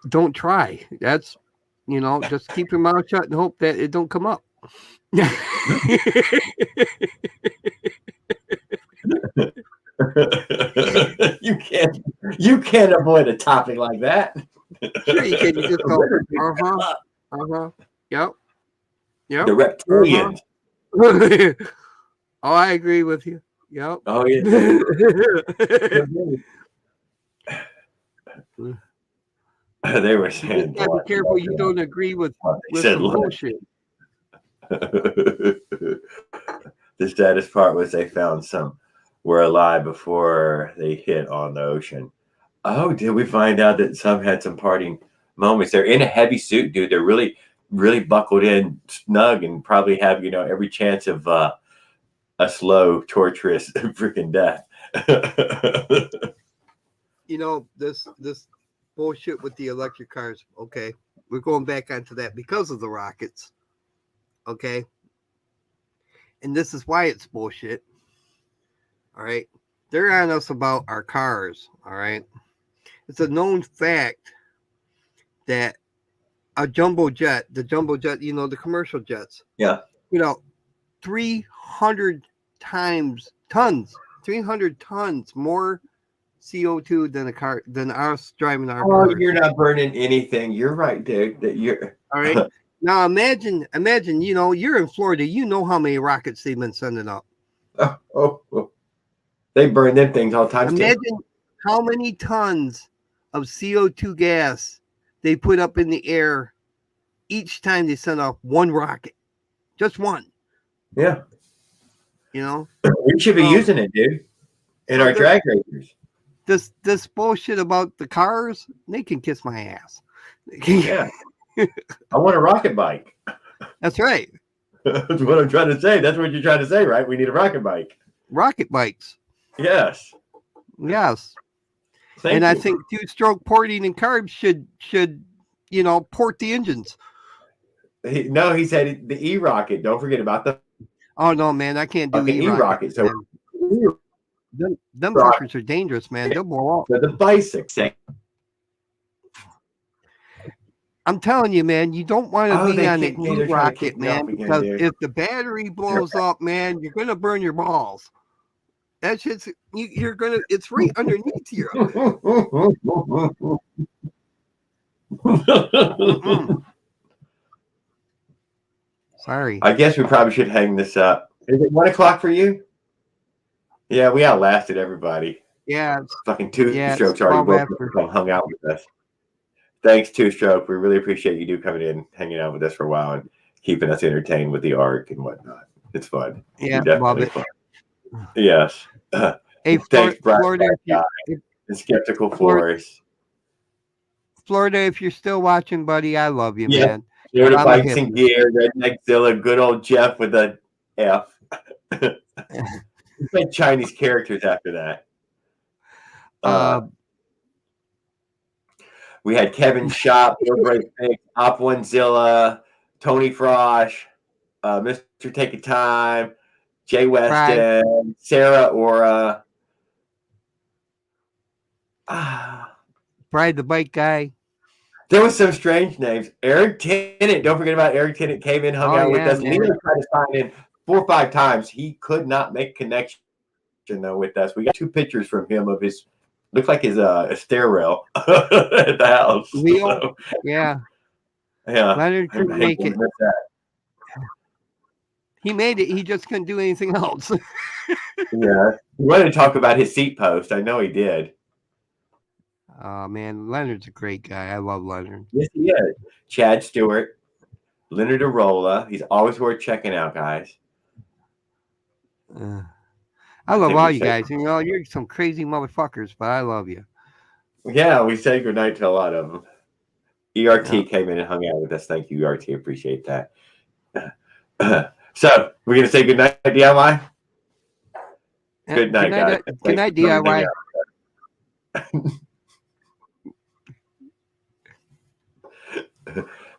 Don't try. That's, just keep your mouth shut and hope that it don't come up. You can't avoid a topic like that. Sure you can. You just go, Yep. The reptilians. Oh, I agree with you. Yep. Oh, yeah. They were saying, you gotta be careful you don't agree with some bullshit. The saddest part was they found some were alive before they hit on the ocean. Oh, did we find out that some had some parting moments? They're in a heavy suit, dude. They're really, really buckled in, snug, and probably have every chance of a slow, torturous, freaking death. This bullshit with the electric cars. Okay, we're going back onto that because of the rockets. Okay, and this is why it's bullshit. All right, they're on us about our cars. All right, it's a known fact that the jumbo jet, the commercial jets. Yeah. 300 tons more CO2 than us driving our cars. You're not burning anything. You're right, dude. All right. Now imagine, you're in Florida. You know how many rockets they've been sending up. Oh. They burn them things all the time. Imagine how many tons of CO2 gas they put up in the air each time they send off one rocket. Just one. Yeah. We should be using it, dude, in our drag racers. This bullshit about the cars, they can kiss my ass. Yeah. I want a rocket bike. That's right. That's what I'm trying to say. That's what you're trying to say, right? We need a rocket bike. Rocket bikes. Yes. Thank you. I think two-stroke porting and carbs should port the engines. He said the E-rocket. Don't forget about the. Oh no, man! I can't do E-rocket. So them fuckers are dangerous, man. They'll blow up. The bicycle. I'm telling you, man. You don't want to be on an E-rocket, man, because if the battery blows up, man, you're gonna burn your balls. That shit's you're gonna. It's right underneath you. Sorry. I guess we probably should hang this up. Is it 1 o'clock for you? Yeah, we outlasted everybody. Yeah. Fucking Two-Stroke's already hung out with us. Thanks, Two-Stroke. We really appreciate you coming in, hanging out with us for a while, and keeping us entertained with the arc and whatnot. It's fun. Yeah, love it. Fun. Yes. Hey, thanks, Florida, and Skeptical Force. Florida, if you're still watching, buddy, I love you, man. Florida Bikes and Gear, Redneckzilla, good old Jeff with a F. Like Chinese characters after that. We had Kevin Shop, Bill Break, Op Onezilla, Tony Frosh, Mr. Take a Time, Jay Weston, Sarah Ora. Bride the bike guy. There was some strange names. Eric Tennant. Don't forget about Eric Tennant. Came in, hung out with us. Man. Leo tried to sign in 4 or 5 times. He could not make connection though with us. We got 2 pictures from him of his. Looks like his stair rail at the house. Leo. So, yeah. Leonard couldn't make it. He made it. He just couldn't do anything else. Yeah. He wanted to talk about his seat post. I know he did. Oh, man. Leonard's a great guy. I love Leonard. Yes, he is. Chad Stewart, Leonard Arola. He's always worth checking out, guys. I love all you guys. You know, you're some crazy motherfuckers, but I love you. Yeah, we say goodnight to a lot of them. ERT came in and hung out with us. Thank you, ERT. Appreciate that. So, we're going to say goodnight, DIY? Good night, guys. Good night, DIY.